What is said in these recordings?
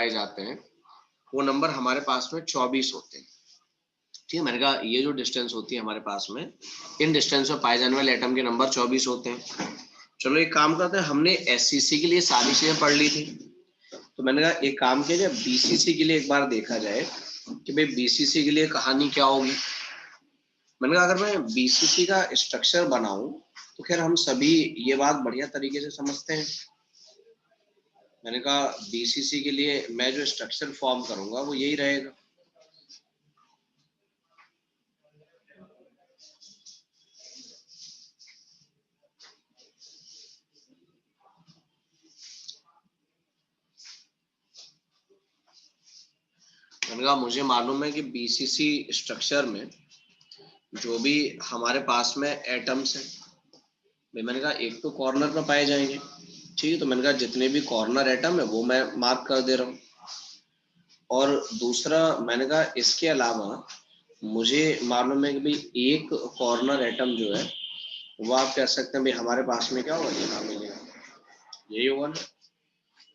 पाए जाते हैं वो नंबर हमारे पास में 24 होते हैं। ठीक है, मैंने कहा ये जो डिस्टेंस होती है हमारे पास में, इन डिस्टेंस में पाए जाने वाले एटम के नंबर 24 होते हैं। चलो एक काम करते हैं, हमने एससीसी के लिए सारी चीजें पढ़ ली थी, तो मैंने कहा एक काम किया जाए बीसीसी के लिए एक बार देखा जाए कि भाई बीसीसी के लिए कहानी क्या होगी। मैंने कहा अगर मैं बीसीसी का स्ट्रक्चर बनाऊं तो खैर हम सभी ये बात बढ़िया तरीके से समझते हैं। मैंने कहा बीसीसी के लिए मैं जो स्ट्रक्चर फॉर्म करूंगा वो यही रहेगा। मैंने कहा मुझे मालूम है कि बीसीसी स्ट्रक्चर में जो भी हमारे पास में एटम्स हैं, भाई मैंने कहा एक तो कॉर्नर पर पाए जाएंगे, ठीक है, तो मैंने कहा जितने भी कॉर्नर एटम है वो मैं मार्क कर दे रहा हूँ। और दूसरा मैंने कहा इसके अलावा मुझे मालूम है कि भाई एक कॉर्नर एटम जो है वो आप कह सकते हैं भाई हमारे पास में क्या होगा, यहाँ मिलेगा, यही होगा ना।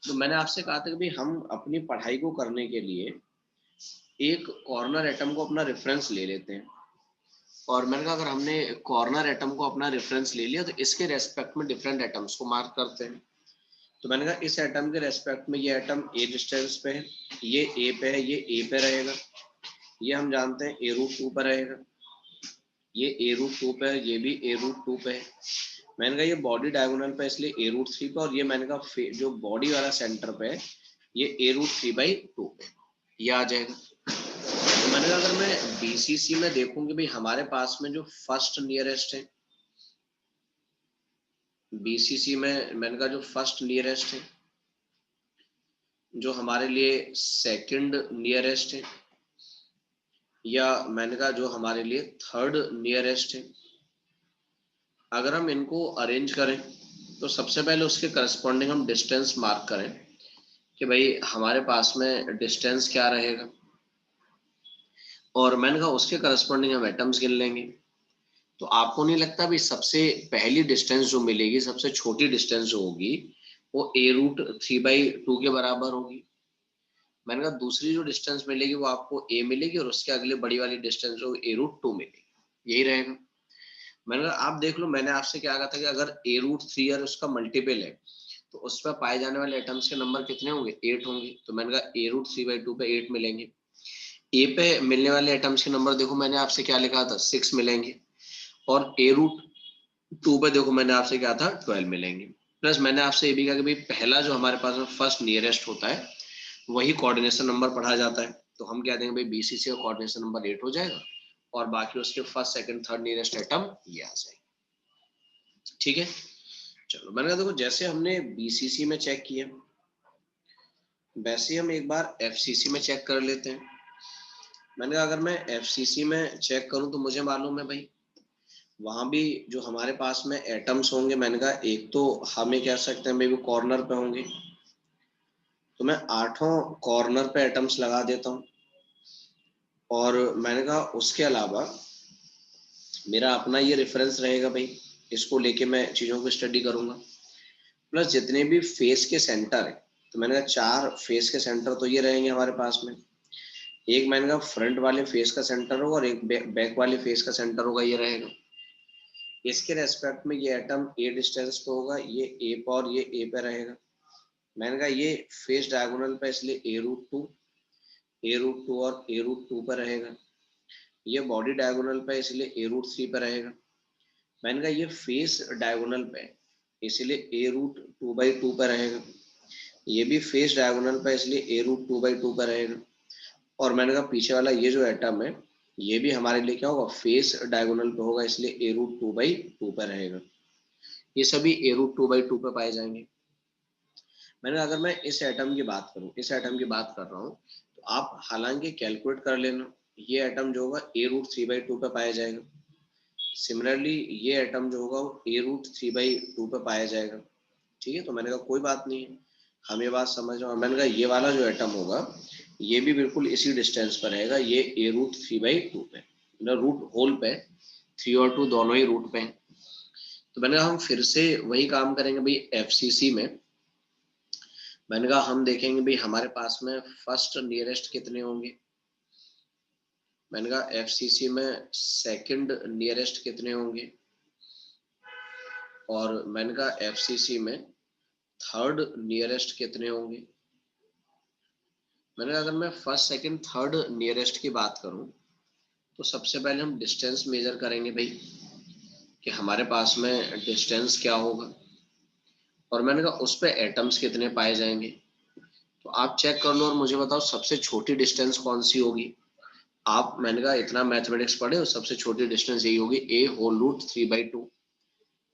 तो मैंने आपसे कहा था कि भाई हम अपनी पढ़ाई को करने के लिए एक कॉर्नर एटम को अपना रेफरेंस ले लेते हैं, और मैंने कहा अगर हमने कॉर्नर एटम को अपना रेफरेंस ले लिया तो इसके रेस्पेक्ट में डिफरेंट एटम्स को मार्क करते हैं। तो मैंने कहा इस एटम के रेस्पेक्ट में ये एटम ए डिस्टेंस पे है, ये ए पे है, ये ए पे रहेगा, ये हम जानते हैं ए रूट 2 पर रहेगा, ये ए रूट 2 पे है, ये भी ए रूट 2 पे है। मैंने कहा ये बॉडी डायगोनल पे इसलिए ए रूट 3 पे, और ये मैंने कहा जो बॉडी वाला सेंटर पे है ये ए रूट 3/2 पे, ये आ जाएगा। तो मैंने कहा अगर मैं बीसीसी में देखूंगी भाई हमारे पास में जो फर्स्ट नियरेस्ट है, बीसीसी में मैंने कहा जो फर्स्ट नियरेस्ट है, जो हमारे लिए सेकंड नियरेस्ट है, या मैंने कहा जो हमारे लिए थर्ड नियरेस्ट है, अगर हम इनको अरेंज करें तो सबसे पहले उसके करस्पॉन्डिंग हम डिस्टेंस मार्क करें कि भाई हमारे पास में डिस्टेंस क्या रहेगा, और मैंने कहा उसके करस्पॉन्डिंग हम एटम्स गिन लेंगे। तो आपको नहीं लगता भी सबसे पहली डिस्टेंस जो मिलेगी, सबसे छोटी डिस्टेंस जो होगी वो ए रूट 3/2 के बराबर होगी। मैंने कहा दूसरी जो डिस्टेंस मिलेगी वो आपको ए मिलेगी, और उसके अगले बड़ी वाली डिस्टेंस जो ए रूट 2 मिलेगी, यही रहेगा। मैंने कहा आप देख लो, मैंने आपसे क्या कहा था कि अगर ए रूट 3 और उसका मल्टीपल है तो उस पर पाए जाने वाले एटम्स के नंबर कितने होंगे, 8 होंगे। तो मैंने कहा ए रूट 3/2 पे 8 मिलेंगे। ए पे मिलने वाले एटम्स के नंबर देखो मैंने आपसे क्या लिखा था, 6 मिलेंगे, और ए रूट 2 पे देखो मैंने आपसे क्या था, 12 मिलेंगे। प्लस मैंने आपसे ये भी कहा कि भाई पहला जो हमारे पास में फर्स्ट नियरेस्ट होता है वही कोऑर्डिनेशन नंबर पढ़ा जाता है, तो हम क्या देंगे भाई बीसीसी का कोऑर्डिनेशन नंबर 8 हो जाएगा, और बाकी उसके first second third nearest atom ये आ जाएगा। ठीक है, चलो मैंने कहा देखो जैसे हमने बीसीसी में चेक किया वैसे हम एक बार एफसीसी में चेक कर लेते हैं। मैंने कहा अगर मैं एफसीसी में चेक करूं तो मुझे मालूम है भाई वहां भी जो हमारे पास में एटम्स होंगे, मैंने कहा एक तो हमें कह सकते हैं भाई वो कॉर्नर पे होंगे, तो मैं 8 कॉर्नर पे एटम्स लगा देता हूँ, और मैंने कहा उसके अलावा मेरा अपना ये रेफरेंस रहेगा भाई, इसको लेके मैं चीज़ों को स्टडी करूंगा। प्लस जितने भी फेस के सेंटर है, तो मैंने कहा 4 फेस के सेंटर तो ये रहेंगे हमारे पास में, एक मैंने कहा फ्रंट वाले फेस का सेंटर होगा और एक बैक वाले फेस का सेंटर होगा, ये रहेगा। इसके रेस्पेक्ट में ये एटम ए डिस्टेंस पे होगा, ये ए पे और ये ए पे रहेगा। मैंने कहा ये फेस डायगोनल पे इसलिए ए रूट 2, ए रूट 2 और ए रूट 2 पे रहेगा। ये बॉडी डायगोनल पे इसलिए ए रूट 3 पे रहेगा। मैंने कहा ये फेस डायगोनल पे इसलिए ए रूट 2/2 पे रहेगा। ये भी फेस डायगोनल पे इसलिए ए रूट 2/2 पे रहेगा। और मैंने कहा पीछे वाला ये जो एटम है ये भी हमारे लिए क्या होगा, फेस डायगोनल पे होगा, इसलिए ए रूट 2/2 पे रहेगा। ये सभी ए रूट 2/2 पे पाए जाएंगे। मैंने अगर मैं इस एटम की बात करूं, इस एटम की बात कर रहा हूं, तो आप हालांकि कैलकुलेट कर लेना, ये एटम जो होगा ए रूट 3/2 पे पाया जाएगा। सिमिलरली ये एटम जो होगा वो ए रूट 3/2 पे पाया जाएगा। ठीक है, तो मैंने कहा कोई बात नहीं है, हम ये बात समझ रहे हैं। मैंने कहा ये वाला जो एटम होगा ये भी बिल्कुल इसी डिस्टेंस पर रहेगा, ये ए रूट 3/2 पे, मतलब रूट होल पे 3 और 2 दोनों ही रूट पे हैं। तो मैंने कहा हम फिर से वही काम करेंगे भाई एफसीसी में। मैंने कहा हम देखेंगे भाई हमारे पास में फर्स्ट नियरेस्ट कितने होंगे, मैंने कहा एफसीसी में सेकंड नियरेस्ट कितने होंगे, और मैंने कहा एफसीसी में थर्ड नियरेस्ट कितने होंगे। मैंने कहा अगर मैं फर्स्ट सेकंड थर्ड नियरेस्ट की बात करूं तो सबसे पहले हम डिस्टेंस मेजर करेंगे भाई कि हमारे पास में डिस्टेंस क्या होगा, और मैंने कहा उस पे एटम्स कितने पाए जाएंगे। तो आप चेक कर लो और मुझे बताओ सबसे छोटी डिस्टेंस कौन सी होगी। आप, मैंने कहा इतना मैथमेटिक्स पढ़े और सबसे छोटी डिस्टेंस यही होगी, a होल रूट 3/2।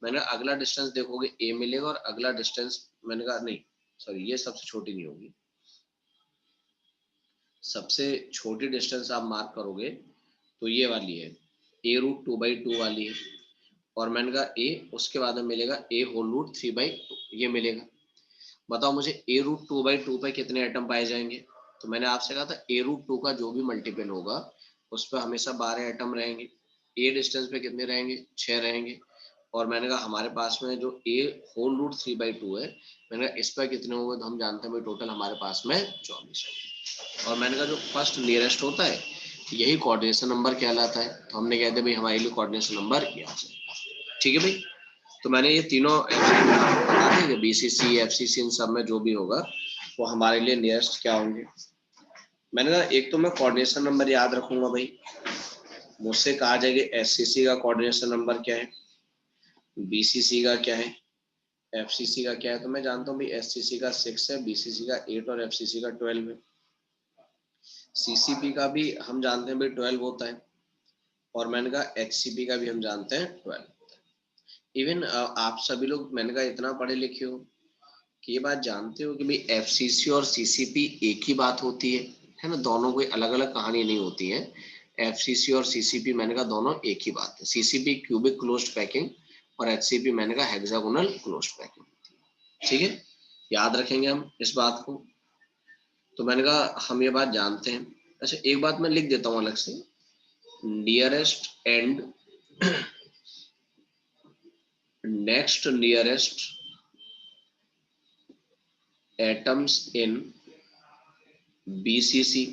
मैंने कहा अगला डिस्टेंस देखोगे a मिलेगा, और अगला डिस्टेंस, मैंने कहा नहीं सॉरी ये सबसे छोटी नहीं होगी, सबसे छोटी डिस्टेंस आप मार्क करोगे तो ये वाली है, a√2/2 वाली है, और मैंने कहा a उसके बाद में मिलेगा a होल रूट 3/2 ये मिलेगा। बताओ मुझे a√2/2 पे कितने एटम पाए जाएंगे। तो मैंने आपसे कहा था a√2 का जो भी मल्टीपल होगा उस पर हमेशा 12 एटम रहेंगे, a डिस्टेंस पे कितने रहेंगे, 6 रहेंगे, और मैंने कहा हमारे पास में जो a होल रूट 3/2 है, मैंने कहा इस पर कितने होंगे, तो हम जानते हैं भाई टोटल हमारे पास में 24 है। और मैंने कहा जो फर्स्ट नियरेस्ट होता है यही कोऑर्डिनेशन नंबर कहलाता है, तो हमने कहते भाई हमारे लिए कोऑर्डिनेशन नंबर यहाँ से, ठीक है भाई। तो मैंने ये तीनों बता देंगे, बीसीसी एफसीसी इन सब में जो भी होगा वो हमारे लिए नियरेस्ट क्या होंगे। मैंने कहा एक तो मैं कोऑर्डिनेशन नंबर याद रखूंगा भाई, मुझसे कहा जाएगा एससीसी का कोऑर्डिनेशन नंबर क्या है, बीसीसी का क्या है, एफसीसी का क्या है। तो मैं जानता हूँ भाई एससीसी का 6 है, बीसीसी का 8 और एफसीसी का 12 है। सीसीपी का भी हम जानते हैं भाई 12 होता है, और मैंने कहा एचसीपी का भी हम जानते हैं 12। इवन आप सभी लोग मैंने कहा इतना पढ़े लिखे हो कि ये बात जानते हो कि भाई एफसीसी और सीसीपी एक ही बात होती है ना, दोनों कोई अलग अलग कहानी नहीं होती है। एफसीसी और सीसीपी मैंने कहा दोनों एक ही बात है, सीसीपी क्यूबिक क्लोज्ड पैकिंग और एचसीपी मैंने कहा हेक्सागोनल क्लोज्ड पैकिंग, ठीक है, याद रखेंगे हम इस बात को। तो मैंने कहा हम ये बात जानते हैं। अच्छा एक बात मैं लिख देता हूँ अलग से, nearest and next nearest atoms in BCC.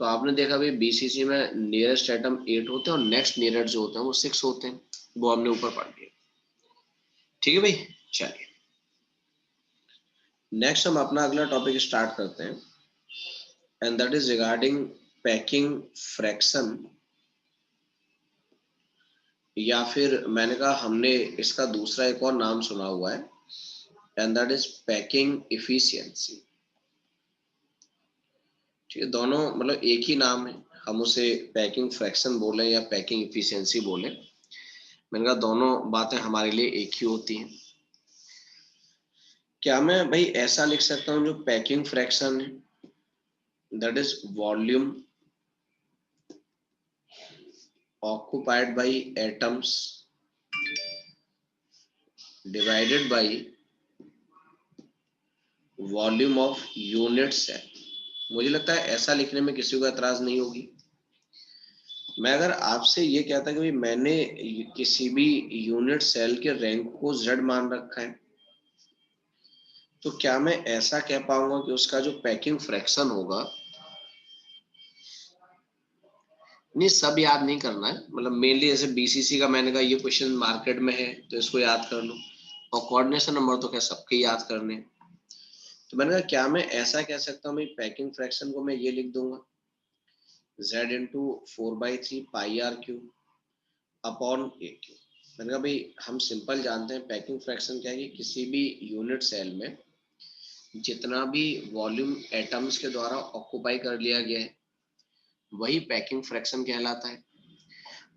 तो आपने देखा भाई बीसीसी में नियरेस्ट एटम 8 होते हैं और नेक्स्ट नियरेस्ट जो होते हैं वो 6 होते हैं, वो हमने ऊपर पढ़ लिया, ठीक है भाई। चलिए नेक्स्ट हम अपना अगला टॉपिक स्टार्ट करते हैं, and that is regarding packing fraction, या फिर मैंने कहा हमने इसका दूसरा एक और नाम सुना हुआ है, and that is packing efficiency. ठीक है, दोनों मतलब एक ही नाम है, हम उसे पैकिंग फ्रैक्शन बोले या पैकिंग इफिशियंसी बोले, मैंने कहा दोनों बातें हमारे लिए एक ही होती हैं। क्या मैं भाई ऐसा लिख सकता हूँ जो पैकिंग फ्रैक्शन है that is volume occupied by atoms divided by volume of unit cell। मुझे लगता है ऐसा लिखने में किसी को एतराज नहीं होगी। मैं अगर आपसे ये कहता कि भाई मैंने किसी भी यूनिट सेल के रैंक को Z मान रखा है, तो क्या मैं ऐसा कह पाऊंगा कि उसका जो पैकिंग फ्रैक्शन होगा, नहीं सब याद नहीं करना है, मतलब मेनली जैसे बीसीसी का मैंने कहा ये क्वेश्चन मार्केट में है तो इसको याद कर लो, और कोऑर्डिनेशन नंबर तो क्या सबके याद करने हैं। तो मैंने कहा क्या मैं ऐसा कह सकता हूँ भाई पैकिंग फ्रैक्शन को मैं ये लिख दूंगा Z into 4/3 pi r cube upon a cube. मैंने कहा भाई हम सिंपल जानते हैं पैकिंग फ्रैक्शन क्या है कि किसी भी यूनिट सेल में जितना भी वॉल्यूम एटम्स के द्वारा ऑक्यूपाई कर लिया गया है वही पैकिंग फ्रैक्शन कहलाता है।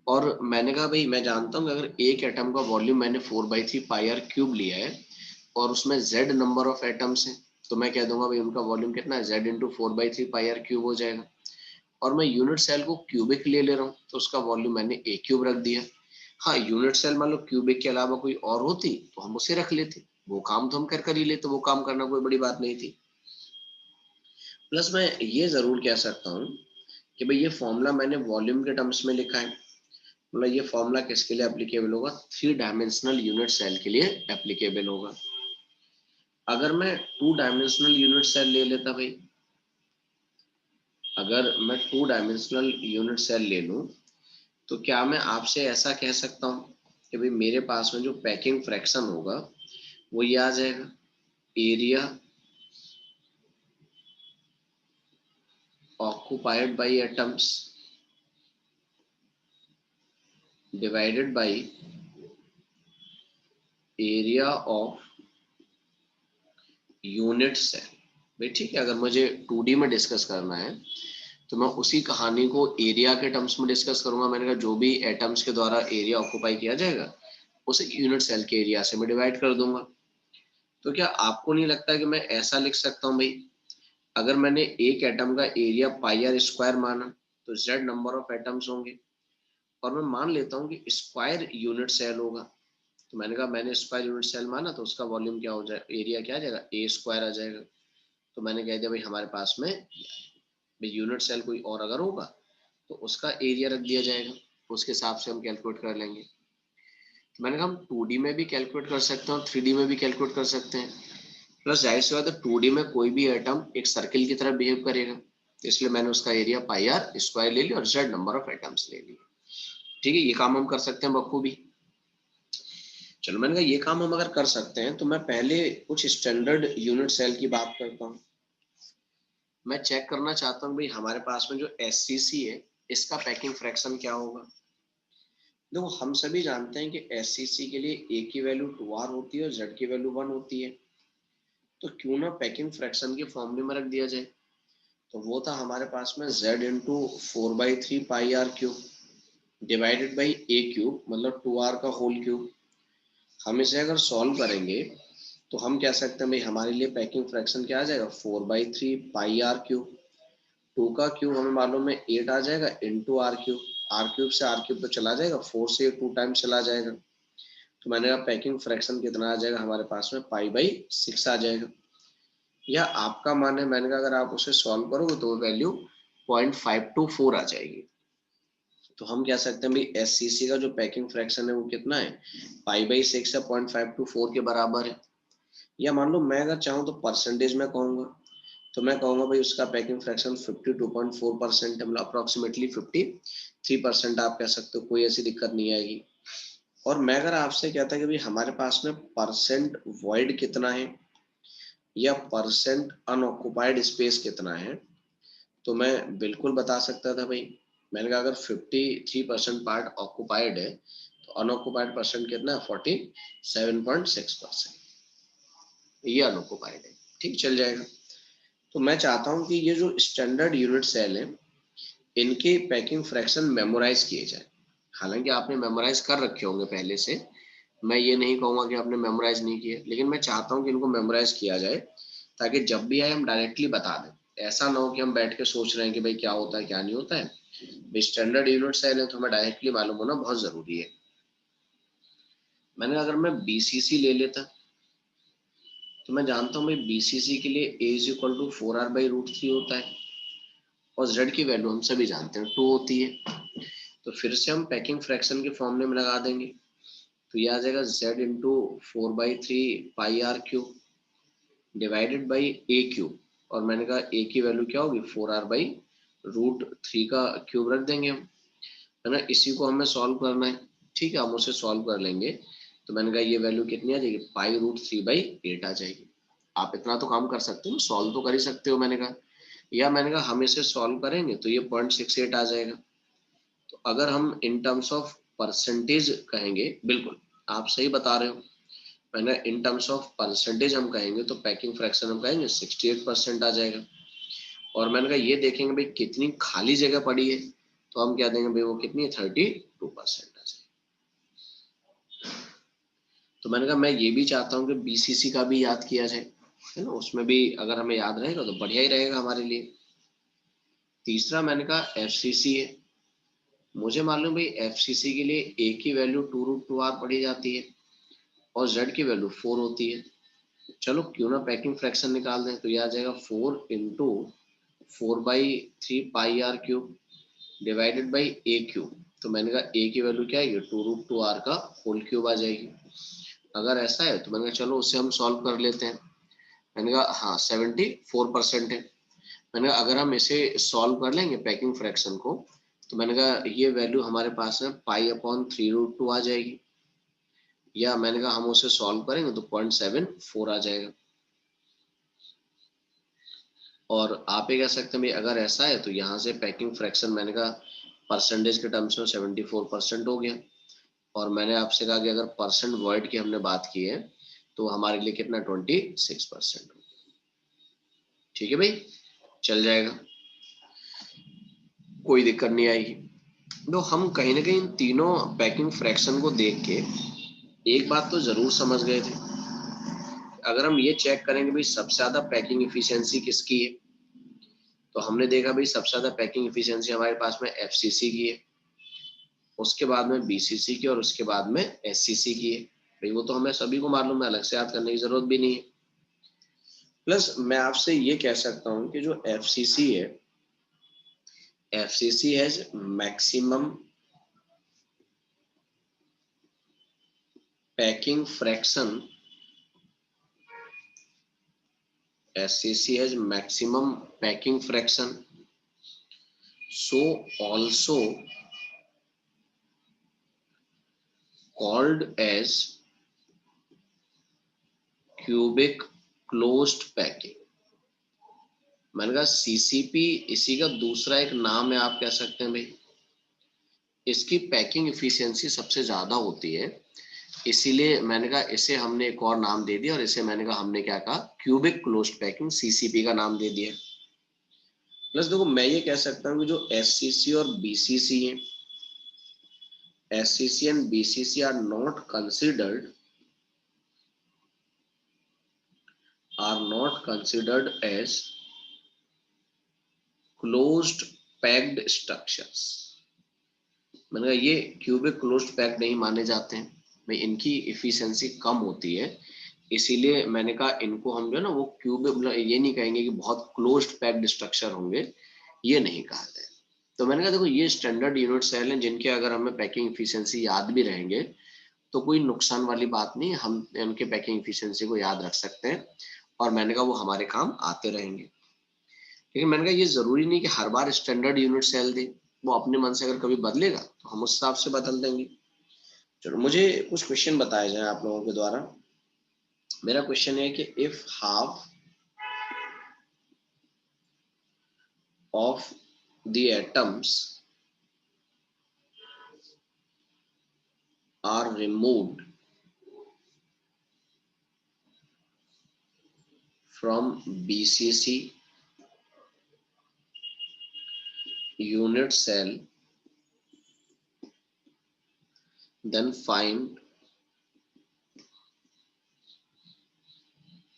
और मैंने कहा भाई मैं जानता हूँ कि अगर एक एटम का वॉल्यूम मैंने 4/3 पाई आर क्यूब लिया है और उसमें Z नंबर ऑफ एटम्स है, तो मैं कह दूंगा भाई उनका वॉल्यूम कितना है, Z into 4/3 pi r cube हो जाएगा। और मैं यूनिट सेल को क्यूबिक ले रहा हूँ तो उसका वॉल्यूम मैंने ए क्यूब रख दिया। हाँ यूनिट सेल मान लो क्यूबिक के अलावा कोई और होती तो हम उसे रख लेते, वो काम तो हम कर ही लेते, वो काम करना कोई बड़ी बात नहीं थी। प्लस मैं ये जरूर कह सकता हूँ कि भाई ये फॉर्मूला मैंने वॉल्यूम के टर्म्स में लिखा है, मतलब ये फॉर्मूला किसके लिए एप्लीकेबल होगा, 3 डायमेंशनल यूनिट सेल के लिए एप्लीकेबल होगा। अगर मैं 2 डायमेंशनल यूनिट सेल ले लेता भाई, अगर मैं 2 डायमेंशनल यूनिट सेल ले लूं, तो क्या मैं आपसे ऐसा कह सकता हूं कि भाई मेरे पास में जो पैकिंग फ्रैक्शन होगा वो ये आ जाएगा, area occupied by atoms divided by area of unit cell. भाई ठीक है, अगर मुझे 2D में डिस्कस करना है तो मैं उसी कहानी को एरिया के टर्म्स में डिस्कस करूंगा। मैंने कहा जो भी एटम्स के द्वारा एरिया ऑक्यूपाई किया जाएगा उसे यूनिट सेल के एरिया से मैं डिवाइड कर दूंगा। तो क्या आपको नहीं लगता कि मैं ऐसा लिख सकता हूँ भाई, अगर मैंने एक एटम का एरिया पाई आर स्क्वायर माना तो जेड नंबर ऑफ एटम्स होंगे, और मैं मान लेता हूँ कि स्क्वायर यूनिट सेल होगा, तो मैंने कहा मैंने स्क्वायर यूनिट सेल माना तो उसका वॉल्यूम क्या हो जाए, एरिया क्या आ जाएगा, ए स्क्वायर आ जाएगा। तो मैंने कह दिया भाई हमारे पास में भाई यूनिट सेल कोई और अगर होगा तो उसका एरिया रख दिया जाएगा, उसके हिसाब से हम कैलकुलेट कर लेंगे। तो मैंने कहा हम 2D में भी कैलकुलेट कर सकते हैं और 3D में भी कैलकुलेट कर सकते हैं। प्लस जाहिर सी बात है 2D में कोई भी एटम एक सर्किल की तरह बिहेव करेगा, तो इसलिए मैंने उसका एरिया पाई आर स्क्वायर ले लिया और जेड नंबर ऑफ एटम्स ले लिए। ठीक है, ये काम हम कर सकते हैं बखूबी। चलो मैंने कहा ये काम हम अगर कर सकते हैं तो मैं पहले कुछ स्टैंडर्ड यूनिट सेल की बात करता हूँ। मैं चेक करना चाहता हूँ भाई हमारे पास में जो SCC है इसका पैकिंग फ्रैक्शन क्या होगा। देखो हम सभी जानते हैं कि SCC के लिए A की वैल्यू 2R होती है और Z की वैल्यू 1 होती है, तो क्यों ना पैकिंग फ्रैक्शन के फॉर्मूले में रख दिया जाए। तो वो था हमारे पास में Z into 4/3 pi r cube divided by A cube, मतलब 2R का होल क्यूब। हम इसे अगर सॉल्व करेंगे तो हम कह सकते हैं भाई हमारे लिए पैकिंग फ्रैक्शन क्या आ जाएगा, 4/3 पाई आर क्यूब। 2 का क्यूब हमें मालूम है 8 आ जाएगा into r cube, r cube से आर क्यूब तो चला जाएगा, 4 से 2 टाइम्स चला जाएगा। तो मैंने कहा पैकिंग फ्रैक्शन कितना आ जाएगा हमारे पास में, पाई/6 आ जाएगा। या आपका मान है, मैंने कहा अगर आप उसे सॉल्व करोगे तो वैल्यू 0.524 आ जाएगी। तो हम कह सकते हैं भाई SCC का जो पैकिंग फ्रैक्शन है वो कितना है, पाई/6 या 0.524 के बराबर है। या मान लो मैं अगर चाहूँ तो परसेंटेज में कहूंगा, तो मैं कहूंगा भाई उसका पैकिंग फ्रैक्शन 52.4% है, मतलब अप्रोक्सीमेटली 53% आप कह सकते हो, कोई ऐसी दिक्कत नहीं आएगी। और मैं अगर आपसे कहता कि भाई हमारे पास में परसेंट वॉइड कितना है या परसेंट अनऑक्युपाइड स्पेस कितना है, तो मैं बिल्कुल बता सकता था भाई। मैंने कहा अगर 53% पार्ट ऑक्युपाइड है तो अनऑक्युपाइड परसेंट कितना है, 47.6%, ये अनऑक्युपाइड है। ठीक चल जाएगा। तो मैं चाहता हूं कि ये जो स्टैंडर्ड यूनिट सेल है इनके पैकिंग फ्रैक्शन मेमोराइज किए जाए। हालांकि आपने मेमोराइज कर रखे होंगे पहले से, मैं ये नहीं कहूंगा कि आपने मेमोराइज नहीं किए, लेकिन मैं चाहता हूं कि इनको मेमोराइज किया जाए ताकि जब भी आए हम डायरेक्टली बता दें। ऐसा ना हो कि हम बैठ के सोच रहे हैं कि भाई क्या होता है क्या नहीं होता है। स्टैंडर्ड यूनिट सेल है तो हमें डायरेक्टली मालूम होना बहुत जरूरी है। मैंने अगर मैं BCC ले लेता तो मैं जानता हूँ भाई BCC के लिए A is equal to 4R/√3 होता है और Z की वैल्यू हम सभी जानते हैं 2 होती है। तो फिर से हम पैकिंग फ्रैक्शन के फॉर्मूले में लगा देंगे, तो ये आ जाएगा Z into 4/3 pi r cube divided by A cube, और मैंने कहा A की वैल्यू क्या होगी, 4R/√3 का क्यूब रख देंगे हम, है ना। इसी को हमें सॉल्व करना है। ठीक है, हम उसे सॉल्व कर लेंगे। तो मैंने कहा ये वैल्यू कितनी आ जाएगी, पाई√3/8 आ जाएगी। आप इतना तो काम कर सकते हो, सॉल्व तो कर ही सकते हो मैंने कहा। या मैंने कहा हम इसे सॉल्व करेंगे तो ये 0.68 आ जाएगा। तो अगर हम इन टर्म्स ऑफ परसेंटेज कहेंगे, बिल्कुल आप सही बता रहे हो, मैंने इन टर्म्स ऑफ परसेंटेज हम कहेंगे तो पैकिंग फ्रैक्शन हम कहेंगे 68% आ जाएगा। और मैंने कहा ये देखेंगे भाई कितनी खाली जगह पड़ी है, तो हम क्या देंगे भाई वो कितनी है, 32% आ जाएगी। तो मैंने कहा मैं ये भी चाहता हूँ कि BCC का भी याद किया जाए, है ना, उसमें भी अगर हमें याद रहेगा तो बढ़िया ही रहेगा हमारे लिए। तीसरा मैंने कहा FCC है। मुझे मालूम भाई FCC के लिए A की वैल्यू 2√2R पढ़ी जाती है और Z की वैल्यू 4 होती है। चलो क्यों ना पैकिंग फ्रैक्शन निकाल दें, तो यह आ जाएगा 4 into 4/3 pi r cube divided by A cube. तो मैंने कहा A की वैल्यू क्या है, 2√2R का होल क्यूब आ जाएगी। अगर ऐसा है तो मैंने कहा चलो उसे हम सॉल्व कर लेते हैं। मैंने कहा हाँ 74% है। मैंने कहा अगर हम इसे सॉल्व कर लेंगे पैकिंग फ्रैक्शन को, तो मैंने कहा ये वैल्यू हमारे पास है पाई/3√2 आ जाएगी, या मैंने कहा हम उसे सॉल्व करेंगे तो 0.74 आ जाएगा। और आप ये कह सकते हैं भाई अगर ऐसा है तो यहाँ से पैकिंग फ्रैक्शन मैंने कहा परसेंटेज के टर्म्स में 74% हो गया। और मैंने आपसे कहा कि अगर परसेंट वर्ड की हमने बात की है तो हमारे लिए कितना 26%। ठीक है भाई, चल जाएगा, कोई दिक्कत नहीं आएगी। तो हम कहीं ना कहीं तीनों पैकिंग फ्रैक्शन को देख के एक बात तो जरूर समझ गए थे, अगर हम ये चेक करेंगे भाई सबसे ज्यादा पैकिंग इफिशियंसी किसकी है, तो हमने देखा भाई सबसे ज्यादा पैकिंग इफिशियंसी हमारे पास में एफसीसी की है, उसके बाद में बीसीसी की, और उसके बाद में एससीसी की है। भाई वो तो हमें सभी को मालूम है, अलग से याद करने की जरूरत भी नहीं है। प्लस मैं आपसे ये कह सकता हूँ कि जो एफसीसी है, FCC has maximum packing fraction, SCC has maximum packing fraction, so also called as cubic closed packing। मैंने कहा CCP इसी का दूसरा एक नाम है, आप कह सकते हैं भाई इसकी पैकिंग इफिशियंसी सबसे ज्यादा होती है, इसीलिए मैंने कहा इसे हमने एक और नाम दे दिया, और इसे मैंने कहा हमने क्या कहा क्यूबिक क्लोज्ड पैकिंग, CCP का नाम दे दिया। प्लस देखो मैं ये कह सकता हूँ कि जो SCC और BCC है, SCC and BCC are not considered as closed packed structures। मैंने कहा ये क्यूबिक क्लोज्ड पैक्ड नहीं माने जाते हैं भाई, इनकी इफिशियंसी कम होती है, इसीलिए मैंने कहा इनको हम जो है ना वो क्यूबिक, मतलब ये नहीं कहेंगे कि बहुत क्लोज्ड पैक्ड स्ट्रक्चर होंगे, ये नहीं कहा है। तो मैंने कहा देखो ये स्टैंडर्ड यूनिट सेल हैं जिनके अगर हमें पैकिंग इफिशियंसी याद भी रहेंगे तो कोई नुकसान वाली बात नहीं, हम उनके पैकिंग इफिशियंसी को याद रख सकते हैं, और मैंने कहा वो हमारे काम आते रहेंगे। लेकिन मैंने कहा ये जरूरी नहीं कि हर बार स्टैंडर्ड यूनिट सेल दे, वो अपने मन से अगर कभी बदलेगा तो हम उस हिसाब से बदल देंगे। चलो मुझे कुछ क्वेश्चन बताए जाए आप लोगों के द्वारा। मेरा क्वेश्चन है कि if half of the atoms are removed from BCC unit cell, then find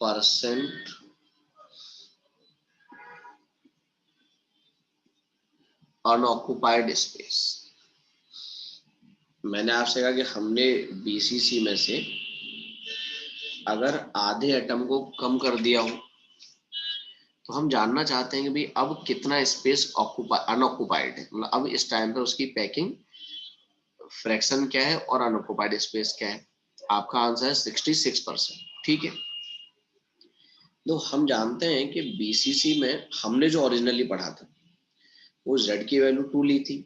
percent unoccupied space. मैंने आपसे कहा कि हमने BCC में से अगर आधे एटम को कम कर दिया हो तो हम जानना चाहते हैं कि भाई अब कितना स्पेस अनऑक्युपाइड है, मतलब अब इस टाइम पे उसकी पैकिंग फ्रैक्शन क्या है और अनऑक्युपाइड स्पेस क्या है। आपका आंसर है 66%। ठीक है, तो हम जानते हैं कि BCC में हमने जो ओरिजिनली पढ़ा था वो Z की वैल्यू 2 ली थी,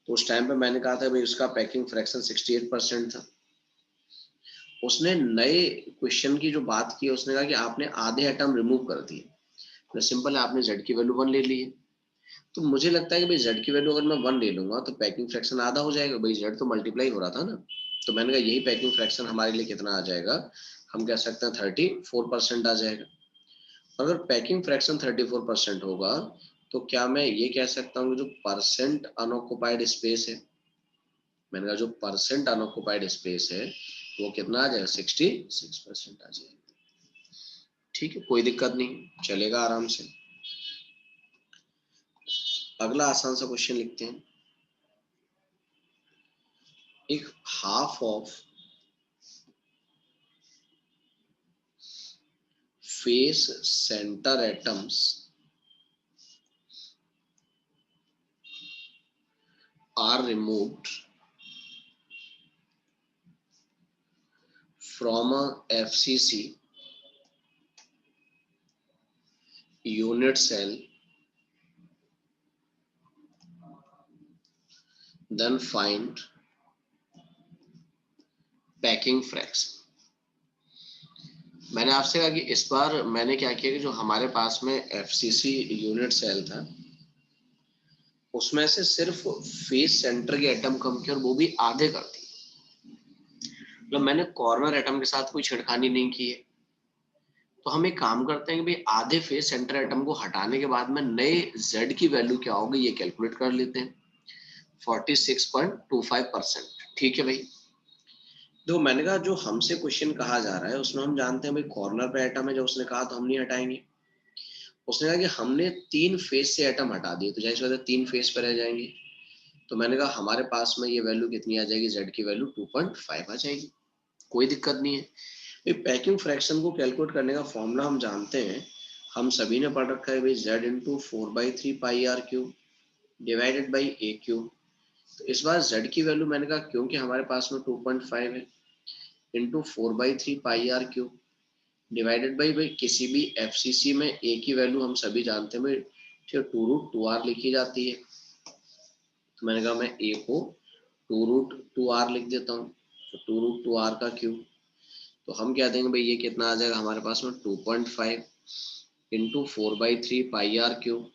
तो उस टाइम पे मैंने कहा था भाई उसका पैकिंग फ्रैक्शन 68% था। उसने नए क्वेश्चन की जो बात की उसने कहा कि आपने आधे एटम रिमूव कर दिए, तो सिंपल है आपने Z की वैल्यू 1 ले ली है। तो मुझे लगता है कि भाई Z की वैल्यू अगर मैं 1 ले लूंगा तो पैकिंग फ्रैक्शन आधा हो जाएगा, भाई Z तो मल्टीप्लाई हो रहा था ना, तो मैंने कहा यही पैकिंग फ्रैक्शन हमारे लिए कितना आ जाएगा, हम कह सकते हैं 34% आ जाएगा। अगर पैकिंग फ्रैक्शन 34% होगा तो क्या मैं ये कह सकता हूँ कि जो परसेंट अनऑक्युपाइड स्पेस है, मैंने कहा जो परसेंट अनऑक्युपाइड स्पेस है वो कितना आ जाएगा 66% आ जाएगा। ठीक है, कोई दिक्कत नहीं, चलेगा आराम से। अगला आसान सा क्वेश्चन लिखते हैं। एक half of face centre atoms are removed from a FCC unit cell, then find packing fraction। मैंने आपसे कहा कि इस बार मैंने क्या किया कि जो हमारे पास में एफसीसी यूनिट सेल था उसमें से सिर्फ फेस सेंटर के एटम कम किए और वो भी आधे कर दिए। मतलब मैंने कॉर्नर एटम के साथ कोई छेड़खानी नहीं की है। तो हम एक काम करते हैं कि भाई आधे फेस सेंटर एटम को हटाने के बाद में नए z की वैल्यू क्या होगी ये कैलकुलेट कर लेते हैं। 46.25%। ठीक है भाई। तो मैंने कहा जो हमसे क्वेश्चन कहा जा रहा है उसमें हम जानते हैं भाई कॉर्नर पे एटम है, जब उसने कहा तो हम नहीं हटाएंगे। उसने कहा कि हमने 3 फेस से एटम हटा दिए तो जैसे होता 3 फेस पे रह जाएंगे। तो मैंने कहा हमारे पास में ये वैल्यू कितनी आ जाएगी, z की वैल्यू 2.5 आ जाएगी। कोई दिक्कत नहीं है। पैकिंग फ्रैक्शन को कैलकुलेट करने का फॉर्मूला हम जानते हैं, हम सभी ने पढ़ रखा है भाई, z into 4/3 pi r cube divided by a cube. तो इस बार z की वैल्यू मैंने कहा क्योंकि हमारे पास में 2.5 है into 4/3 pi r cube divided by भाई किसी भी एफसीसी में ए की वैल्यू हम सभी जानते हैं भाई, ठीक 2√2r लिखी जाती है। तो मैंने कहा मैं ए को 2√2r लिख देता हूँ, तो 2√2r का क्यूब। तो हम क्या देंगे भाई, ये कितना आ जाएगा हमारे पास में 2.5 into 4/3 pi r cube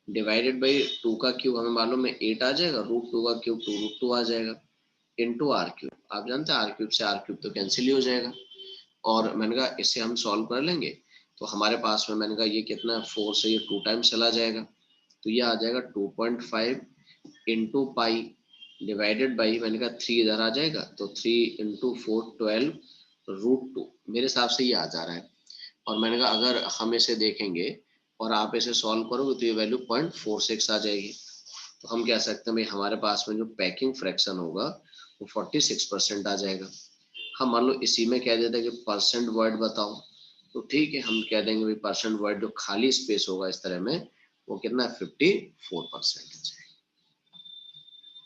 divided by 2 का क्यूब हमें मालूम है 8 आ जाएगा, √2 का क्यूब 2√2 आ जाएगा इंटू आर क्यूब। आप जानते हैं आर क्यूब से आर क्यूब तो कैंसिल ही हो जाएगा। और मैंने कहा इससे हम सॉल्व कर लेंगे तो हमारे पास में मैंने कहा ये कितना 4 से ये 2 टाइम्स चला जाएगा तो ये आ जाएगा 2.5 इंटू पाई डिवाइडेड बाई मैंने कहा 3 इधर आ जाएगा तो 3 इंटू 4 12√2 मेरे हिसाब से ये आ जा रहा है। और मैंने कहा अगर हम इसे देखेंगे और आप इसे सॉल्व करोगे तो ये वैल्यू 0.46 आ जाएगी। तो हम कह सकते हैं भाई हमारे पास में जो पैकिंग फ्रैक्शन होगा वो 46% आ जाएगा। हम मान लो इसी में कह देते हैं कि परसेंट वर्ड बताओ, तो ठीक है हम कह देंगे भाई परसेंट वर्ड जो खाली स्पेस होगा इस तरह में वो कितना 54% आ जाएगा।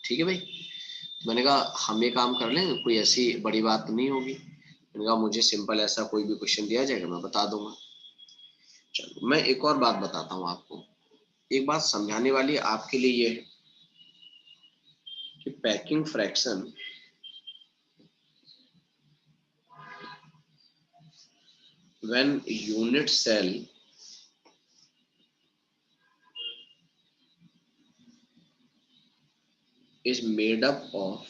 ठीक है भाई। तो मैंने कहा हम ये काम कर लें, कोई ऐसी बड़ी बात नहीं होगी। मैंने कहा मुझे सिंपल ऐसा कोई भी क्वेश्चन दिया जाएगा मैं बता दूंगा। चलो मैं एक और बात बताता हूँ आपको, एक बात समझाने वाली आपके लिए ये है कि packing fraction when unit cell is made up of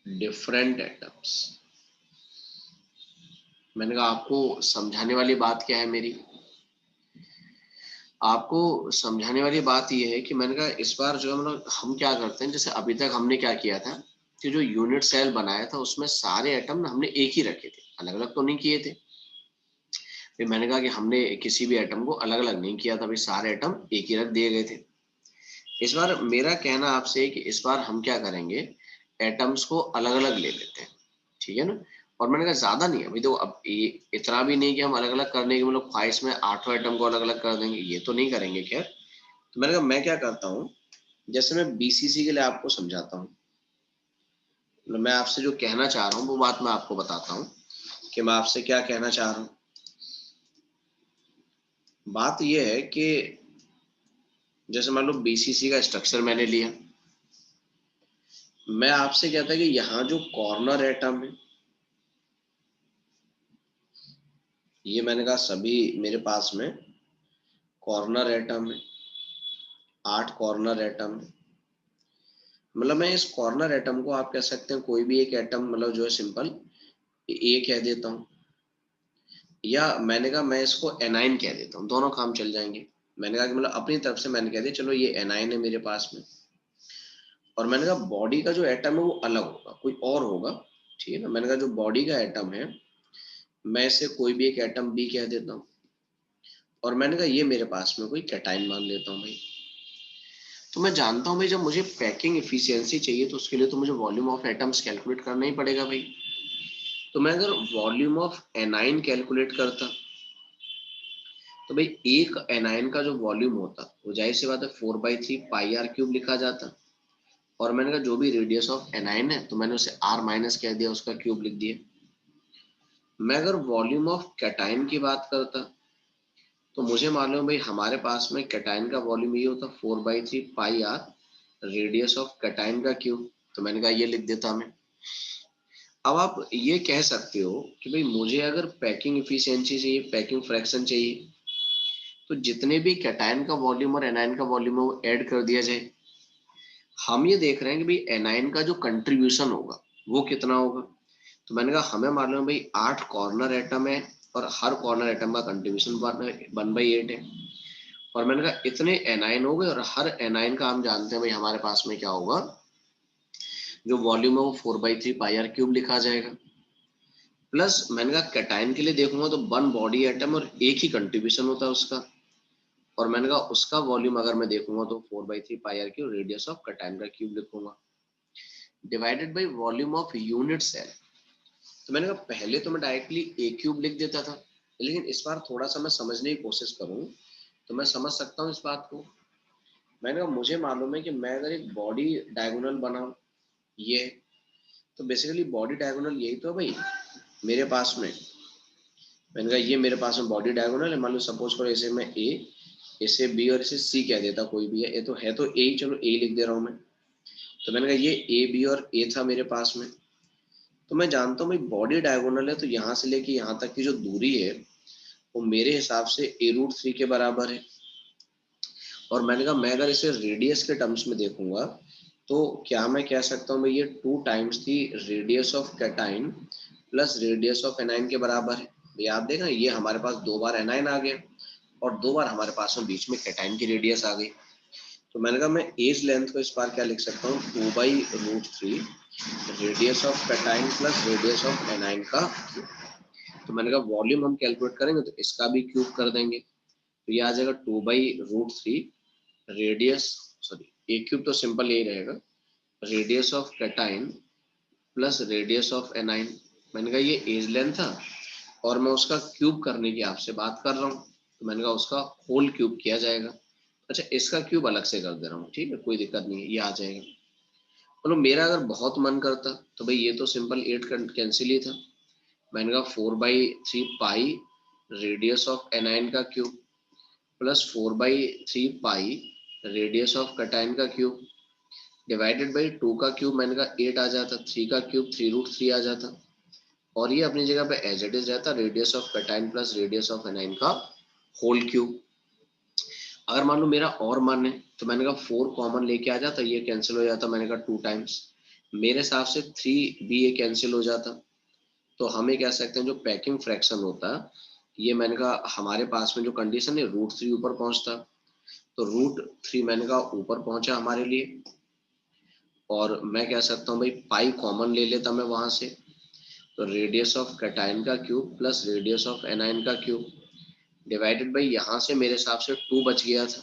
different atoms। मैंने कहा आपको समझाने वाली बात क्या है मेरी, आपको समझाने वाली बात यह है कि मैंने कहा इस बार जो हम क्या करते हैं, जैसे अभी तक हमने क्या किया था कि जो यूनिट सेल बनाया था उसमें सारे एटम हमने एक ही रखे थे, अलग अलग तो नहीं किए थे। फिर मैंने कहा कि हमने किसी भी एटम को अलग अलग नहीं किया था, भाई सारे एटम एक ही रख दिए गए थे। इस बार मेरा कहना आपसे है कि इस बार हम क्या करेंगे, एटम्स को अलग अलग ले लेते हैं, ठीक है ना। और मैंने कहा ज्यादा नहीं है अभी तो, अब ये इतना भी नहीं कि हम अलग अलग करने के मतलब ख्वाहिश में 8 एटम को अलग अलग कर देंगे, ये तो नहीं करेंगे। खैर तो मैंने कहा मैं क्या करता हूँ, जैसे मैं बीसीसी के लिए आपको समझाता हूँ, मतलब मैं आपसे जो कहना चाह रहा हूँ वो बात मैं आपको बताता हूँ कि मैं आपसे क्या कहना चाह रहा हूँ। बात यह है कि जैसे मान लो बीसीसी का स्ट्रक्चर मैंने लिया, मैं आपसे कहता कि यहाँ जो कॉर्नर एटम है ये मैंने कहा सभी मेरे पास में कॉर्नर एटम है, 8 कॉर्नर एटम है। मतलब मैं इस कॉर्नर एटम को आप कह सकते हैं कोई भी एक एटम मतलब जो है सिंपल ए कह देता हूँ, या मैंने कहा मैं इसको एनाइन कह देता हूँ, दोनों काम चल जाएंगे। मैंने कहा कि मतलब अपनी तरफ से मैंने कह दिया चलो ये एनाइन है मेरे पास में। और मैंने कहा बॉडी का जो एटम है वो अलग होगा, कोई और होगा, ठीक है ना। मैंने कहा जो बॉडी का एटम है मैं इसे कोई भी एक एटम बी कह देता हूँ। और मैंने कहा ये मेरे पास में कोई कैटाइन मान लेता हूँ भाई। तो मैं जानता हूँ भाई जब मुझे पैकिंग एफिशिएंसी चाहिए तो उसके लिए तो मुझे वॉल्यूम ऑफ एटम्स कैलकुलेट करना ही पड़ेगा भाई। तो मैं अगर वॉल्यूम ऑफ एनाइन कैलकुलेट करता तो भाई एक एनाइन का जो वॉल्यूम होता वो जाहिर सी बात है 4/3 पाई आर क्यूब लिखा जाता। और मैंने कहा जो भी रेडियस ऑफ एनाइन है तो मैंने उसे आर माइनस कह दिया, उसका क्यूब लिख दिया। मैं अगर वॉल्यूम ऑफ कैटाइन की बात करता तो मुझे मालूम भाई हमारे पास में कैटाइन का वॉल्यूम ये होता 4/3 pi r radius of cation का क्यूब। तो मैंने कहा ये लिख देता मैं। अब आप ये कह सकते हो कि भाई मुझे अगर पैकिंग इफिशियंसी चाहिए, पैकिंग फ्रैक्शन चाहिए, तो जितने भी कैटाइन का वॉल्यूम और एनायन का वॉल्यूम है वो ऐड कर दिया जाए। हम ये देख रहे हैं कि भाई एनायन का जो कंट्रीब्यूशन होगा वो कितना होगा। तो मैंने कहा हमें मालूम है भाई 8 कॉर्नर एटम है और हर कॉर्नर एटम का कंट्रीब्यूशन 1/8 है। और मैंने कहा इतने एनायन हो गए और हर एनायन का हम जानते हैं भाई हमारे पास में क्या होगा, जो वॉल्यूम है वो 4/3 पाई आर क्यूब लिखा जाएगा। प्लस मैंने कहा कैटायन के लिए देखूंगा तो 1 बॉडी एटम और एक ही कंट्रीब्यूशन होता है उसका। और मैंने कहा उसका वॉल्यूम अगर मैं देखूंगा तो 4/3 pi r cube radius of cation का क्यूब लिखूंगा divided by volume of unit cell. तो मैंने कहा पहले तो मैं डायरेक्टली ए क्यूब लिख देता था, लेकिन इस बार थोड़ा सा मैं समझने की कोशिश करूँ तो मैं समझ सकता हूँ इस बात को। मैंने कहा मुझे मालूम है कि मैं अगर एक बॉडी डायगोनल बनाऊं ये, तो बेसिकली बॉडी डायगोनल यही तो भाई मेरे पास में। मैंने कहा ये मेरे पास में बॉडी डायगोनल है, मान लो सपोज करो इसे मैं ए, इसे बी और इसे सी कह देता, कोई भी है, ये तो है तो ए ही, चलो ए लिख दे रहा हूँ मैं। तो मैंने कहा ये ए बी और ए था मेरे पास में। तो मैं जानता हूँ भाई बॉडी डायगोनल है तो यहाँ से लेके यहाँ तक की जो दूरी है वो मेरे हिसाब से a√3 के बराबर है। और मैंने कहा मैं अगर इसे रेडियस के टर्म्स में देखूंगा तो क्या मैं कह सकता हूँ भाई ये 2 टाइम्स थी radius of cation plus radius of anion के बराबर है। भाई आप देखना ये हमारे पास 2 बार एनाइन आ गया और 2 बार हमारे पास में बीच में कैटाइन की रेडियस आ गई। तो मैंने कहा मैं एज लेंथ को इस बार क्या लिख सकता हूँ 2/√3 radius of cation plus radius of anion का क्यूब। तो मैंने कहा वॉल्यूम हम कैलकुलेट करेंगे तो इसका भी क्यूब कर देंगे, तो ये आ जाएगा 2/√3 रेडियस, सॉरी ए क्यूब तो सिंपल यही रहेगा, radius of cation plus radius of A9. मैंने कहा ये एज लेंथ था और मैं उसका क्यूब करने की आपसे बात कर रहा हूँ, तो मैंने कहा उसका होल क्यूब किया जाएगा। अच्छा इसका क्यूब अलग से कर दे रहा हूँ, ठीक है कोई दिक्कत नहीं है, ये आ जाएगा। मतलब मेरा अगर बहुत मन करता तो भाई ये तो सिंपल 8 कैंसिल ही था। मैंने कहा 4/3 पाई रेडियस ऑफ एनाइन का cube plus 4/3 pi radius of cation का क्यूब डिवाइडेड बाई 2 का क्यूब। मैंने कहा 8 आ जाता, 3 का क्यूब 3√3 आ जाता और ये अपनी जगह पे एज इट इज रहता radius of cation plus radius of anion का होल क्यूब। अगर मान लो मेरा और मन है तो मैंने कहा 4 कॉमन लेके आ जाता, ये कैंसिल हो जाता, मैंने कहा 2 टाइम्स, मेरे हिसाब से 3 भी ये कैंसिल हो जाता। तो हम ये कह सकते हैं जो पैकिंग फ्रैक्शन होता है ये, मैंने कहा हमारे पास में जो कंडीशन है √3 ऊपर पहुंचता, तो √3 मैंने कहा ऊपर पहुंचा हमारे लिए। और मैं कह सकता हूँ भाई पाई कॉमन ले लेता मैं वहां से, तो रेडियस ऑफ कैटाइन का cube plus radius of anion का क्यूब डिवाइडेड बाई यहाँ से मेरे हिसाब से 2 बच गया था,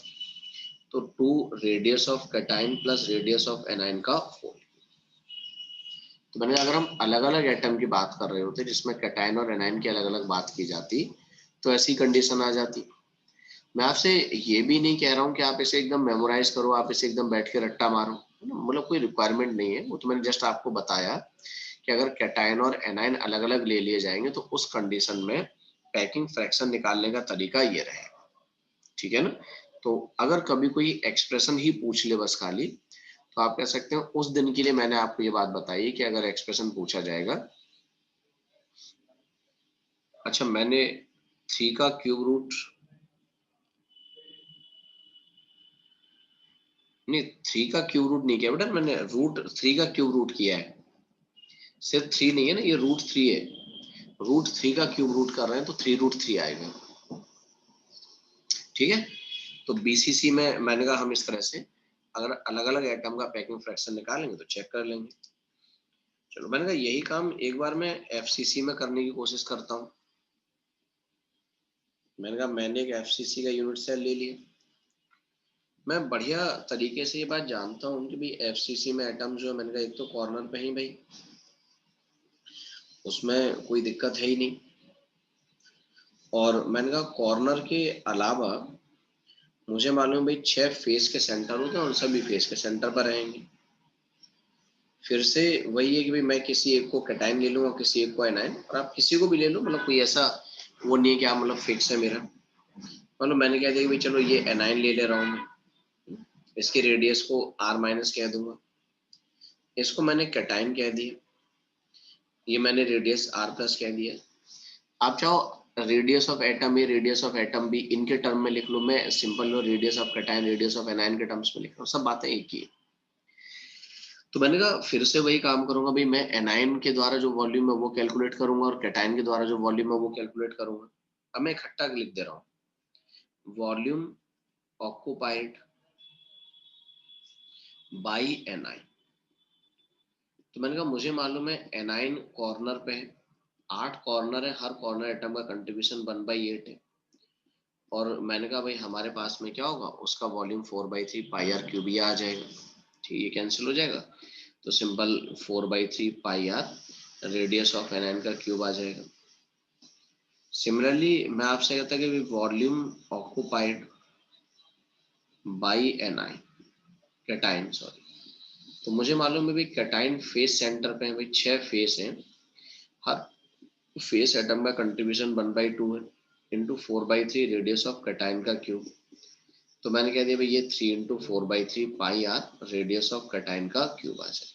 तो 2 radius of cation plus radius of anion का होल। तो मैंने अगर हम अलग अलग एटम की बात कर रहे होते जिसमें कैटाइन और एनाइन की अलग अलग बात की जाती तो ऐसी कंडीशन आ जाती। मैं आपसे ये भी नहीं कह रहा हूँ कि आप इसे एकदम मेमोराइज करो, आप इसे एकदम बैठ के रट्टा मारो, मतलब कोई रिक्वायरमेंट नहीं है, वो तो मैंने जस्ट आपको बताया कि अगर कैटाइन और एनाइन अलग अलग ले लिए जाएंगे तो उस कंडीशन में पैकिंग फ्रैक्शन निकालने का तरीका ये रहेगा, ठीक है ना। तो अगर कभी कोई एक्सप्रेशन ही पूछ ले बस खाली, तो आप कह सकते हैं उस दिन के लिए मैंने आपको ये बात बताई कि अगर एक्सप्रेशन पूछा जाएगा, अच्छा मैंने 3 का क्यूब रूट, नहीं 3 का क्यूब रूट नहीं किया बेटा, मैंने √3 का क्यूब रूट किया है, सिर्फ 3 नहीं है ना, ये √3 है, √3 का क्यूब रूट कर रहे हैं तो 3√3 आएगा, ठीक है। तो बीसीसी में मैंने कहा हम इस तरह से अगर अलग अलग एटम का पैकिंग फ्रैक्शन निकालेंगे तो चेक कर लेंगे। चलो मैंने कहा यही काम एक बार मैं एफसीसी में करने की कोशिश करता हूँ। मैंने कहा मैंने एक एफसीसी का यूनिट सेल ले लिया, मैं बढ़िया तरीके से ये बात जानता हूँ कि भाई एफसीसी में एटम जो है, मैंने कहा एक तो कॉर्नर पे ही भाई उसमें कोई दिक्कत है ही नहीं, और मैंने कहा कॉर्नर के अलावा मुझे मालूम भाई 6 फेस के सेंटर होते हैं और सभी फेस के सेंटर पर रहेंगे। फिर से वही है कि भाई मैं किसी एक को कैटाइन ले लूँ और किसी एक को एनाइन, और आप किसी को भी ले लो, मतलब कोई ऐसा वो नहीं है कि आप मतलब फिक्स है मेरा। मतलब मैंने कह दिया कि भाई चलो ये एनाइन ले ले रहा हूँ मैं, इसके रेडियस को r माइनस कह दूंगा, इसको मैंने कैटाइन कह दिया, ये मैंने रेडियस r प्लस कह दिया। आप चाहो radius of atom a, radius of atom b इनके टर्म में लिख लो, मैं सिंपल लो radius of cation, radius of anion के टर्म्स में लिख रहा हूँ, सब बातें एक ही है। तो मैंने कहा फिर से वही काम करूंगा भाई, मैं एनाइन के द्वारा जो वॉल्यूम है वो कैलकुलेट करूंगा और कैटाइन के द्वारा जो वॉल्यूम है वो कैलकुलेट करूंगा। अब मैं इकट्ठा लिख दे रहा हूँ, वॉल्यूम ऑक्यूपाइड बाई एनाइन। तो मैंने कहा मुझे मालूम है एनाइन कॉर्नर पे है, 8 कॉर्नर है, हर कॉर्नर एटम का कंट्रीब्यूशन 1/8 है, और मैंने कहा भाई हमारे पास में क्या होगा, उसका वॉल्यूम 4/3 पाई आर क्यूब ये आ जाएगा। ठीक है, कैंसिल हो जाएगा, तो simple 4/3 pi r radius of anion का क्यूब आ जाएगा। सिमिलरली मैं आपसे कहता कि volume occupied by anion, cation sorry, तो मुझे मालूम है भाई कैटाइन फेस सेंटर पे है, भाई 6 फेस हैं, हर फेस एटम का कंट्रीब्यूशन 1/2 है, इंटू 4/3 रेडियस ऑफ कैटाइन का क्यूब। तो मैंने कह दिया भाई ये 3 into 4/3 pi r radius of cation का क्यूब आ जाए।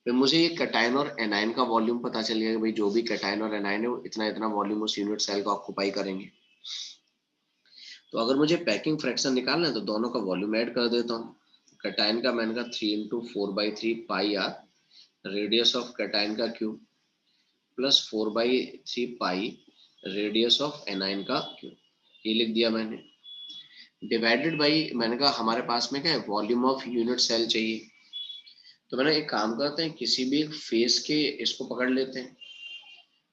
फिर मुझे ये कैटाइन और एनाइन का वॉल्यूम पता चल गया कि भाई जो भी कैटाइन और एनाइन है वो इतना इतना वॉल्यूम उस यूनिट सेल को ऑक्यूपाई करेंगे। तो अगर मुझे पैकिंग फ्रैक्शन निकालना है तो दोनों का वॉल्यूम ऐड कर देता हूँ। कैटाइन का मैंने कहा 3 into 4/3 pi r radius of cation का cube plus 4/3 pi radius of anion का क्यूब, ये लिख दिया मैंने। डिवाइडेड बाई मैंने कहा हमारे पास में क्या है, वॉल्यूम ऑफ यूनिट सेल चाहिए। तो मैंने एक काम करते हैं, किसी भी एक फेस के इसको पकड़ लेते हैं।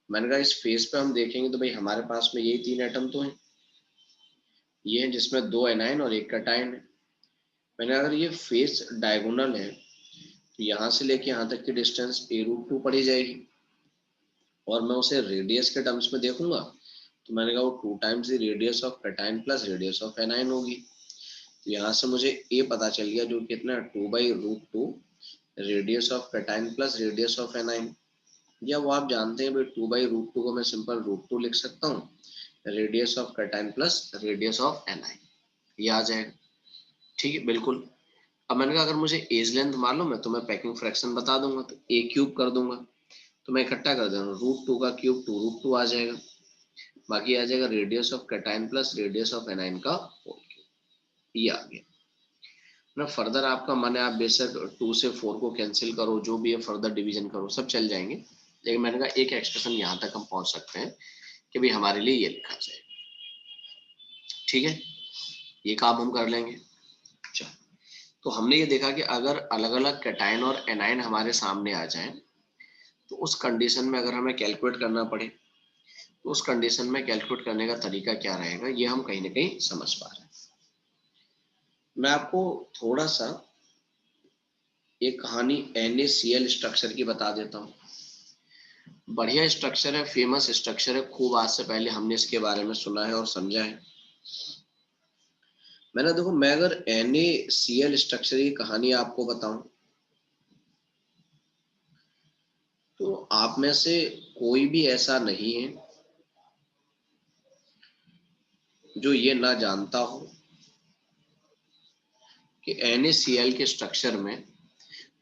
मैंने कहा इस फेस पे हम देखेंगे तो भाई हमारे पास में यही 3 एटम तो हैं, ये है जिसमें 2 एनाइन और 1 कैटाइन है। मैंने अगर ये फेस डायगोनल है तो यहाँ से लेके यहाँ तक की डिस्टेंस a√2 पड़ी जाएगी, और मैं उसे रेडियस के टर्म्स में देखूंगा तो मैंने कहा वो 2 times the radius of cation plus radius of A9 होगी। तो यहाँ से मुझे ए पता चल गया जो कितना 2/√2 radius of cation plus radius of A9, या वो आप जानते हैं भाई 2/√2 को मैं सिंपल √2 लिख सकता हूँ, radius of cation plus radius of anion, ये आ जाएगा। ठीक है बिल्कुल। अब मैंने कहा अगर मुझे एज लेंथ मालूम है तो मैं पैकिंग फ्रैक्शन बता दूंगा, तो ए क्यूब कर दूंगा, तो मैं इकट्ठा कर दे रहा हूँ, √2 का क्यूब 2√2 आ जाएगा, बाकी आ जाएगा radius of cation plus radius of anion का होल क्यूब, ये आ गया ना। फर्दर आपका मन है आप बेशक 2 से 4 को कैंसिल करो, जो भी है फर्दर डिवीजन करो, सब चल जाएंगे, लेकिन मैंने कहा एक एक्सप्रेशन यहाँ तक हम पहुंच सकते हैं कि भाई हमारे लिए ये लिखा जाए। ठीक है, ये काम हम कर लेंगे। चलो, तो हमने ये देखा कि अगर अलग अलग कैटाइन और एनाइन हमारे सामने आ जाएं तो उस कंडीशन में अगर हमें कैलकुलेट करना पड़े तो उस कंडीशन में कैलकुलेट करने का तरीका क्या रहेगा, ये हम कहीं ना कहीं समझ पा रहे हैं। मैं आपको थोड़ा सा एक कहानी NaCl स्ट्रक्चर की बता देता हूँ। बढ़िया स्ट्रक्चर है, फेमस स्ट्रक्चर है, खूब आज से पहले हमने इसके बारे में सुना है और समझा है। मैंने देखो, मैं अगर NaCl स्ट्रक्चर की कहानी आपको बताऊं तो आप में से कोई भी ऐसा नहीं है जो ये ना जानता हो कि NaCl के स्ट्रक्चर में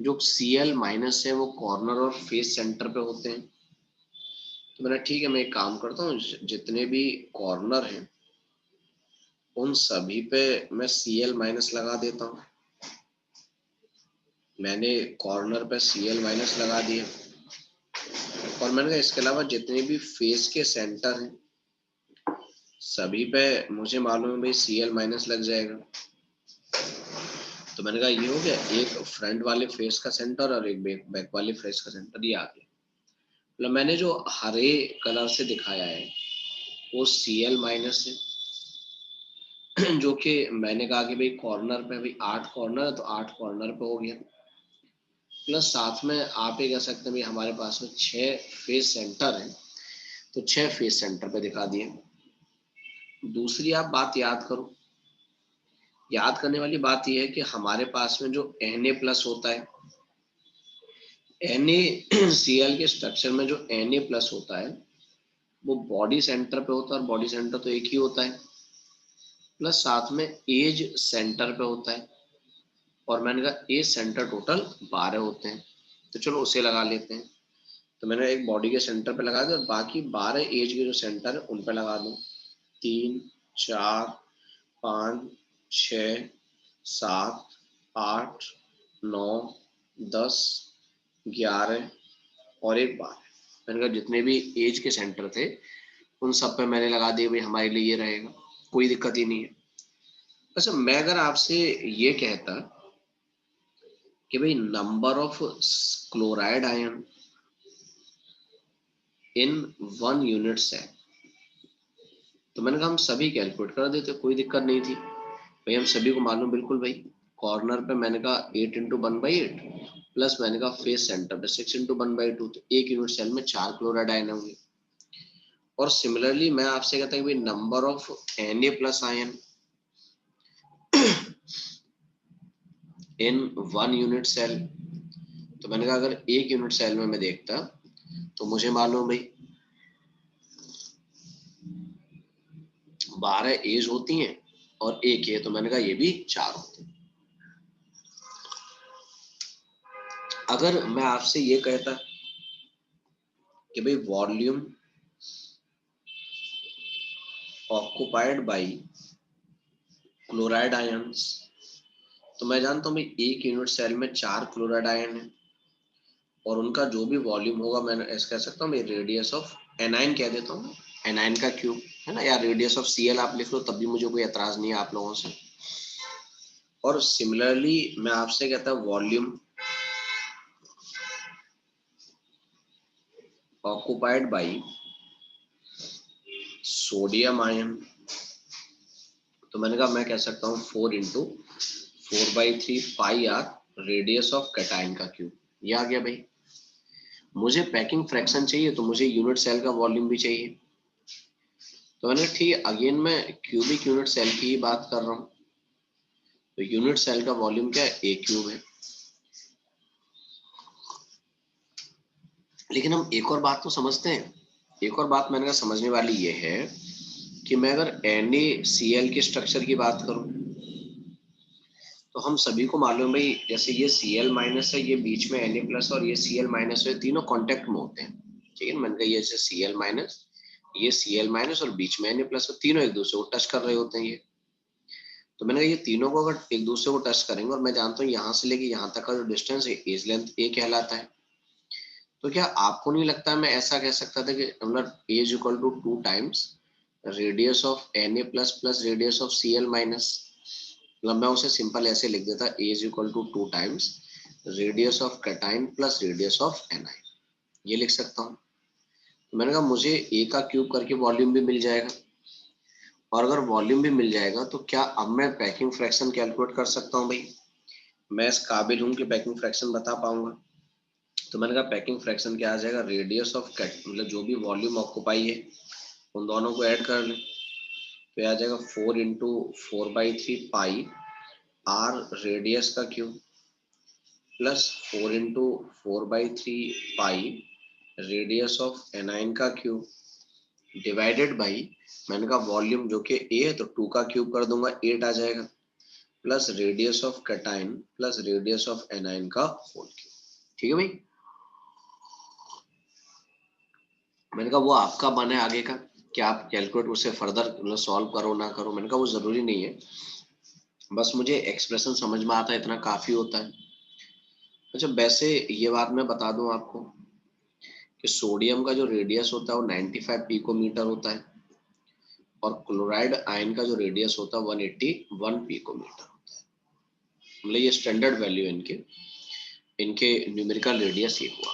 जो Cl माइनस है वो कॉर्नर और फेस सेंटर पे होते हैं। तो मैंने ठीक है, मैं एक काम करता हूँ, जितने भी कॉर्नर हैं उन सभी पे मैं Cl माइनस लगा देता हूँ। मैंने कॉर्नर पे Cl माइनस लगा दिया, और मैंने कहा इसके अलावा जितने भी फेस के सेंटर हैं सभी पे मुझे मालूम है भाई Cl माइनस लग जाएगा। तो मैंने कहा ये हो गया एक फ्रंट वाले फेस का सेंटर और एक बैक वाले फेस का सेंटर, ये आ गया। मतलब मैंने जो हरे कलर से दिखाया है वो Cl माइनस है, जो कि मैंने कहा कि भाई कॉर्नर पे भाई 8 कॉर्नर है तो 8 कॉर्नर पे हो गया, प्लस साथ में आप ये कह सकते हैं भाई हमारे पास में 6 फेस सेंटर है तो 6 फेस सेंटर पे दिखा दिए। दूसरी आप बात याद करो, याद करने वाली बात यह है कि हमारे पास में जो Na प्लस होता है NaCl के स्ट्रक्चर में जो Na प्लस होता है वो बॉडी सेंटर पे होता है, और बॉडी सेंटर तो एक ही होता है, प्लस साथ में एज सेंटर पे होता है, और मैंने कहा एज सेंटर टोटल 12 होते हैं, तो चलो उसे लगा लेते हैं। तो मैंने एक बॉडी के सेंटर पे लगा दिया और बाकी 12 एज के जो सेंटर है उन पे लगा दूं। 3 4 5 6 7 8 9 10 11 और एक 12। मैंने कहा जितने भी एज के सेंटर थे उन सब पे मैंने लगा दिए, भाई हमारे लिए ये रहेगा, कोई दिक्कत ही नहीं है। अच्छा, मैं अगर आपसे ये कहता कि भाई number of chloride ion in 1 unit cell, तो मैंने कहा हम सभी कैलकुलेट कर देते, कोई दिक्कत नहीं थी भाई, हम सभी को मालूम बिल्कुल भाई। कॉर्नर पे मैंने कहा 8 इंटू 1/8 प्लस मैंने कहा फेस सेंटर पे 6 इंटू 1/2, तो एक यूनिट सेल में 4 क्लोराइड आयन होंगे। और सिमिलरली मैं आपसे कहता हूँ number of Na plus ion in 1 unit cell, तो मैंने कहा अगर एक यूनिट सेल में मैं देखता तो मुझे मालूम भाई 12 एज होती हैं और एक है, तो मैंने कहा ये भी 4 होते हैं। अगर मैं आपसे ये कहता कि भाई volume occupied bye chloride ions, तो मैं जानता हूँ भाई एक यूनिट सेल में 4 क्लोराइड आयन है और उनका जो भी वॉल्यूम होगा, मैं ऐसे कह सकता हूँ रेडियस ऑफ एनाइन कह देता हूँ, एनाइन का क्यूब है ना, या रेडियस ऑफ Cl आप लिख लो तब भी मुझे कोई एतराज नहीं है आप लोगों से। और सिमिलरली मैं आपसे कहता हूँ volume occupied by sodium ion, तो मैंने कहा मैं कह सकता हूँ 4 into 4/3 pi r radius of cation का क्यूब। ये आ गया भाई। मुझे पैकिंग फ्रैक्शन चाहिए तो मुझे यूनिट सेल का वॉल्यूम भी चाहिए, तो मैंने ठीक है, अगेन मैं क्यूबिक यूनिट सेल की ही बात कर रहा हूँ, तो यूनिट सेल का वॉल्यूम क्या है, ए क्यूब है। लेकिन हम एक और बात तो समझते हैं, एक और बात मैंने कहा समझने वाली ये है कि मैं अगर NaCl के स्ट्रक्चर की बात करूं तो हम सभी को मालूम भाई, जैसे ये Cl माइनस है, ये बीच में Na प्लस और ये Cl माइनस है, तीनों कांटेक्ट में होते हैं। ठीक है, मैंने कहा ये जैसे Cl माइनस, ये Cl माइनस और बीच में Na प्लस, तीनों एक दूसरे को टच कर रहे होते हैं ये। तो मैंने कहा ये तीनों को अगर एक दूसरे को टच करेंगे, और मैं जानता हूँ यहाँ से लेके यहाँ तक का जो डिस्टेंस है एज लेंथ ए कहलाता है, तो क्या आपको नहीं लगता मैं ऐसा कह सकता था कि मतलब edge equal to 2 times radius of Na plus plus radius of Cl minus, मतलब मैं उसे सिंपल ऐसे लिख देता edge equal to 2 times radius of cation plus radius of anion, ये लिख सकता हूँ। तो मैंने कहा मुझे ए का क्यूब करके वॉल्यूम भी मिल जाएगा, और अगर वॉल्यूम भी मिल जाएगा तो क्या अब मैं पैकिंग फ्रैक्शन कैलकुलेट कर सकता हूँ भाई, मैं इस काबिल हूँ कि पैकिंग फ्रैक्शन बता पाऊंगा। तो मैंने कहा पैकिंग फ्रैक्शन क्या आ जाएगा, रेडियस ऑफ कैट मतलब जो भी वॉल्यूम ऑक्युपाई है उन दोनों को ऐड कर लें, तो आ जाएगा 4 इंटू 4/3 पाई आर रेडियस का cube plus 4 into 4/3 pi radius of anion का क्यूब डिवाइडेड बाई, मैंने कहा वॉल्यूम जो कि ए है तो 2 का क्यूब कर दूंगा 8 आ जाएगा, plus radius of cation plus radius of anion का होल क्यूब। ठीक है भाई, मैंने कहा वो आपका मन है आगे का कि आप कैलकुलेट उसे फर्दर सॉल्व करो ना करो, मैंने कहा वो जरूरी नहीं है, बस मुझे एक्सप्रेशन समझ में आता है इतना काफी होता है। अच्छा, वैसे ये बात मैं बता दूं आपको कि सोडियम का जो रेडियस होता है वो 95 पिकोमीटर होता है, और क्लोराइड आयन का जो रेडियस होता है 181 पिकोमीटर होता है, मतलब ये स्टैंडर्ड वैल्यू इनके इनके न्यूमेरिकल रेडियस ये हुआ।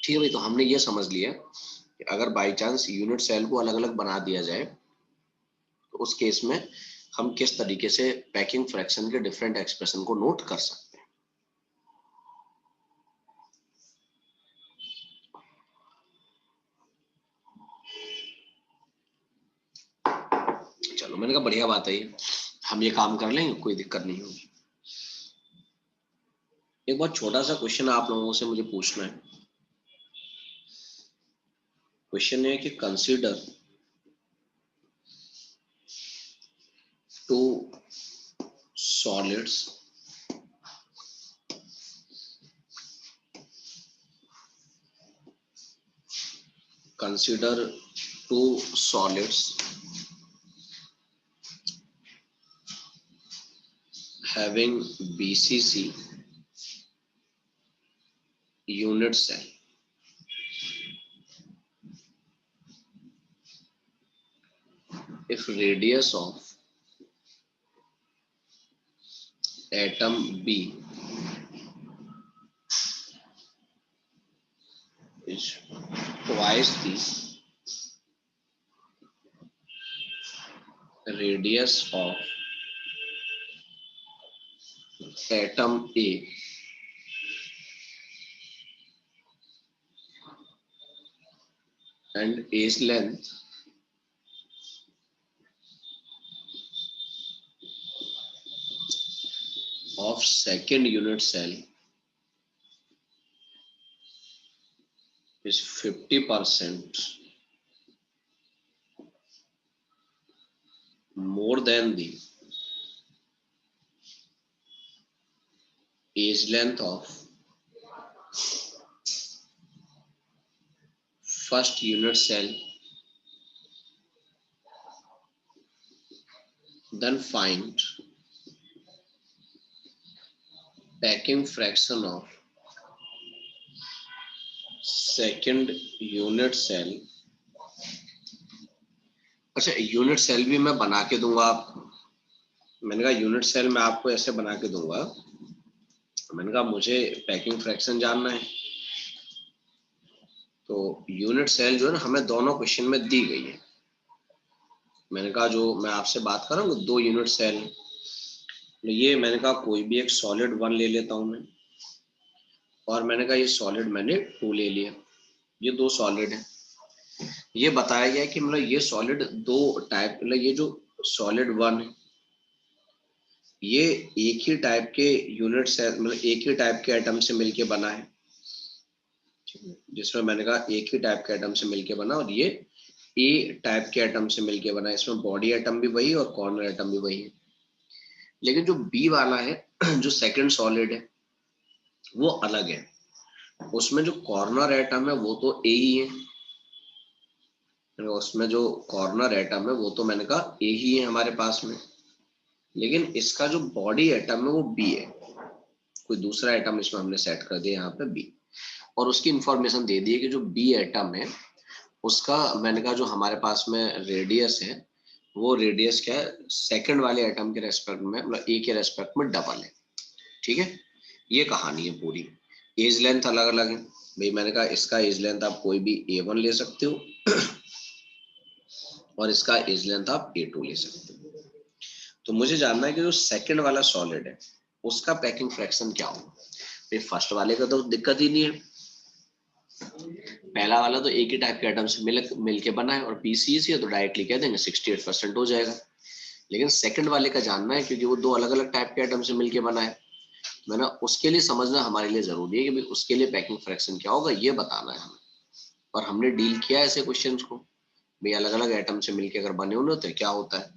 ठीक है भाई, तो हमने ये समझ लिया कि अगर बाई चांस यूनिट सेल को अलग अलग बना दिया जाए तो उस केस में हम किस तरीके से पैकिंग फ्रैक्शन के डिफरेंट एक्सप्रेशन को नोट कर सकते हैं। चलो, मैंने कहा बढ़िया बात है ये, हम ये काम कर लेंगे, कोई दिक्कत नहीं होगी। एक बहुत छोटा सा क्वेश्चन आप लोगों से मुझे पूछना है। क्वेश्चन है कि consider two solids having BCC unit cell. If radius of atom B is twice the radius of atom A, and A's length of second unit cell is 50% more than the A's length of first unit cell, then find packing fraction of second unit cell. अच्छा, unit cell भी मैं बना के दूंगा आपको। मैंने कहा unit cell मैं आपको ऐसे बना के दूंगा। मैंने कहा मुझे पैकिंग फ्रैक्शन जानना है, तो यूनिट सेल जो है ना हमें दोनों क्वेश्चन में दी गई है। मैंने कहा जो मैं आपसे बात कर रहा हूँ 2 यूनिट सेल, ये मैंने कहा कोई भी एक सॉलिड 1 ले लेता हूं मैं, और मैंने कहा ये सॉलिड मैंने 2 ले लिया। ये 2 सॉलिड है। ये बताया गया कि मतलब ये सॉलिड 2 टाइप, मतलब ये जो सॉलिड 1 है ये एक ही टाइप के यूनिट सेल, मतलब एक ही टाइप के एटम से मिलके बना है, जिसमें मैंने कहा एक ही टाइप के एटम से मिलके बना, और ये ए टाइप के एटम से मिलके बना है। इसमें बॉडी एटम भी वही और कॉर्नर एटम भी वही है। लेकिन जो बी वाला है जो सेकंड सॉलिड है वो अलग है। उसमें जो कॉर्नर एटम है वो तो ए ही है, उसमें जो कॉर्नर एटम है वो तो मैंने कहा ए ही है हमारे पास में। लेकिन इसका जो बॉडी एटम है वो बी है, कोई दूसरा एटम इसमें हमने सेट कर दिया यहाँ पे बी, और उसकी इंफॉर्मेशन दे दी है कि जो बी एटम है उसका मैंने कहा जो हमारे पास में रेडियस है वो रेडियस क्या है सेकंड वाले एटम के रेस्पेक्ट में, मतलब ए के रेस्पेक्ट में डबल है। ठीक है, ये कहानी है पूरी। एज लेंथ अलग अलग है भाई। मैंने कहा इसका एज लेंथ आप कोई भी A1 ले सकते हो और इसका एज लेंथ आप A2 ले सकते हो। तो मुझे जानना है कि जो सेकंड वाला सॉलिड है उसका पैकिंग फ्रैक्शन क्या होगा। भाई फर्स्ट वाले का तो दिक्कत ही नहीं है, पहला वाला तो एक ही टाइप के एटम से मिलके बना है, और पीसीसी है तो डायरेक्टली कह देंगे 68% हो जाएगा। लेकिन सेकंड वाले का जानना है क्योंकि वो 2 अलग अलग टाइप के एटम से मिलके बना है। मैंने उसके लिए समझना हमारे लिए जरूरी है कि भाई उसके लिए पैकिंग फ्रैक्शन क्या होगा, ये बताना है हमें। और हमने डील किया ऐसे क्वेश्चंस को, भाई अलग अलग एटम से मिलके अगर बने हुए तो क्या होता है।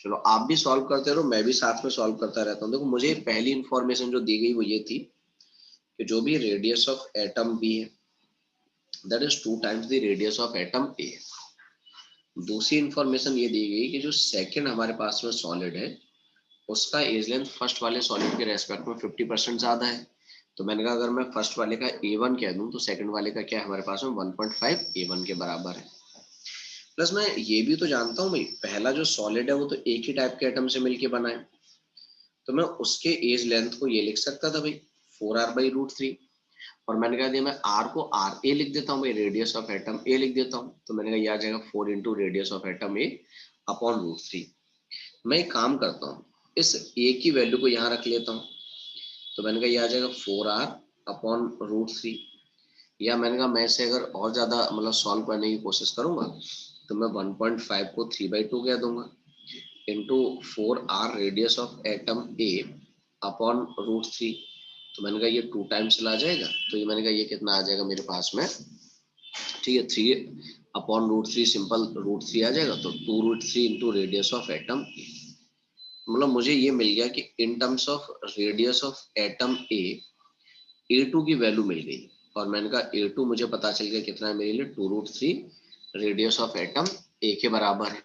चलो आप भी सॉल्व करते रहो, मैं भी साथ में सॉल्व करता रहता हूँ। देखो मुझे पहली इंफॉर्मेशन जो दी गई वो ये थी कि जो भी रेडियस ऑफ एटम बी है that is 2 times the radius of atom ए। दूसरी इंफॉर्मेशन ये दी गई कि जो सेकंड हमारे पास में सॉलिड है उसका एज लेंथ फर्स्ट वाले सॉलिड के रेस्पेक्ट में 50% ज्यादा है। तो मैंने कहा अगर मैं फर्स्ट वाले का A1 कह दूं तो सेकंड वाले का क्या है हमारे पास में 1.5 A1 के बराबर है। प्लस मैं ये भी तो जानता हूँ भाई पहला जो सॉलिड है वो तो एक ही टाइप के एटम से मिलके बना है, तो मैं उसके एज लेंथ को ये लिख सकता था भाई 4r/√3, और मैंने कहा दिया मैं r को RA लिख देता हूँ भाई, रेडियस ऑफ एटम A लिख देता हूँ। तो मैंने कहा ये आ जाएगा 4 into radius of atom A upon √3। मैं एक काम करता हूँ इस A की वैल्यू को यहाँ रख लेता हूँ, तो मैंने कहा ये आ जाएगा 4r अपॉन √3, या मैंने कहा मैं इसे अगर और ज्यादा मतलब सॉल्व करने की कोशिश करूंगा तो मैं 1.5 को 3/2 कह दूंगा into 4r radius of atom A upon √3। तो मैंने कहा ये 2 टाइम्स चला जाएगा, तो ये मैंने कहा ये कितना आ जाएगा मेरे पास में, ठीक है, 3/√3 सिंपल √3 आ जाएगा, तो 2√3 इंटू रेडियस ऑफ एटम ए। मतलब मुझे ये मिल गया कि in terms of radius of atom A A2 की वैल्यू मिल गई, और मैंने कहा A2 मुझे पता चल गया कितना है मेरे लिए, 2√3 रेडियस ऑफ एटम ए के बराबर है।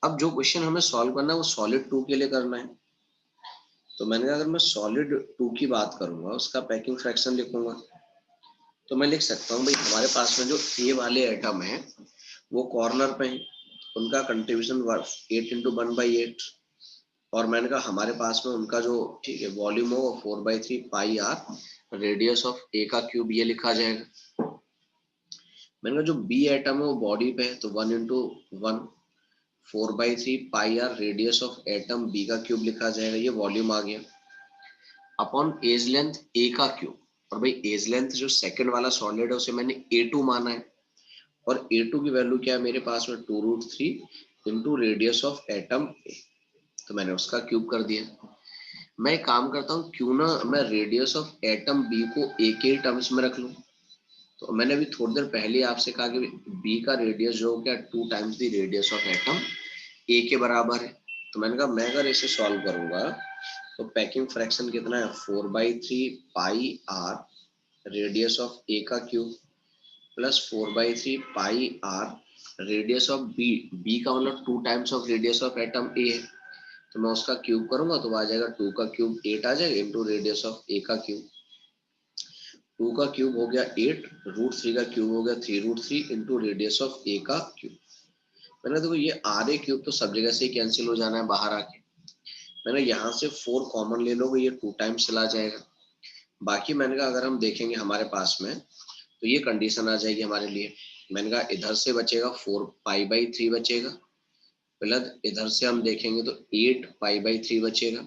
अब जो क्वेश्चन हमें सॉल्व करना है वो सॉलिड 2 के लिए करना है। तो मैंने कहा अगर मैं सॉलिड 2 की बात करूंगा, उसका पैकिंग फ्रैक्शन लिखूंगा, तो मैं लिख सकता हूँ भाई हमारे पास में जो ए वाले एटम है वो कॉर्नर पे है, उनका कंट्रीब्यूशन 8 × 1/8, और मैंने कहा हमारे पास में उनका जो, ठीक है, वॉल्यूम हो 4/3 pi r radius of a का क्यूब, ये लिखा जाएगा। मैंने कहा जो बी एटम है वो बॉडी पे है, तो 1 × 1 4/3 pi r radius of atom b का क्यूब लिखा जाएगा, ये वॉल्यूम आ गया, अपॉन एज लेंथ ए का क्यूब। और भाई एज लेंथ जो सेकंड वाला सॉलिड है उसे मैंने A2 माना है, और A2 की वैल्यू क्या है मेरे पास में, 2√3 इंटू रेडियस ऑफ एटम ए, तो मैंने उसका क्यूब कर दिया। मैं एक काम करता हूँ, क्यों ना मैं रेडियस ऑफ एटम बी को ए के टर्म्स में रख लूँ। तो मैंने अभी थोड़ी देर पहले आपसे कहा कि बी का रेडियस जो क्या 2 times the radius of atom ए के बराबर है। तो मैंने कहा मैं अगर इसे सॉल्व करूंगा तो पैकिंग फ्रैक्शन कितना है, 4/3 pi r radius of a का cube plus 4/3 pi r radius of b, b का मतलब 2 times of radius of atom a है, तो मैं उसका क्यूब करूंगा तो आ जाएगा 2 का क्यूब 8 आ जाएगा इंटू रेडियस ऑफ ए का क्यूब। 2 का क्यूब हो गया 8, √3 का क्यूब हो गया 3√3 इंटू रेडियस ऑफ ए का क्यूब। मैंने देखो ये आर ए क्यूब तो सब जगह से कैंसिल हो जाना है बाहर आके, मैंने यहाँ से 4 कॉमन ले लोगे, ये 2 टाइम्स चला जाएगा। बाकी मैंने कहा अगर हम देखेंगे हमारे पास में, तो ये कंडीशन आ जाएगी हमारे लिए। मैंने कहा इधर से बचेगा 4π/3 बचेगा, प्लस इधर से हम देखेंगे तो 8π/3 बचेगा,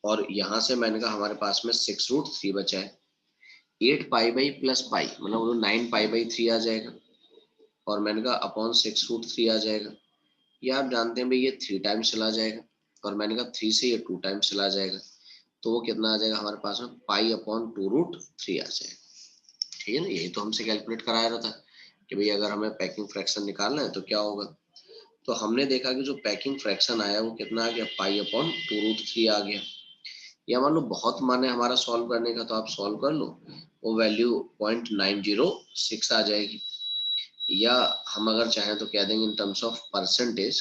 और यहाँ से मैंने कहा हमारे पास में 6√3 बचा है। 8π प्लस पाई मतलब वो 9π/3 आ जाएगा, और मैंने कहा अपॉन 6√3 आ जाएगा। ये आप जानते हैं भाई ये 3 टाइम्स चला जाएगा, और मैंने कहा 3 से ये 2 टाइम्स चला जाएगा, तो वो कितना आ जाएगा हमारे पास में, π/2√3 आ जाएगा। ठीक है ना, यही तो हमसे कैलकुलेट कराया रहा था कि भाई अगर हमें पैकिंग फ्रैक्शन निकालना है तो क्या होगा। तो हमने देखा कि जो पैकिंग फ्रैक्शन आया वो कितना आ गया, π/2√3 आ गया। या मान लो बहुत मन है हमारा सॉल्व करने का तो आप सॉल्व कर लो, वो वैल्यू 0.906 आ जाएगी। या हम अगर चाहें तो कह देंगे इन टर्म्स ऑफ परसेंटेज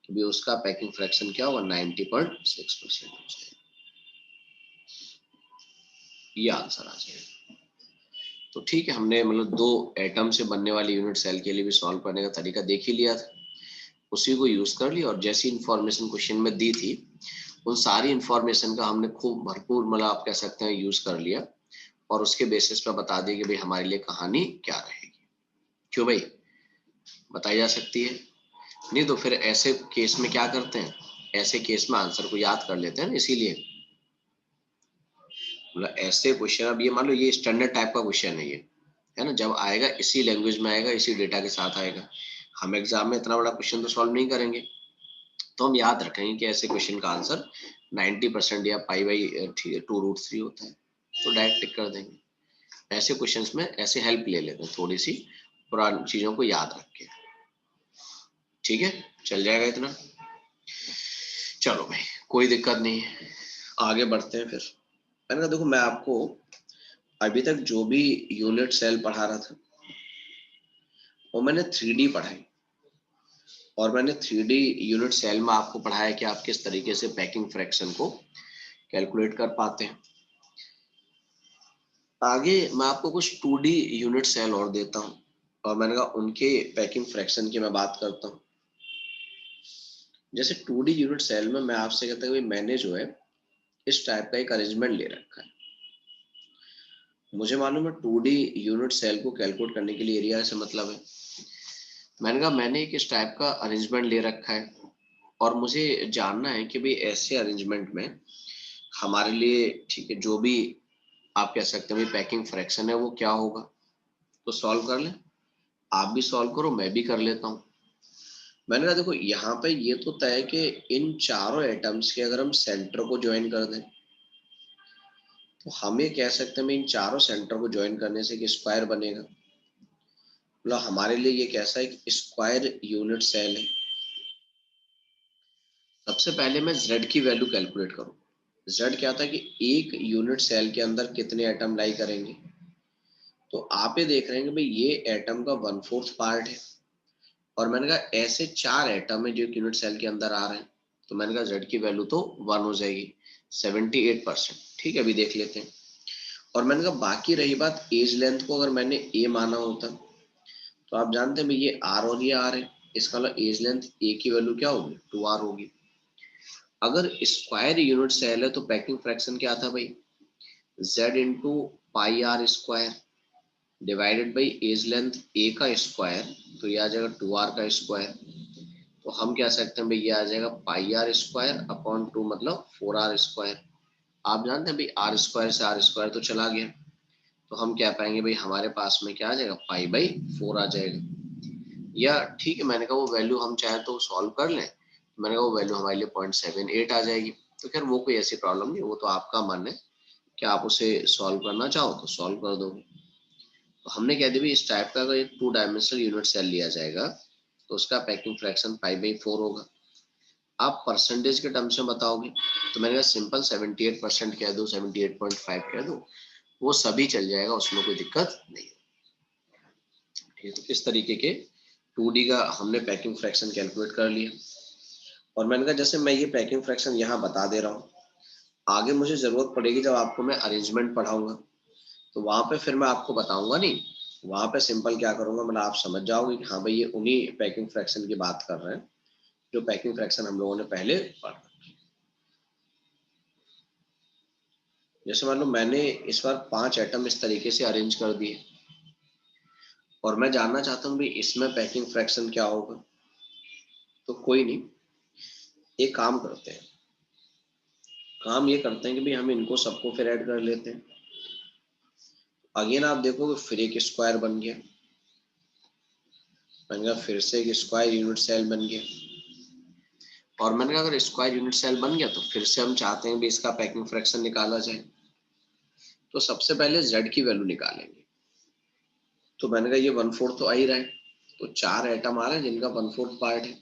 कि भी उसका पैकिंग फ्रैक्शन क्या होगा, 90.6% हो जाएगा, ये आंसर आ जाएगा। तो ठीक है, हमने मतलब 2 एटम से बनने वाली यूनिट सेल के लिए भी सॉल्व करने का तरीका देख ही लिया था, उसी को यूज कर लिया, और जैसी इंफॉर्मेशन क्वेश्चन में दी थी उन सारी इंफॉर्मेशन का हमने खूब भरपूर मतलब आप कह सकते हैं यूज कर लिया, और उसके बेसिस पर बता दिया कि भाई हमारे लिए कहानी क्या रहेगी। क्यों भाई, बताई जा सकती है? नहीं तो फिर ऐसे केस में क्या करते हैं, ऐसे केस में आंसर को याद कर लेते हैं ना, इसीलिए मतलब ऐसे क्वेश्चन, अब ये मान लो ये स्टैंडर्ड टाइप का क्वेश्चन है ना, जब आएगा इसी लैंग्वेज में आएगा, इसी डेटा के साथ आएगा। हम एग्जाम में इतना बड़ा क्वेश्चन तो सॉल्व नहीं करेंगे, तो हम याद रखेंगे कि ऐसे क्वेश्चन का आंसर 90% या π/2√3 होता है, तो डायरेक्ट टिक कर देंगे। ऐसे क्वेश्चंस में ऐसे हेल्प ले लेते हैं थोड़ी सी, पुरानी चीजों को याद रख के। ठीक है, चल जाएगा इतना। चलो भाई कोई दिक्कत नहीं है, आगे बढ़ते हैं फिर। मैंने कहा देखो मैं आपको अभी तक जो भी यूनिट सेल पढ़ा रहा था वो मैंने 3D पढ़ाई, और मैंने 3D यूनिट सेल में आपको पढ़ाया कि आप किस तरीके से पैकिंग फ्रैक्शन को कैलकुलेट कर पाते हैं। आगे मैं आपको कुछ 2D यूनिट सेल और देता हूं, और मैंने कहा उनके पैकिंग फ्रैक्शन की मैं बात करता हूं। जैसे 2D यूनिट सेल में मैं आपसे कहता हूँ मैंने जो है इस टाइप का एक अरेंजमेंट ले रखा है। मुझे मालूम है 2D यूनिट सेल को कैलकुलेट करने के लिए एरिया से मतलब है। मैंने कहा मैंने एक इस टाइप का अरेंजमेंट ले रखा है, और मुझे जानना है कि भाई ऐसे अरेंजमेंट में हमारे लिए, ठीक है, जो भी आप कह सकते हैं पैकिंग फ्रैक्शन है वो क्या होगा। तो सॉल्व कर लें, आप भी सॉल्व करो, मैं भी कर लेता हूँ। मैंने कहा देखो यहाँ पे ये तो तय है कि इन चारों एटम्स के अगर हम सेंटर को ज्वाइन कर दें तो हम ये कह सकते हैं इन चारों सेंटर को ज्वाइन करने से एक स्क्वायर बनेगा। मतलब हमारे लिए ये कैसा है कि स्क्वायर यूनिट सेल है। सबसे पहले मैं z की वैल्यू कैलकुलेट करूं। z क्या था कि एक यूनिट सेल के अंदर कितने एटम लाई करेंगे। तो आप ये देख रहे हैं कि भाई ये एटम का 1/4 पार्ट है और मैंने कहा ऐसे 4 एटम है जो यूनिट सेल के अंदर आ रहे हैं। तो मैंने कहा z की वैल्यू तो 1 हो जाएगी, 78%। ठीक है, अभी देख लेते हैं। और मैंने कहा बाकी रही बात एज लेंथ को अगर मैंने a माना होता तो आप जानते हैं भाई ये r और ये r है, इसका मतलब एज लेंथ a की वैल्यू क्या होगी, 2r होगी। अगर स्क्वायर यूनिट सेल है तो पैकिंग फ्रैक्शन क्या था भाई, z into pi r square divided by edge length a का स्क्वायर, तो ये आ जाएगा 2r का स्क्वायर। तो हम कह सकते हैं भाई ये आ जाएगा पाई आर स्क्वायर अपॉन 2 मतलब 4r स्क्वायर। आप जानते हैं भाई आर स्क्वायर से आर स्क्वायर तो चला गया, तो हम क्या पाएंगे भाई हमारे पास में क्या आ जाएगा, पाई बाई 4 आ जाएगा। या ठीक है, मैंने कहा वो वैल्यू हम चाहे तो सॉल्व कर लें, तो मैंने कहा वो वैल्यू हमारे लिए 0.78 आ जाएगी। तो खैर वो कोई ऐसी प्रॉब्लम नहीं, वो तो आपका मन है कि आप उसे सॉल्व करना चाहो तो सॉल्व कर दोगे। तो हमने कह दिया इस टाइप का अगर एक 2 डायमेंशनल यूनिट सेल लिया जाएगा तो उसका पैकिंग फ्रैक्शन पाई बाई 4 होगा। आप परसेंटेज के टर्म्स में बताओगे तो मैंने कहा सिंपल 78% कह दो, 78.5 कह दो, वो सभी चल जाएगा, उसमें कोई दिक्कत नहीं। ठीक है, तो इस तरीके के 2D का हमने पैकिंग फ्रैक्शन कैलकुलेट कर लिया। और मैंने कहा जैसे मैं ये पैकिंग फ्रैक्शन यहाँ बता दे रहा हूँ, आगे मुझे जरूरत पड़ेगी जब आपको मैं अरेंजमेंट पढ़ाऊंगा तो वहां पे फिर मैं आपको बताऊंगा नहीं, वहां पे सिंपल क्या करूंगा, मतलब आप समझ जाओगे कि हाँ भाई ये उन्हीं पैकिंग फ्रैक्शन की बात कर रहे हैं जो पैकिंग फ्रैक्शन हम लोगों ने पहले पढ़ा। जैसे मान लो मैंने इस बार 5 एटम इस तरीके से अरेंज कर दिए और मैं जानना चाहता हूँ भाई इसमें पैकिंग फ्रैक्शन क्या होगा। तो कोई नहीं, एक काम करते हैं, काम ये करते हैं कि भाई हम इनको सबको फिर ऐड कर लेते हैं। अगेन आप देखोगे फिर एक स्क्वायर बन गया, मैंने कहा फिर से एक स्क्वायर यूनिट सेल बन गया। और मैंने कहा अगर स्क्वायर यूनिट सेल बन गया तो फिर से हम चाहते हैं भी इसका पैकिंग फ्रैक्शन निकाला जाए। तो सबसे पहले z की वैल्यू निकालेंगे। तो मैंने कहा ये 1/4 तो आ ही रहा है, तो 4 एटम आ रहे हैं जिनका 1/4 पार्ट है,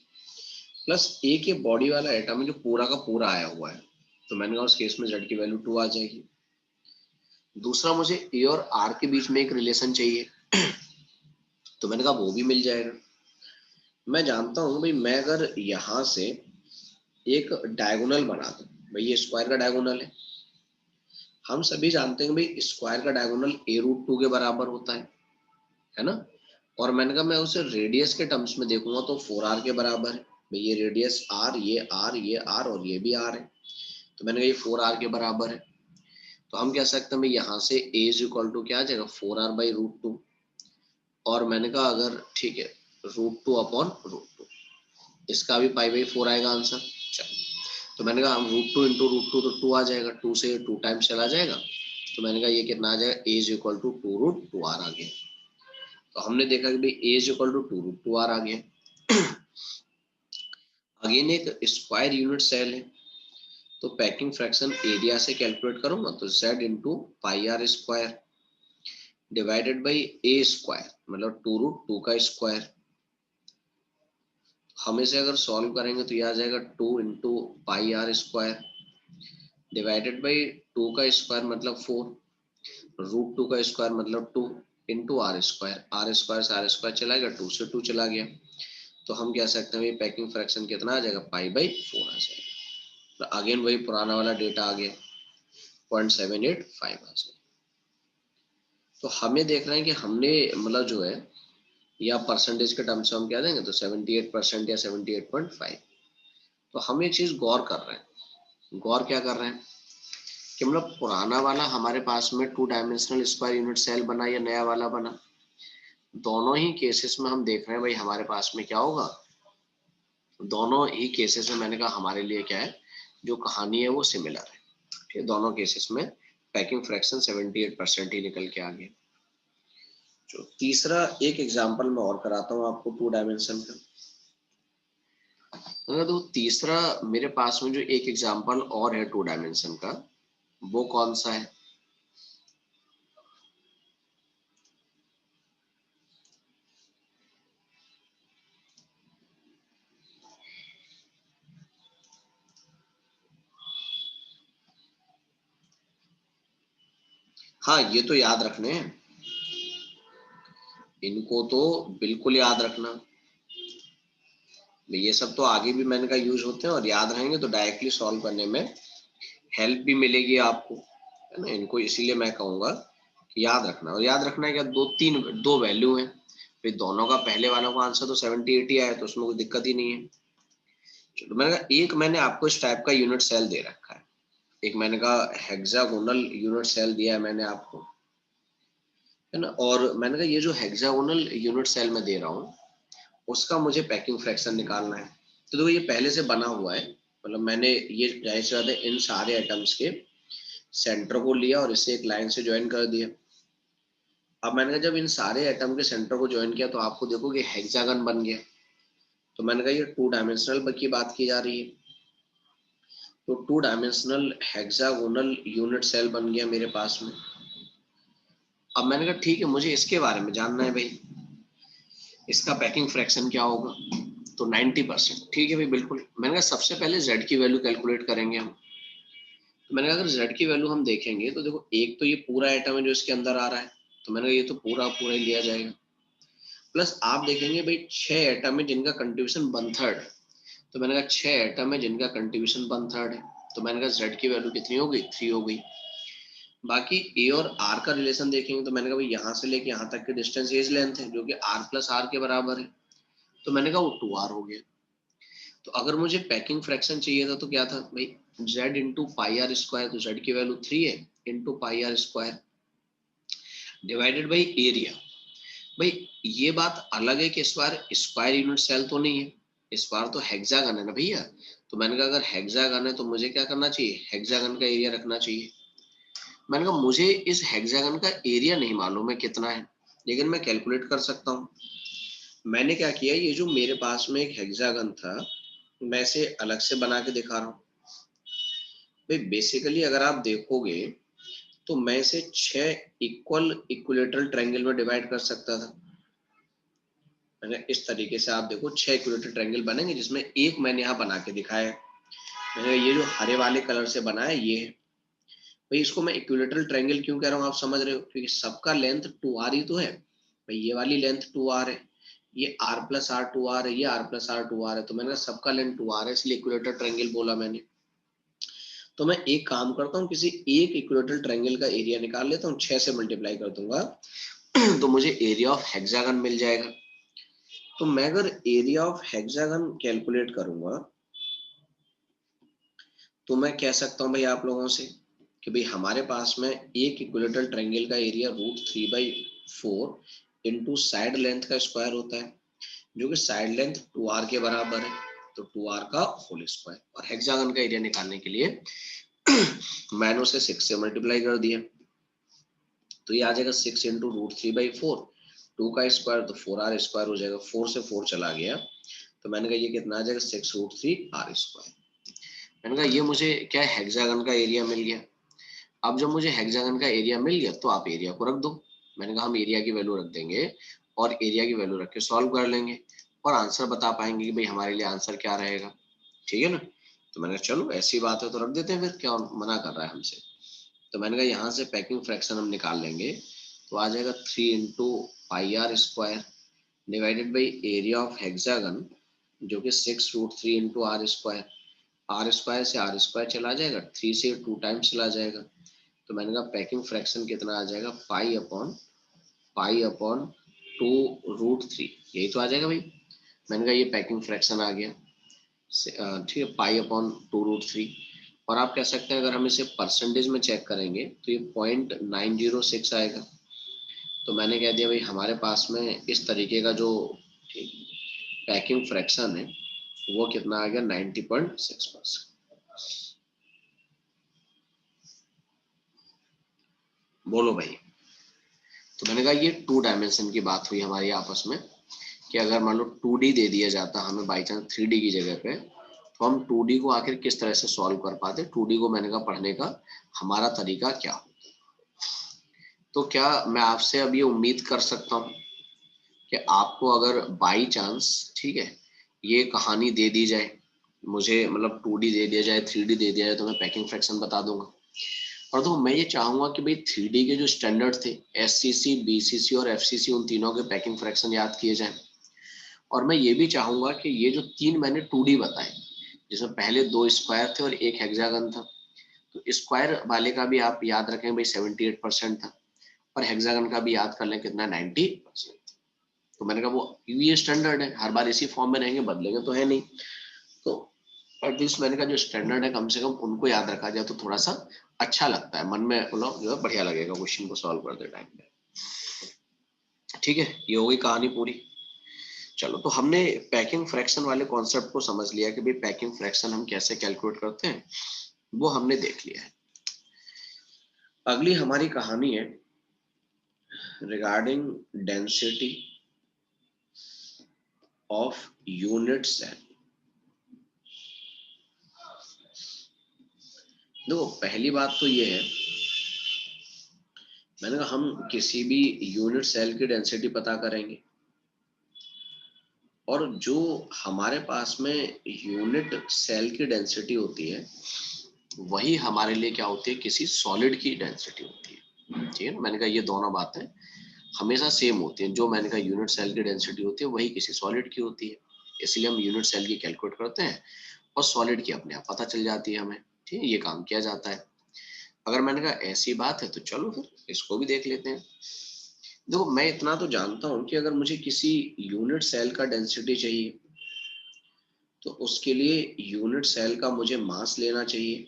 प्लस एक ये बॉडी वाला एटम है जो पूरा का पूरा आया हुआ है। तो मैंने कहा उस केस में z की वैल्यू 2 आ जाएगी। दूसरा मुझे a और r के बीच में एक रिलेशन चाहिए, तो मैंने कहा वो भी मिल जाएगा। मैं जानता हूँ भाई मैं अगर यहाँ से एक डायगोनल बना दूं, भाई ये स्क्वायर का डायगोनल हम सभी जानते हैं भाई स्क्वायर का डायगोनल a√2 के बराबर होता है ना। और मैंने कहा मैं उसे रेडियस के टर्म्स में देखूंगा तो 4r के बराबर है। भाई ये रेडियस r, ये r, ये r और ये भी r है, तो मैंने कहा ये 4r के बराबर है। तो हम कह सकते हैं भाई यहाँ से a इज इक्वल टू क्या आ जाएगा, 4r/√2। और मैंने कहा अगर ठीक है √2 अपॉन √2, इसका भी π/4 आएगा आंसर। चलो, तो मैंने कहा हम √2 इंटू √2 तो 2 आ जाएगा, 2 से 2 टाइम्स चला जाएगा, तो मैंने कहा ये कितना आ जाएगा, a is equal to 2√2r आ गया। तो हमने देखा कि भाई a is equal to 2√2r आ गया। अगेन एक स्क्वायर यूनिट सेल है, तो पैकिंग फ्रैक्शन एरिया से कैलकुलेट करूंगा तो z into pi r square divided by a square मतलब 2√2 का स्क्वायर। हम इसे अगर सॉल्व करेंगे तो यह आ जाएगा 2 into pi r square divided by 2 का स्क्वायर मतलब 4, √2 का स्क्वायर मतलब 2 इंटू आर स्क्वायर से आर स्क्वायर चला गया, 2 से 2 चला गया। तो हम कह सकते हैं पैकिंग फ्रैक्शन कितना आ जाएगा, π/4 आ जाएगा। तो अगेन वही पुराना वाला डेटा आ गया, 0.785 आ जाएगा। तो हमें देख रहे हैं कि हमने मतलब जो है या परसेंटेज के टर्म्स में हम क्या देंगे तो 78% या 78.5। तो हम एक चीज गौर कर रहे हैं, गौर क्या कर रहे हैं कि मतलब पुराना वाला हमारे पास में 2 डायमेंशनल स्क्वायर यूनिट सेल बना या नया वाला बना, दोनों ही केसेस में हम देख रहे हैं भाई हमारे पास में क्या होगा, दोनों ही केसेस में मैंने कहा हमारे लिए क्या है, जो कहानी है वो सिमिलर है। ठीक, दोनों केसेस में पैकिंग फ्रैक्शन 78% ही निकल के आ गया। जो तीसरा एक एग्जांपल मैं और कराता हूँ आपको 2 डायमेंशन का। तो तीसरा मेरे पास में जो एक एग्जांपल और है 2 डायमेंशन का, वो कौन सा है, हाँ ये तो याद रखने हैं, इनको तो बिल्कुल याद रखना, ये सब तो आगे भी मैंने कहा यूज होते हैं और याद रहेंगे तो डायरेक्टली सॉल्व करने में हेल्प भी मिलेगी आपको, है ना। इनको इसीलिए मैं कहूँगा कि याद रखना, और याद रखना है क्या, दो वैल्यू हैं, फिर दोनों का पहले वालों का आंसर तो 70-80 आया तो उसमें कोई दिक्कत ही नहीं है। चलो मैंने कहा एक मैंने आपको इस टाइप का यूनिट सेल दे रखा है, एक मैंने कहा हेक्सागोनल यूनिट सेल दिया है मैंने आपको, है ना। और मैंने कहा ये जो हेक्सागोनल यूनिट सेल मैं दे रहा हूँ उसका मुझे पैकिंग फ्रैक्शन निकालना है। तो देखो ये पहले से बना हुआ है, मतलब मैंने ये जाहिर सी बात है इन सारे एटम्स के सेंटर को लिया और इसे एक लाइन से ज्वाइन कर दिया। अब मैंने कहा जब इन सारे एटम के सेंटर को ज्वाइन किया तो आपको देखो कि हेक्सागन बन गया। तो मैंने कहा ये 2 डायमेंशनल की बात की जा रही है, तो 2 डायमेंशनल हेक्सागोनल यूनिट सेल बन गया मेरे पास में। अब मैंने कहा ठीक है मुझे इसके बारे में जानना है भाई, इसका पैकिंग फ्रैक्शन क्या होगा, तो 90%। ठीक है भाई बिल्कुल। मैंने कहा सबसे पहले z की वैल्यू कैलकुलेट करेंगे हम। तो मैंने कहा अगर z की वैल्यू हम देखेंगे तो देखो एक तो ये पूरा एटम है जो इसके अंदर आ रहा है, तो मैंने कहा ये तो पूरा पूरा ही लिया जाएगा, प्लस आप देखेंगे भाई 6 एटम है जिनका कंट्रीब्यूशन 1/3, तो मैंने कहा 6 एटम है जिनका कंट्रीब्यूशन 1/3 है, तो मैंने कहा z की वैल्यू कितनी हो गई, 3 हो गई। बाकी a और r का रिलेशन देखेंगे तो मैंने कहा भाई यहाँ से लेके यहाँ तक की डिस्टेंस एज लेंथ है जो कि r प्लस r के बराबर है, तो मैंने कहा वो 2r हो गया। तो अगर मुझे पैकिंग फ्रैक्शन चाहिए था तो क्या था भाई, z into pi r square, तो z की वैल्यू 3 है, into pi r square divided by area. भाई ये बात अलग है कि इस बार स्क्वायर यूनिट सेल तो नहीं है, इस बार तो हेक्सागन है ना भैया। तो मैंने कहा अगर हेक्सागन है तो मुझे क्या करना चाहिए, हेक्सागन का एरिया रखना चाहिए। मैंने कहा मुझे इस हेक्सागन का एरिया नहीं मालूम है कितना है, लेकिन मैं कैलकुलेट कर सकता हूँ। मैंने क्या किया, ये जो मेरे पास में एक हेक्सागन था मैं इसे अलग से बना के दिखा रहा हूँ। भाई बेसिकली अगर आप देखोगे तो मैं इसे 6 इक्विलेटरल ट्रायंगल में डिवाइड कर सकता था। मैंने इस तरीके से आप देखो 6 इक्विलेटरल ट्रायंगल बनेंगे जिसमें एक मैंने यहाँ बना के दिखाया है। मैंने ये जो हरे वाले कलर से बना है ये है। भाई इसको मैं इक्विलेटरल ट्रायंगल क्यों कह रहा हूँ आप समझ रहे हो, क्योंकि सबका लेंथ 2r ही तो है। भाई ये वाली लेंथ 2r है, ये r प्लस r 2r है, ये r प्लस r 2r है, तो मैंने सबका लेंथ 2r है इसलिए इक्विलेटरल ट्रायंगल बोला मैंने। तो मैं एक काम करता हूँ, किसी एक इक्विलेटरल ट्रायंगल का एरिया निकाल लेता हूँ, 6 से मल्टीप्लाई कर दूंगा तो मुझे एरिया ऑफ हेक्सागन मिल जाएगा। तो मैं अगर एरिया ऑफ हेक्सागन कैलकुलेट करूंगा तो मैं कह सकता हूं भाई आप लोगों से कि भाई हमारे पास में एक इक्विलेटरल ट्रायंगल का एरिया √3/4 इंटू साइड लेंथ का स्क्वायर होता है, जो कि साइड लेंथ 2r के बराबर है, तो 2r का होल स्क्वायर। और हेक्सागन का एरिया निकालने के लिए मैंने उसे 6 से मल्टीप्लाई कर दिया, तो ये आ जाएगा 6 इंटू √3/4, 2 का स्क्वायर तो 4r स्क्वायर हो जाएगा, 4 से 4 चला गया, तो मैंने कहा ये कितना आ जाएगा 6√3r स्क्वायर। मैंने कहा ये मुझे क्या हेक्सागन का एरिया मिल गया। अब जब मुझे हेक्सागन का एरिया मिल गया तो आप एरिया को रख दो। मैंने कहा हम एरिया की वैल्यू रख देंगे और एरिया की वैल्यू रख के सॉल्व कर लेंगे और आंसर बता पाएंगे कि भाई हमारे लिए आंसर क्या रहेगा, ठीक है ना। तो मैंने कहा चलो ऐसी बात है तो रख देते हैं, फिर क्या मना कर रहा है हमसे। तो मैंने कहा यहाँ से पैकिंग फ्रैक्शन हम निकाल लेंगे, तो आ जाएगा 3 into pi r square divided by area of hexagon, जो कि 6√3 into r square. R square से आर स्क्वायर चला जाएगा, 3 से 2 टाइम्स चला जाएगा, तो मैंने कहा पैकिंग फ्रैक्शन कितना आ जाएगा, पाई अपॉन 2√3, यही तो आ जाएगा भाई। मैंने कहा ये पैकिंग फ्रैक्शन आ गया, ठीक है, पाई/2√3। और आप कह सकते हैं अगर हम इसे परसेंटेज में चेक करेंगे तो ये 0.906 आएगा। तो मैंने कह दिया भाई हमारे पास में इस तरीके का जो पैकिंग फ्रैक्शन है वो कितना आ गया, 90.6%। बोलो भाई। तो मैंने कहा ये 2 डायमेंशन की बात हुई हमारी आपस में कि अगर मान लो 2D दे दिया जाता हमें बाई चांस 3D की जगह पे, तो हम 2D को आखिर किस तरह से सॉल्व कर पाते, 2D को मैंने कहा पढ़ने का हमारा तरीका क्या होता। तो क्या मैं आपसे अब ये उम्मीद कर सकता हूँ कि आपको अगर बाई चांस, ठीक है, ये कहानी दे दी जाए, मुझे मतलब 2D दे दिया जाए, 3D दे दिया जाए, तो मैं पैकिंग फ्रैक्शन बता दूंगा। और तो मैं ये चाहूंगा कि भाई 3D के जो स्टैंडर्ड थे, SCC, BCC और FCC, उन तीनों के पैकिंग फ्रैक्शन याद किए जाएं। और मैं ये भी चाहूंगा कि ये जो 3 मैंने 2D बताए, जिसमें पहले 2 स्क्वायर थे और 1 हेक्सागन था, तो स्क्वायर वाले का भी आप याद रखें भाई 78% था, और हेक्सागन का भी याद कर लें कितना 90%। तो मैंने कहा वो ये स्टैंडर्ड है, हर बार इसी फॉर्म में रहेंगे, बदलेंगे तो है नहीं। तो एटलीस्ट मैंने कहा जो स्टैंडर्ड है कम से कम उनको याद रखा जाए तो थोड़ा सा अच्छा लगता है, मन में मतलब जो है बढ़िया लगेगा क्वेश्चन को सॉल्व करते टाइम पे। ठीक है, ये हो गई कहानी पूरी। चलो, तो हमने पैकिंग फ्रैक्शन वाले कॉन्सेप्ट को समझ लिया कि भाई पैकिंग फ्रैक्शन हम कैसे कैलकुलेट करते हैं, वो हमने देख लिया है। अगली हमारी कहानी है regarding density of unit cell. देखो, पहली बात तो ये है, मैंने कहा हम किसी भी यूनिट सेल की डेंसिटी पता करेंगे, और जो हमारे पास में यूनिट सेल की डेंसिटी होती है वही हमारे लिए क्या होती है, किसी सॉलिड की डेंसिटी होती है। ठीक है, मैंने कहा ये दोनों बातें हमेशा सेम होती हैं। जो मैंने कहा यूनिट सेल की डेंसिटी होती है वही किसी सॉलिड की होती है, इसलिए हम यूनिट सेल की कैलकुलेट करते हैं और सॉलिड की अपने आप पता चल जाती है हमें। ठीक है, ये काम किया जाता है। अगर मैंने कहा ऐसी बात है तो चलो फिर इसको भी देख लेते हैं। देखो, मैं इतना तो जानता हूं कि अगर मुझे किसी यूनिट सेल का डेंसिटी चाहिए तो उसके लिए यूनिट सेल का मुझे मास लेना चाहिए,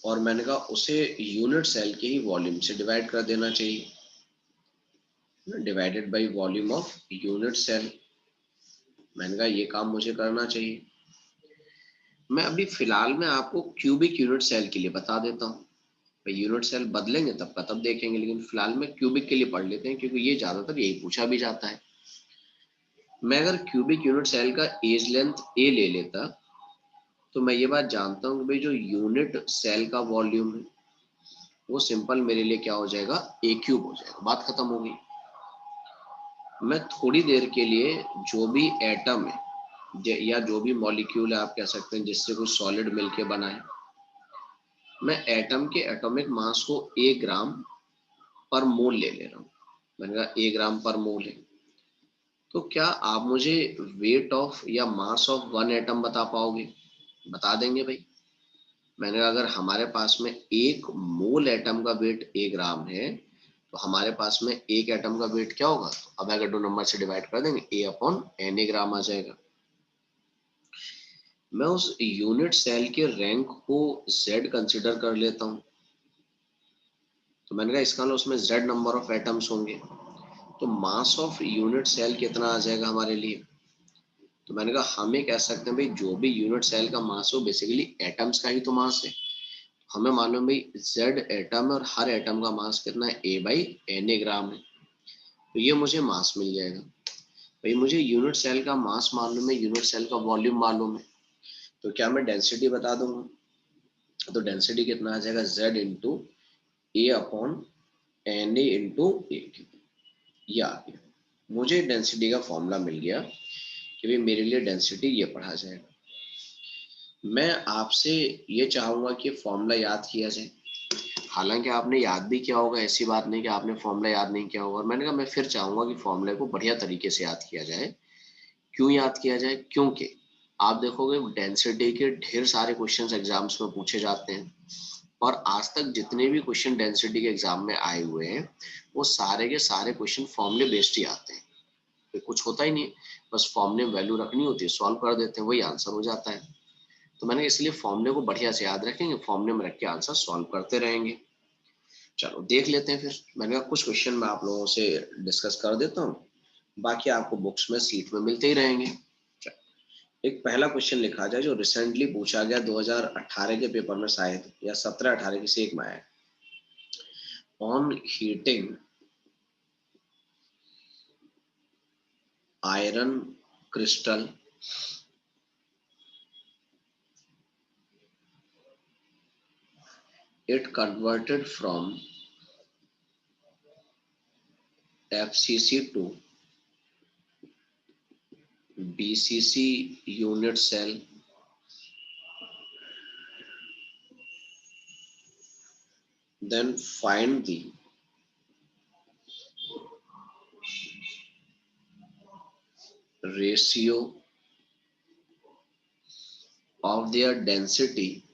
और मैंने कहा उसे यूनिट सेल के ही वॉल्यूम से डिवाइड कर देना चाहिए, divided by volume of unit cell. मैंने कहा ये काम मुझे करना चाहिए। मैं अभी फिलहाल में आपको क्यूबिक यूनिट सेल के लिए बता देता हूँ, यूनिट सेल बदलेंगे तब का तब देखेंगे, लेकिन फिलहाल में क्यूबिक के लिए पढ़ लेते हैं क्योंकि ये ज्यादातर यही पूछा भी जाता है। मैं अगर क्यूबिक यूनिट सेल का एज लेंथ ए ले लेता तो मैं ये बात जानता हूँ कि भाई जो यूनिट सेल का वॉल्यूम है वो सिंपल मेरे लिए क्या हो जाएगा, ए क्यूब हो जाएगा, बात खत्म हो गई। मैं थोड़ी देर के लिए जो भी एटम है या जो भी मॉलिक्यूल है आप कह सकते हैं जिससे कुछ सॉलिड मिलके बना है, मैं एटम के एटॉमिक मास को ए ग्राम पर मोल ले ले रहा हूँ। मैंने कहा ए ग्राम पर मोल है, तो क्या आप मुझे वेट ऑफ या मास ऑफ वन एटम बता पाओगे? बता देंगे भाई। मैंने कहा अगर हमारे पास में एक मोल एटम का वेट ए ग्राम है तो हमारे पास में एक एटम का वेट क्या होगा, अब अगर दो नंबर से डिवाइड कर देंगे ए अपॉन एन ए ग्राम आ जाएगा। मैं उस यूनिट सेल के रैंक को Z कंसिडर कर लेता हूँ, तो मैंने कहा इसका मतलब उसमें Z नंबर ऑफ एटम्स होंगे, तो मास ऑफ यूनिट सेल कितना आ जाएगा हमारे लिए। तो मैंने कहा हम ये कह सकते हैं भाई जो भी यूनिट सेल का मास हो बेसिकली एटम्स का ही तो मास है। हमें मालूम भाई Z एटम है और हर एटम का मास कितना है, A बाई एन ए ग्राम है, तो ये मुझे मास मिल जाएगा। भाई मुझे यूनिट सेल का मास मालूम है, यूनिट सेल का वॉल्यूम मालूम है, तो क्या मैं डेंसिटी बता दूंगा? तो डेंसिटी कितना आ जाएगा, Z into A upon N A into A. ये आ गया, मुझे डेंसिटी का फॉर्मूला मिल गया कि भाई मेरे लिए डेंसिटी ये पढ़ा जाएगा। मैं आपसे ये चाहूंगा कि फॉर्मूला याद किया जाए, हालांकि आपने याद भी किया होगा, ऐसी बात नहीं कि आपने फॉर्मूला याद नहीं किया होगा। और मैंने कहा मैं फिर चाहूंगा कि फॉर्मूले को बढ़िया तरीके से याद किया जाए। क्यों याद किया जाए? क्योंकि आप देखोगे डेंसिटी के ढेर सारे क्वेश्चंस एग्जाम्स में पूछे जाते हैं, और आज तक जितने भी क्वेश्चन डेंसिटी के एग्जाम में आए हुए हैं वो सारे के सारे क्वेश्चन फॉर्मूले बेस्ड ही आते हैं, तो कुछ होता ही नहीं, बस फॉर्मूले में वैल्यू रखनी होती है, सॉल्व कर देते हैं, वही आंसर हो जाता है। तो मैंने इसलिए फॉर्मूले को बढ़िया से याद रखेंगे, फॉर्मूले में रख के आंसर सॉल्व करते रहेंगे। चलो देख लेते हैं फिर। मैंने कहा कुछ क्वेश्चन मैं आप लोगों से डिस्कस कर देता हूँ, बाकी आपको बुक्स में सीट में मिलते ही रहेंगे। एक पहला क्वेश्चन लिखा जाए जो रिसेंटली पूछा गया 2018 के पेपर में शायद, या 17-18 किसी एक में आया। On heating iron crystal it converted from FCC to BCC unit cell then find the ratio of their density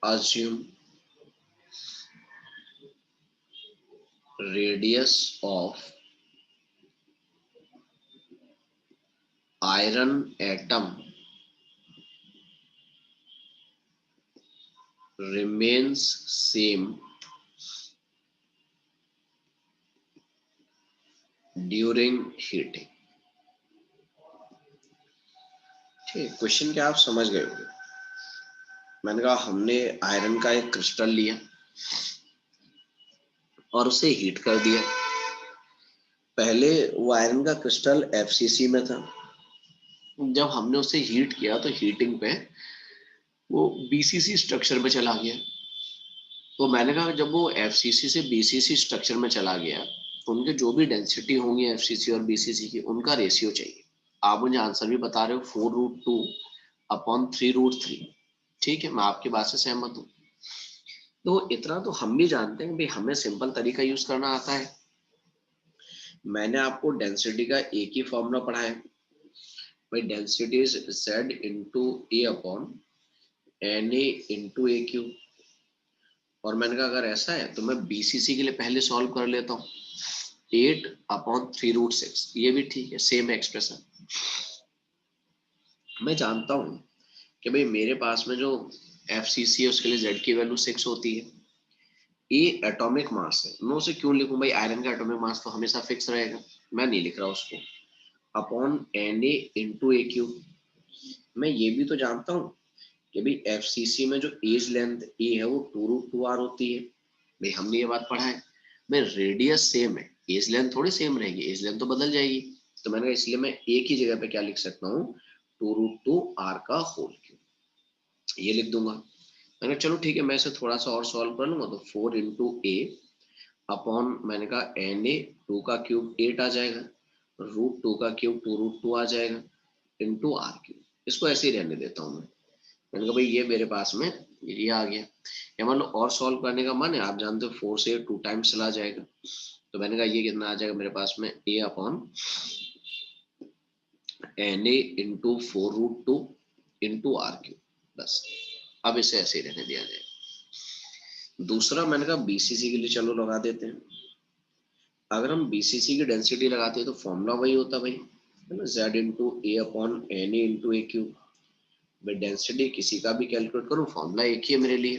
assume radius of iron atom remains same during heating। ठीक, क्वेश्चन क्या आप समझ गए होंगे। मैंने कहा हमने आयरन का एक क्रिस्टल लिया और उसे हीट कर दिया। पहले वो आयरन का क्रिस्टल एफसीसी में था, जब हमने उसे हीट किया तो हीटिंग पे वो बीसीसी स्ट्रक्चर में चला गया। तो मैंने कहा जब वो एफसीसी से बीसीसी स्ट्रक्चर में चला गया तो उनके जो भी डेंसिटी होंगी एफसीसी और बीसीसी की, उनका रेशियो चाहिए। आप मुझे आंसर भी बता रहे हो 4√2/3√3। ठीक है, मैं आपकी बात से सहमत हूँ। तो इतना तो हम भी जानते हैं भाई, हमें सिंपल तरीका यूज करना आता है। मैंने आपको डेंसिटी का एक ही फॉर्मूला पढ़ाया भाई, density is Z into A/NA into AQ। और मैंने कहा अगर ऐसा है तो मैं बीसीसी के लिए पहले सॉल्व कर लेता हूँ, 8/3√6। ये भी ठीक है, सेम एक्सप्रेशन। मैं जानता हूँ कि भाई मेरे पास में जो एफसीसी है उसके लिए Z की वैल्यू 6 होती है। ए एटॉमिक मास है, मैं उसे क्यों लिखूं भाई, आयरन का एटॉमिक मास तो हमेशा फिक्स रहेगा, मैं नहीं लिख रहा उसको। Upon Na into AQ। मैं ये भी तो जानता हूँ कि भाई एफसीसी में जो एज लेंथ ए है वो 2√2r होती है। भाई हमने ये बात पढ़ा है। मैं रेडियस सेम है, एज लेंथ थोड़ी सेम रहेगी, एज लेंथ तो बदल जाएगी। तो मैंने इसलिए मैं एक ही जगह पे क्या लिख सकता हूँ, 2√2r का होल क्यूब, ये लिख दूंगा। मैंने चलो ठीक है, मैं इसे थोड़ा सा और सॉल्व कर लूंगा। तो 4 इंटू ए अपॉन मैंने कहा Na 2 का क्यूब 8 आ जाएगा, √2 का क्यूब 2√2 आ जाएगा, इंटू आर क्यूब। इसको ऐसे ही रहने देता हूँ मैंने कहा भाई ये मेरे पास में ये आ गया। या मान लो और सॉल्व करने का मन है, आप जानते हो 4 से 2 टाइम्स चला जाएगा, तो मैंने कहा ये कितना आ जाएगा मेरे पास में, A upon Na into 4√2 into r cube. बस अब इसे ऐसे ही रहने दिया जाएगा। दूसरा मैंने कहा बीसीसी के लिए चलो लगा देते हैं। अगर हम बीसीसी की डेंसिटी लगाते हैं तो फॉर्मूला वही होता भाई, है ना, Z into A upon Na into a cube. मैं डेंसिटी किसी का भी कैलकुलेट करूं, फॉर्मूला एक ही है मेरे लिए।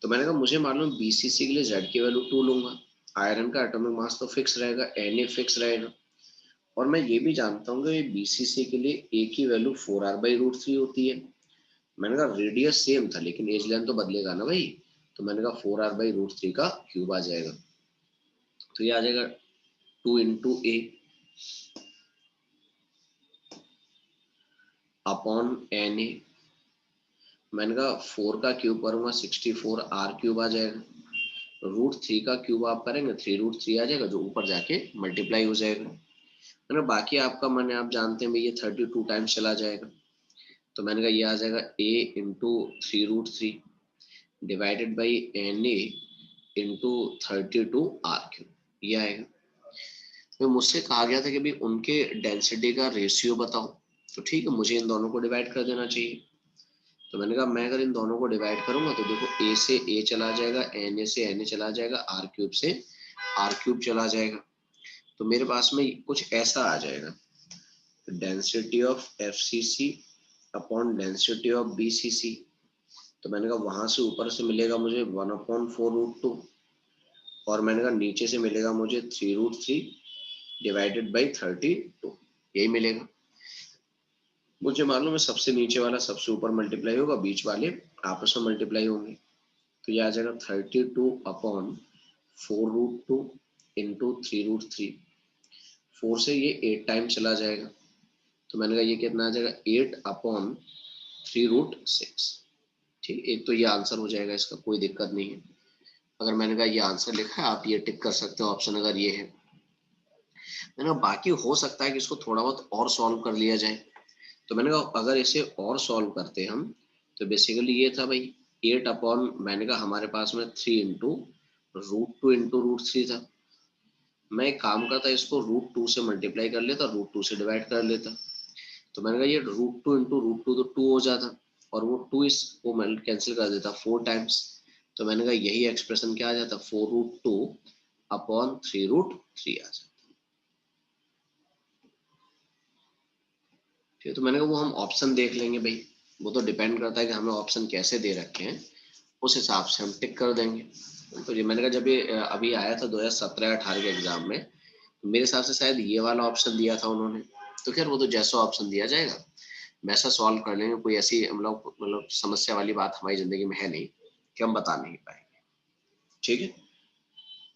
तो मैंने कहा मुझे मालूम बीसीसी के लिए Z की वैल्यू 2 लूंगा, आयरन का एटॉमिक मास तो फिक्स रहेगा, Na फिक्स रहेगा। और मैं ये भी जानता हूँ कि बीसीसी के लिए A की वैल्यू 4r/√3 होती है। मैंने कहा रेडियस सेम था लेकिन एज लेंथ तो बदलेगा ना भाई, तो मैंने कहा 4r/√3 का क्यूब आ जाएगा। तो ये आ जाएगा 2 इंटू ए अपॉन Na। मैंने कहा 4 का क्यूब करूंगा 64r क्यूब आ जाएगा, √3 का क्यूब आप करेंगे 3√3 आ जाएगा, जो ऊपर जाके मल्टीप्लाई हो जाएगा। है ना, बाकी आपका मन है, आप जानते हैं भाई ये 32 टाइम्स चला जाएगा। तो मैंने कहा ये आ जाएगा A into 3√3 divided by Na into 32r cube, ये आएगा। तो मुझसे कहा गया था कि भाई उनके डेंसिटी का रेशियो बताओ, तो ठीक है मुझे इन दोनों को डिवाइड कर देना चाहिए। तो मैंने कहा मैं अगर इन दोनों को डिवाइड करूंगा तो देखो A से A चला जाएगा, Na से Na चला जाएगा, R क्यूब से R क्यूब चला जाएगा। तो मेरे पास में कुछ ऐसा आ जाएगा, density of FCC upon density of BCC। तो मैंने कहा वहां से ऊपर से मिलेगा मुझे 1/4√2 और मैंने कहा नीचे से मिलेगा मुझे 3√3 डिवाइडेड बाई 32, यही मिलेगा। मुझे मालूम है सबसे नीचे वाला सबसे ऊपर मल्टीप्लाई होगा, बीच वाले आपस में मल्टीप्लाई होंगे। तो ये आ जाएगा 32/4√2 इंटू 3√3। 4 से ये 8 टाइम चला जाएगा, तो मैंने कहा ये कितना आ जाएगा 8/3√6। ठीक, एक तो ये आंसर हो जाएगा, इसका कोई दिक्कत नहीं है। अगर मैंने कहा ये आंसर लिखा है, आप ये टिक कर सकते हो ऑप्शन अगर ये है। मैंने कहा बाकी हो सकता है कि इसको थोड़ा बहुत और सॉल्व कर लिया जाए। तो मैंने कहा अगर इसे और सॉल्व करते हम, तो बेसिकली ये था भाई 8 अपॉन, मैंने कहा हमारे पास में 3 इंटू √2 इंटू √3 था। मैं एक काम करता, इसको √2 से मल्टीप्लाई कर लेता, √2 से डिवाइड कर लेता। तो मैंने कहा ये √2 इंटू √2 तो 2 हो जाता, और वो 2 इसको मैं कैंसिल कर देता 4 टाइम्स। तो मैंने कहा यही एक्सप्रेशन क्या आ जाता, 4√2 अपॉन 3√3 आ जाता। ठीक है, तो मैंने कहा वो हम ऑप्शन देख लेंगे भाई, वो तो डिपेंड करता है कि हमें ऑप्शन कैसे दे रखे हैं, उस हिसाब से हम टिक कर देंगे। तो ये मैंने कहा जब ये अभी आया था 2017-18 के एग्जाम में, तो मेरे हिसाब से शायद ये वाला ऑप्शन दिया था उन्होंने। तो खैर वो तो जैसा ऑप्शन दिया जाएगा वैसा सॉल्व कर लेंगे, कोई ऐसी मतलब समस्या वाली बात हमारी जिंदगी में है नहीं कि हम बता नहीं पाएंगे। ठीक है,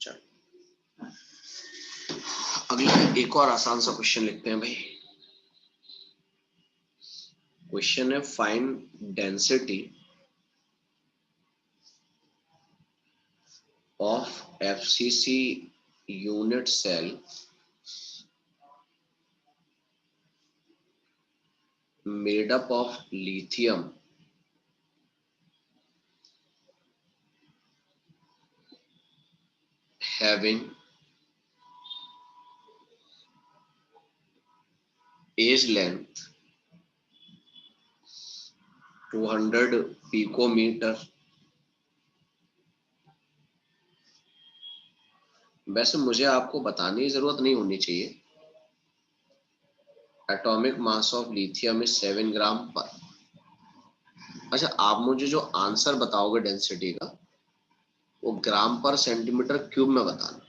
चलो अगला एक और आसान सा क्वेश्चन लिखते हैं भाई। क्वेश्चन है find density of FCC unit cell made up of lithium having age length 200 picometer। वैसे मुझे आपको बताने की जरूरत नहीं होनी चाहिए, atomic mass of lithium is 7 ग्राम पर। अच्छा, आप मुझे जो आंसर बताओगे डेंसिटी का, वो ग्राम पर सेंटीमीटर क्यूब में बताना।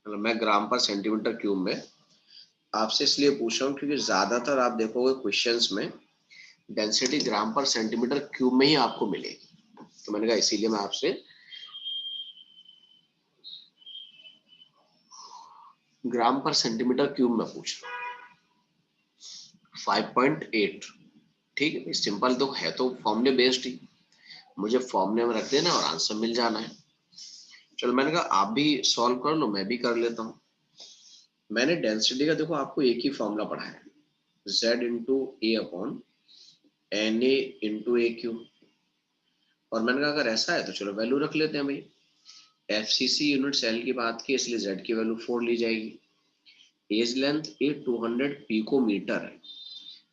मतलब मैं ग्राम पर सेंटीमीटर क्यूब में आपसे इसलिए पूछ रहा हूँ क्योंकि ज्यादातर आप देखोगे क्वेश्चंस में डेंसिटी ग्राम पर सेंटीमीटर क्यूब में ही आपको मिलेगी। तो मैंने कहा इसीलिए मैं आपसे ग्राम पर सेंटीमीटर क्यूब में पूछ रहा हूँ। 5.8। ठीक है, सिंपल तो है, तो फॉर्मूले बेस्ड ही मुझे फॉर्मूले में रख देना और आंसर मिल जाना है। चलो मैंने कहा आप भी सॉल्व कर लो, मैं भी कर लेता हूँ। मैंने डेंसिटी का देखो आपको एक ही फॉर्मूला पढ़ा है, Z into A upon N A into a cube. और मैंने कहा अगर ऐसा है तो चलो वैल्यू रख लेते हैं भाई। FCC यूनिट सेल की बात की, इसलिए Z की वैल्यू 4 ली जाएगी। एज लेंथ ए 200 पिकोमीटर है,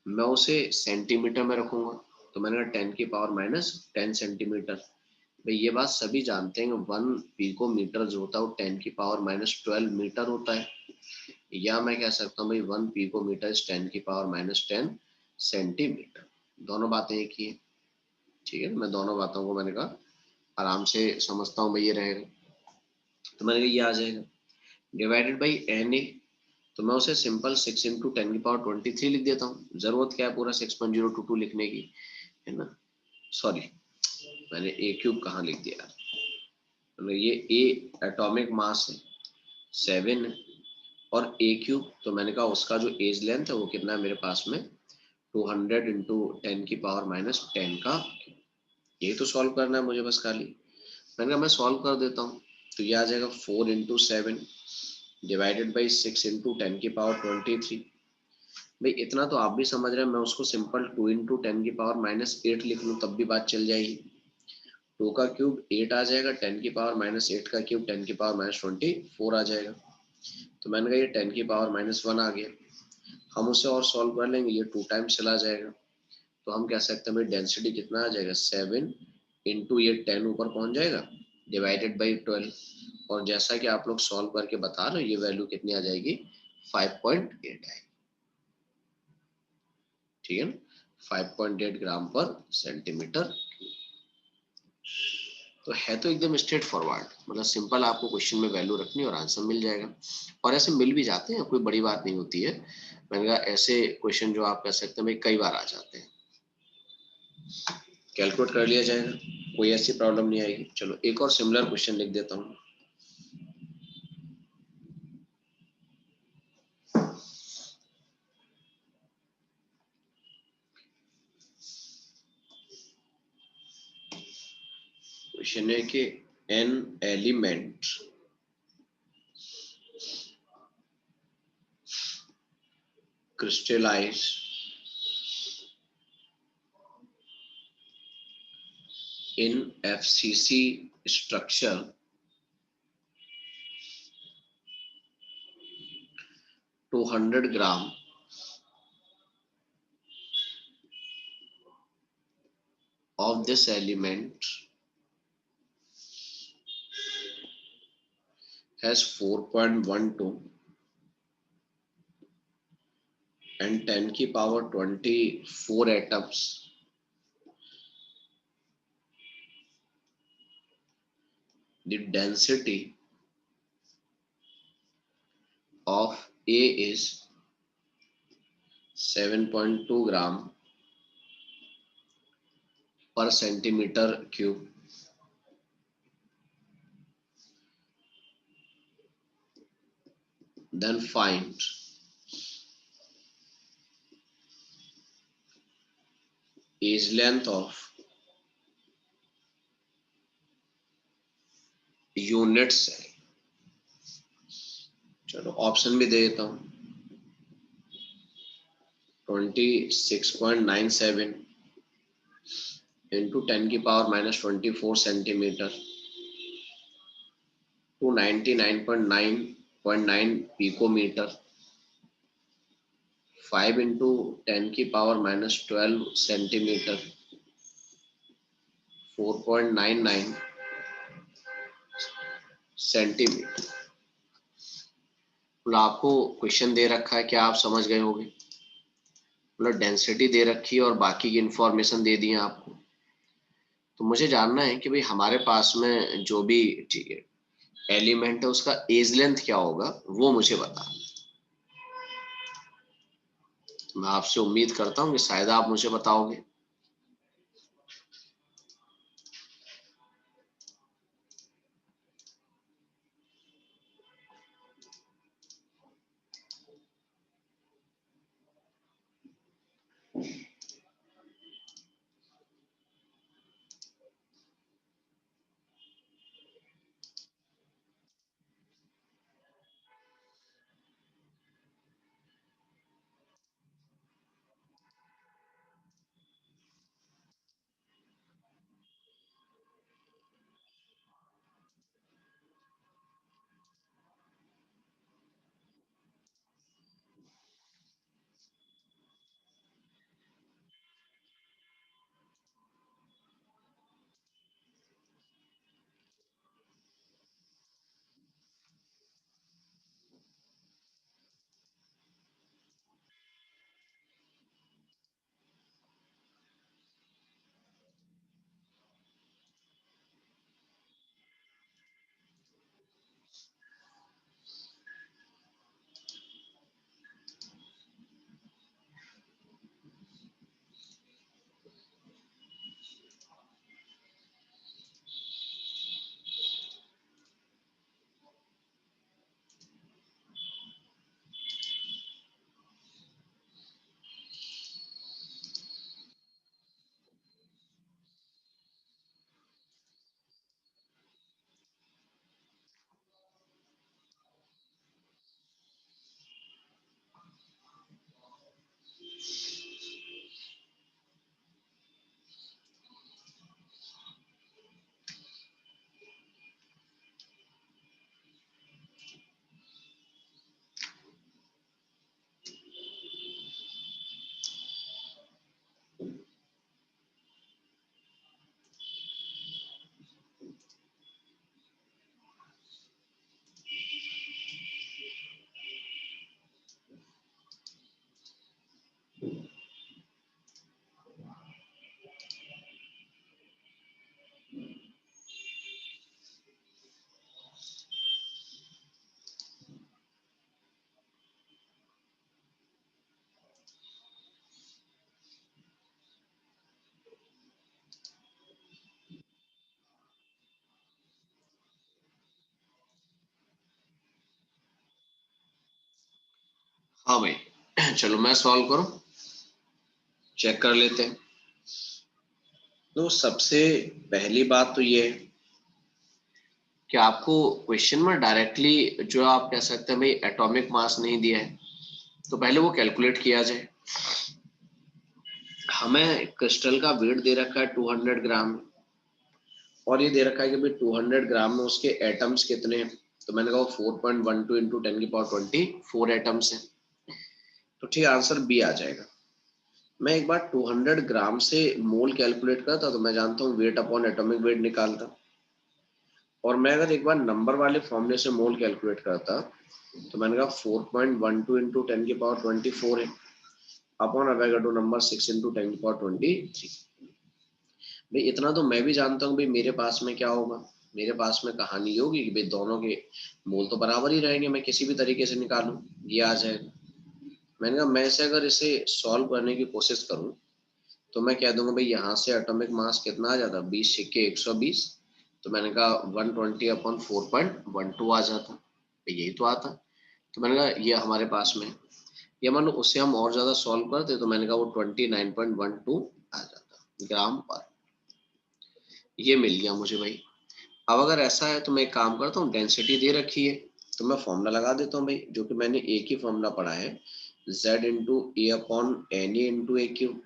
मैं उसे सेंटीमीटर में रखूंगा, तो मैंने कहा 10 की पावर माइनस 10 सेंटीमीटर। भाई ये बात सभी जानते हैं, 1 पिकोमीटर जो होता है वो 10 की पावर माइनस 12 मीटर होता है। या मैं कह सकता हूँ भाई 1 पिकोमीटर इज 10 की पावर माइनस 10 सेंटीमीटर। दोनों बातें एक ही है। ठीक है, मैं दोनों बातों को मैंने कहा आराम से समझता हूँ भाई, ये रहेगा। तो मैंने कहा ये आ जाएगा डिवाइडेड बाई एन ए। तो मैं उसे सिंपल 6 इंटू 10 की पावर 23 लिख देता हूँ। जरूरत क्या है पूरा 6.022 लिखने की, है ना। सॉरी, मैंने ए क्यूब कहाँ लिख दिया, तो ये ए एटॉमिक मास है 7 है, और ए क्यूब तो मैंने कहा उसका जो एज लेंथ है वो कितना है मेरे पास में 200 इंटू 10 की पावर माइनस 10 का। यही तो सॉल्व करना है मुझे बस खाली। मैंने कहा मैं सॉल्व कर देता हूँ, तो ये आ जाएगा 4 इंटू 7 डिवाइडेड बाई 6 इंटू 10 की पावर 23। भाई इतना तो आप भी समझ रहे हैं, मैं उसको सिंपल 2 इंटू 10 की पावर माइनस 8 लिख लूँ तब भी बात चल जाएगी। 2 का क्यूब 8 आ जाएगा, 10 की पावर माइनस 8 का क्यूब 10 की पावर माइनस 24 आ जाएगा। तो मैंने कहा ये 10 की पावर माइनस 1 आ गया। हम उसे और सॉल्व कर लेंगे, ये 2 टाइम्स चला जाएगा। तो हम कह सकते हैं भाई डेंसिटी कितना आ जाएगा 7 इंटू ये 10 ऊपर पहुंच जाएगा डिवाइडेड बाई 12। और जैसा कि आप लोग सॉल्व करके बता रहे हो ये वैल्यू कितनी आ जाएगी 5.8 आएगी। ठीक है ना, 5.8 ग्राम पर सेंटीमीटर। तो है तो एकदम स्ट्रेट फॉरवर्ड, मतलब सिंपल, आपको क्वेश्चन में वैल्यू रखनी और आंसर मिल जाएगा। और ऐसे मिल भी जाते हैं, कोई बड़ी बात नहीं होती है। मैंने कहा ऐसे क्वेश्चन जो आप कह सकते हैं भाई कई बार आ जाते हैं, कैलकुलेट कर लिया जाएगा, कोई ऐसी प्रॉब्लम नहीं आएगी। चलो एक और सिमिलर क्वेश्चन लिख देता हूँ। क्वेश्चन है कि an element crystallize in FCC structure, 200 gram of this element has 4.12 and 10 की power 24 atoms. The density of A is 7.2 gram per centimeter cube. Then find A's length of unit cell. चलो option भी दे देता हूं. 26.97 into 10 की power -24 centimetre to 99.9 picometer. 5 into 10 की power -12 centimetre 4.99 centimetre. मतलब आपको question दे रखा है, क्या आप समझ गए होंगे. मतलब डेंसिटी दे रखी है और बाकी की इंफॉर्मेशन दे दी है आपको. तो मुझे जानना है कि भाई हमारे पास में जो भी ठीक है एलिमेंट है उसका एज लेंथ क्या होगा, वो मुझे बता. मैं आपसे उम्मीद करता हूँ कि शायद आप मुझे बताओगे. हाँ भाई चलो मैं सॉल्व करूं, चेक कर लेते हैं. तो सबसे पहली बात तो ये है कि आपको क्वेश्चन में डायरेक्टली जो आप कह सकते हैं भाई एटॉमिक मास नहीं दिया है, तो पहले वो कैलकुलेट किया जाए. हमें क्रिस्टल का वेट दे रखा है 200 ग्राम. और ये दे रखा है कि भाई 200 ग्राम में उसके एटम्स कितने हैं, तो मैंने कहा 4.12 इंटू 10⁻24 एटम्स है, तो ठीक आंसर बी आ जाएगा। मैं एक बार 200 ग्राम से मोल कैलकुलेट करता तो मैं जानता हूँ वेट अपॉन एटॉमिक वेट निकालता, और मैं अगर एक बार नंबर वाले फॉर्मूले से मोल कैलकुलेट करता तो मैंने कहा 4.12 इंटू 10⁻24 है अपॉन अवोगाड्रो नंबर 6 इंटू 10⁻23। भाई इतना तो मैं भी जानता हूँ भाई मेरे पास में क्या होगा, मेरे पास में कहानी होगी कि भाई दोनों के मोल तो बराबर ही रहेंगे, मैं किसी भी तरीके से निकालूं ये आ जाएगा। मैंने कहा मैं से अगर इसे सॉल्व करने की कोशिश करूं तो मैं कह दूंगा भाई यहाँ से एटॉमिक मास कितना आ जाता, 20 सिक्के 120, तो मैंने कहा 120 अपॉन 4.12 आ जाता, तो यही तो आता। तो मैंने कहा ये हमारे पास में, या मान लो उससे हम और ज्यादा सॉल्व करते तो मैंने कहा वो 29.12 आ जाता ग्राम पर, ये मिल गया मुझे भाई। अब अगर ऐसा है तो मैं एक काम करता हूँ, डेंसिटी दे रखी है तो मैं फॉर्मूला लगा देता हूँ भाई, जो कि मैंने एक ही फॉर्मूला पढ़ा है, Z into A upon N A into a cube.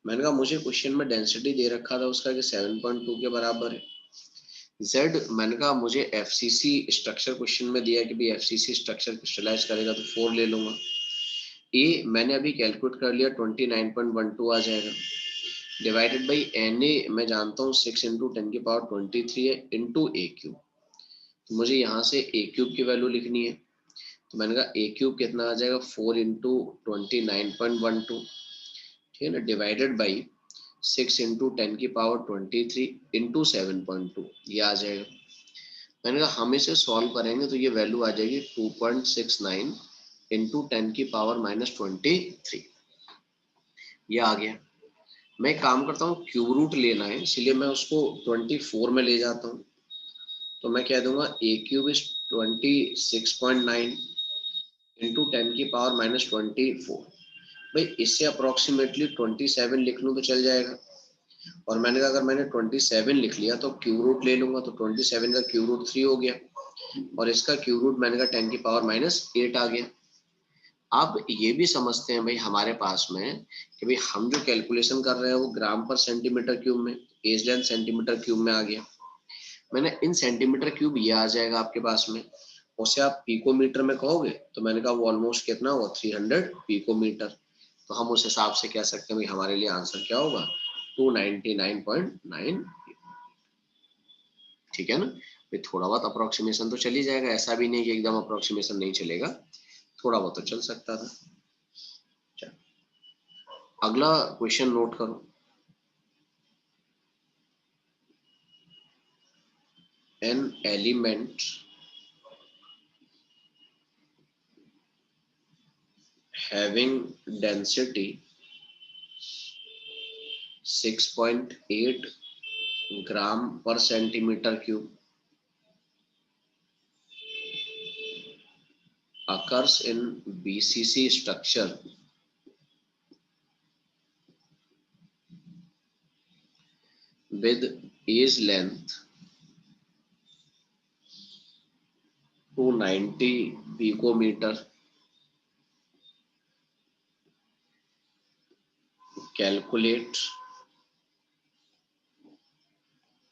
मैंने कहा मुझे क्वेश्चन में डेंसिटी दे रखा था उसका कि 7.2 के बराबर है। Z मैंने कहा मुझे FCC स्ट्रक्चर क्वेश्चन में दिया कि भाई FCC स्ट्रक्चर क्रिस्टलाइज करेगा तो 4 ले लूंगा। ए मैंने अभी कैलकुलेट कर लिया 29.12 आ जाएगा, डिवाइडेड बाई एन ए मैं जानता हूँ 6 इंटू 10⁻23 है इंटू ए क्यूब, तो मुझे यहाँ से ए क्यूब की वैल्यू लिखनी है, तो मैंने कहा ए क्यूब कितना आ जाएगा 4 इंटू 29.12, ठीक है ना, डिवाइडेड बाई 6 इंटू 10⁻23 इंटू 7.2 ये आ जाएगा। मैंने कहा हम इसे सॉल्व करेंगे तो ये वैल्यू आ जाएगी 2.69 इंटू 10⁻−23, ये आ गया। मैं एक काम करता हूँ क्यूब रूट लेना है इसलिए मैं उसको 24 में ले जाता हूँ, तो मैं कह दूंगा ए क्यूब इज 26.9 इंटू 10⁻−24। भाई इससे अप्रोक्सीमेटली 27 लिख लूँ तो चल जाएगा, और मैंने कहा अगर मैंने 27 लिख लिया तो क्यूब रूट ले लूंगा, तो 27 का क्यूब रूट 3 हो गया, और इसका क्यूब रूट मैंने कहा 10⁻−8 आ गया। अब ये भी समझते हैं भाई हमारे पास में कि भाई हम जो कैलकुलेशन कर रहे हैं वो ग्राम पर सेंटीमीटर क्यूब में, एज लेंथ सेंटीमीटर क्यूब में आ गया। मैंने इन सेंटीमीटर क्यूब ये आ जाएगा आपके पास में, उसे आप पिकोमीटर में कहोगे तो मैंने कहा वो ऑलमोस्ट कितना हुआ 300 पिकोमीटर, तो हम उस हिसाब से कह सकते हैं भाई हमारे लिए आंसर क्या होगा 299.9। ठीक है ना, भाई थोड़ा बहुत अप्रोक्सीमेशन तो चल ही जाएगा, ऐसा भी नहीं कि एकदम अप्रोक्सीमेशन नहीं चलेगा, थोड़ा बहुत तो चल सकता था। अगला क्वेश्चन नोट करो, an element having density 6.8 gram per centimetre cube occurs in BCC structure with age length 290 picometer. Calculate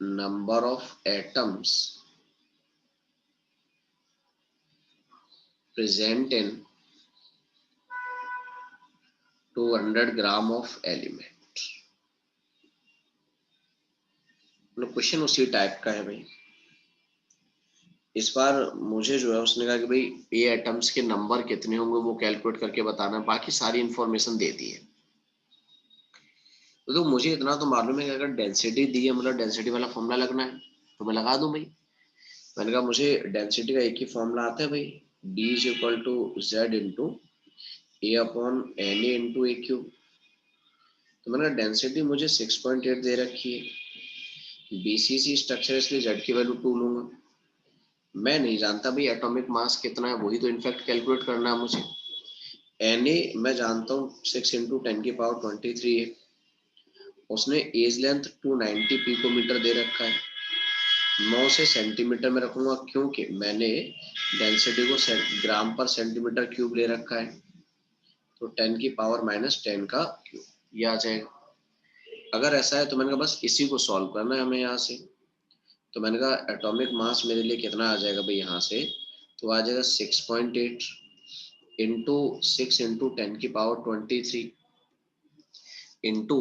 number of atoms present in 200 gram of element। Question उसी टाइप का है भाई, इस बार मुझे जो है उसने कहा कि भाई ए एटम्स के नंबर कितने होंगे वो कैलकुलेट करके बताना, बाकी सारी इंफॉर्मेशन दे दी है। तो मुझे इतना तो मालूम है कि अगर डेंसिटी दी है मतलब डेंसिटी वाला फॉर्मूला लगना है तो मैं लगा दूं भाई। मैंने कहा मुझे डेंसिटी का एक ही फॉर्मूला आता है भाई, D is equal to Z into A upon N A into a cube. तो मैंने कहा डेंसिटी मुझे 6.8 दे रखी है, BCC स्ट्रक्चर इसलिए Z की वैल्यू 2 लूंगा। मैं नहीं जानता भाई एटॉमिक मास कितना है, वही तो इनफैक्ट कैलकुलेट करना है मुझे। Na मैं जानता हूँ 6 इंटू 10⁻23 है, उसने एज लेंथ 290 पिकोमीटर दे रखा है, मैं उसे सेंटीमीटर में रखूंगा क्योंकि मैंने डेंसिटी को ग्राम पर सेंटीमीटर क्यूब ले रखा है, तो 10⁻−10 का क्यूब ये आ जाएगा। अगर ऐसा है तो मैंने कहा बस इसी को सॉल्व करना है हमें यहाँ से, तो मैंने कहा एटॉमिक मास मेरे लिए कितना आ जाएगा भाई यहाँ से, तो आ जाएगा 6.8 इंटू 6 इंटू 10⁻23 इंटू,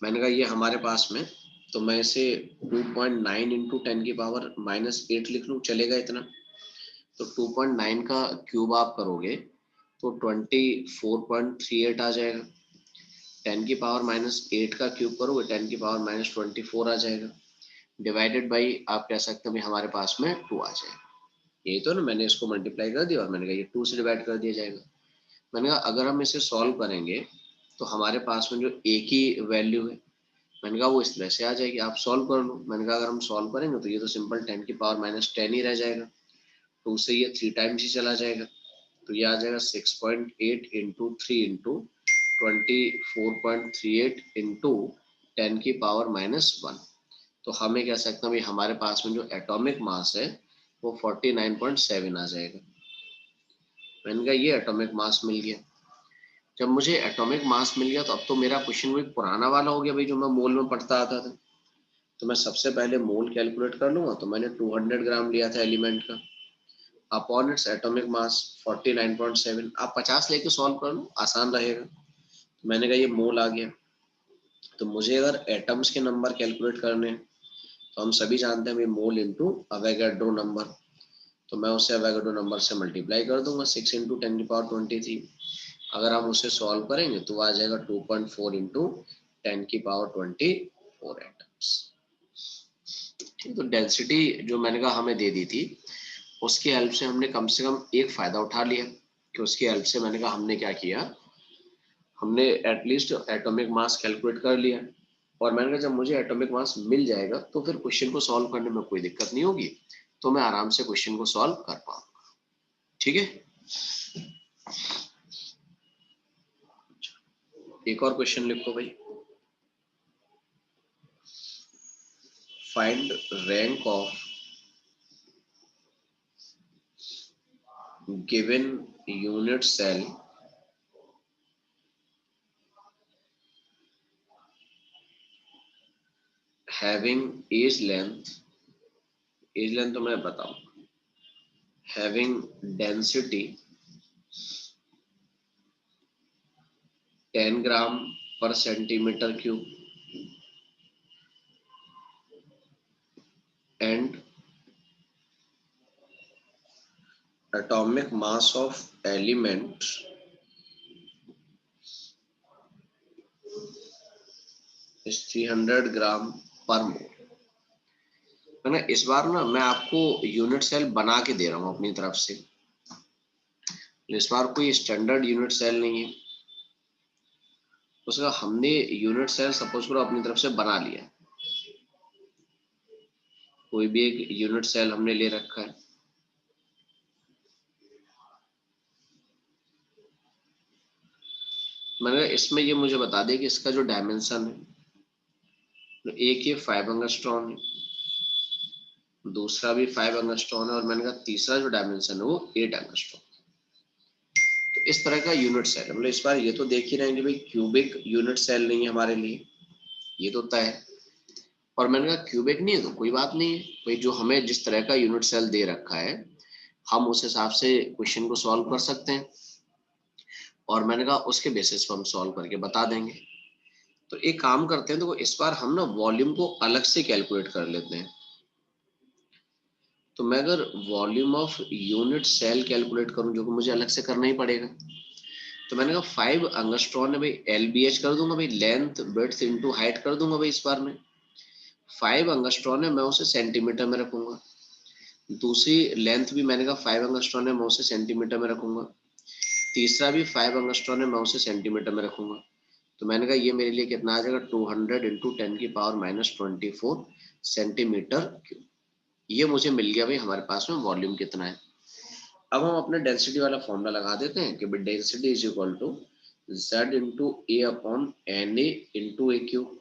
मैंने कहा ये हमारे पास में, तो मैं इसे 2.9 इंटू 10⁻−8 लिख लूँ, चलेगा इतना। तो 2.9 का क्यूब आप करोगे तो 24.38 आ जाएगा। 10⁻−8 का क्यूब करोगे 10⁻−24 आ जाएगा। डिवाइडेड बाई आप कह सकते हैं हमारे पास में 2 आ जाएगा। यही तो ना, मैंने इसको मल्टीप्लाई कर दिया और मैंने कहा ये 2 से डिवाइड कर दिया जाएगा। मैंने कहा अगर हम इसे सॉल्व करेंगे तो हमारे पास में जो एक ही वैल्यू है, मैंने कहा वो इस तरह से आ जाएगी, आप सॉल्व कर लो। मैंने कहा अगर हम सॉल्व करेंगे तो ये तो सिंपल 10⁻10 ही रह जाएगा, 2 से ये 3 टाइम्स ही चला जाएगा, तो ये आ जाएगा 6.8 इंटू 3 इंटू 24.38 इंटू 10⁻−1। तो हमें कह सकते हैं भाई हमारे पास में जो एटॉमिक मास है वो 49.7 आ जाएगा। मैंने कहा ये एटॉमिक मास मिल गया। जब मुझे एटॉमिक मास मिल गया तो अब तो मेरा क्वेश्चन वही पुराना वाला हो गया भाई, जो मैं मोल में पढ़ता आता था। तो मैं सबसे पहले मोल कैलकुलेट कर लूंगा, तो मैंने 200 ग्राम लिया था एलिमेंट का, अपॉन इट्स एटॉमिक मास 49.7। आप 50 लेके सॉल्व कर लो, आसान रहेगा। तो मैंने कहा ये मोल आ गया। तो मुझे अगर एटम्स के नंबर कैलकुलेट करने हैं तो हम सभी जानते हैं भाई मोल इंटू अवोगाड्रो नंबर, तो मैं उसे अवोगाड्रो नंबर से मल्टीप्लाई कर दूंगा 6 इंटू 10⁻23। अगर हम उसे सॉल्व करेंगे तो आ जाएगा 2.4 इंटू 10⁻24 एटम्स। ठीक, तो डेंसिटी जो मैंने कहा हमें दे दी थी, उसकी हेल्प से हमने कम से कम एक फायदा उठा लिया कि उसकी हेल्प से मैंने कहा हमने क्या किया, हमने एटलीस्ट एटॉमिक मास कैलकुलेट कर लिया। और मैंने कहा जब मुझे एटॉमिक मास मिल जाएगा तो फिर क्वेश्चन को सॉल्व करने में कोई दिक्कत नहीं होगी, तो मैं आराम से क्वेश्चन को सॉल्व कर पाऊंगा। ठीक है, एक और क्वेश्चन लिखो भाई। Find rank of given unit cell having edge length तो मैं बताऊं, having density 10 gram per centimetre cube and atomic mass of element is 300 gram per mole. ना इस बार ना मैं आपको यूनिट सेल बना के दे रहा हूँ अपनी तरफ से, इस बार कोई स्टैंडर्ड यूनिट सेल नहीं है। उसका हमने यूनिट सेल सपोज करो अपनी तरफ से बना लिया, कोई भी एक यूनिट सेल हमने ले रखा है, मैंने इसमें ये मुझे बता दे कि इसका जो डायमेंशन है, तो एक ये 5 एंगस्ट्रॉन है, दूसरा भी 5 एंगस्ट्रॉन है, और मैंने कहा तीसरा जो डायमेंशन है वो 8 एंगस्ट्रॉन। तो इस तरह का यूनिट सेल है। मतलब इस बार ये तो देख ही रहे हैं कि भाई क्यूबिक यूनिट सेल नहीं है हमारे लिए, ये तो तय है। और मैंने कहा क्यूबिक नहीं है तो कोई बात नहीं है भाई, जो हमें जिस तरह का यूनिट सेल दे रखा है हम उस हिसाब से क्वेश्चन को सॉल्व कर सकते हैं, और मैंने कहा उसके बेसिस पर हम सॉल्व करके बता देंगे। तो एक काम करते हैं, तो इस बार हम ना वॉल्यूम को अलग से कैलकुलेट कर लेते हैं। तो मैं अगर volume of unit cell calculate करूं, जो कि मुझे अलग से करना ही पड़ेगा, तो मैंने कहा 5 एंगस्ट्रॉन है भाई, LBH कर दूंगा भाई, लेंथ ब्रेड्थ इनटू हाइट कर दूंगा भाई। इस बार में 5 एंगस्ट्रॉन है, मैं उसे सेंटीमीटर में रखूंगा। दूसरी लेंथ भी मैंने कहा 5 एंगस्ट्रॉन है, मैं उसे सेंटीमीटर में रखूंगा। तीसरा भी 5 एंगस्ट्रॉन है, मैं उसे सेंटीमीटर में रखूंगा। तो मैंने कहा ये मेरे लिए कितना आ जाएगा, 200 इंटू 10⁻24 सेंटीमीटर क्यूब। ये मुझे मिल गया भाई हमारे पास में वॉल्यूम कितना है। अब हम अपने डेंसिटी वाला फॉर्मूला लगा देते हैं कि density is equal to Z into A upon N A into a cube.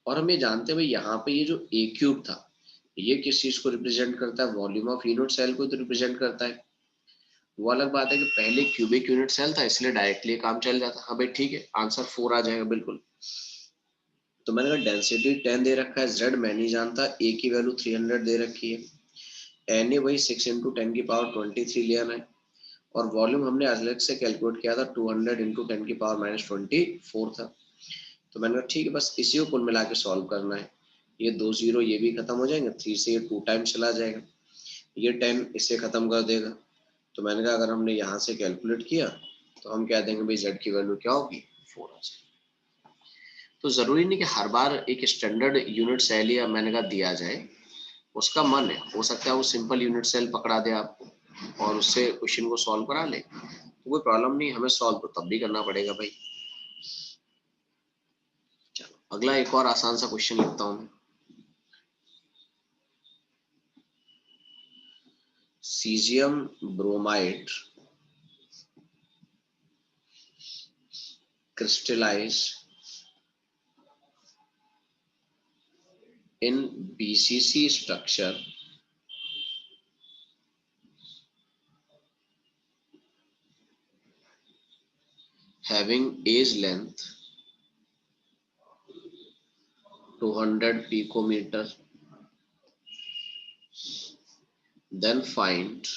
और हम ये जानते हैं भाई यहाँ पे ये जो ए क्यूब था ये किस चीज को रिप्रेजेंट करता है, वॉल्यूम ऑफ यूनिट सेल को तो रिप्रेजेंट करता है। वो अलग बात है कि पहले क्यूबिक यूनिट सेल था इसलिए डायरेक्टली काम चल जाता। हाँ भाई ठीक है, आंसर 4 आ जाएगा बिल्कुल। तो मैंने कहा डेंसिटी 10 दे रखा है, Z मैं नहीं जानता, A की वैल्यू 300 दे रखी है, Na वही 6 इंटू 10 की पावर 23 लेना है, और वॉल्यूम हमने अलग से कैलकुलेट किया था 200 इंटू 10 की पावर -24 था। तो मैंने कहा ठीक है, बस इसी को कुल मिला के सॉल्व करना है। ये 2 जीरो ये भी खत्म हो जाएंगे, 3 से ये 2 टाइम्स चला जाएगा, ये 10 इससे खत्म कर देगा। तो मैंने कहा अगर हमने यहाँ से कैलकुलेट किया तो हम कह देंगे भाई Z की वैल्यू क्या होगी, 4 आ जाएगी। तो जरूरी नहीं कि हर बार एक स्टैंडर्ड यूनिट सेल या मैंने कहा दिया जाए, उसका मन है, हो सकता है वो सिंपल यूनिट सेल पकड़ा दे आपको और उससे क्वेश्चन को सॉल्व करा ले, तो कोई प्रॉब्लम नहीं, हमें सॉल्व तो तब भी करना पड़ेगा भाई। चलो अगला एक और आसान सा क्वेश्चन लिखता हूँ। Caesium bromide crystallize in BCC structure having edge length 200 picometer, then find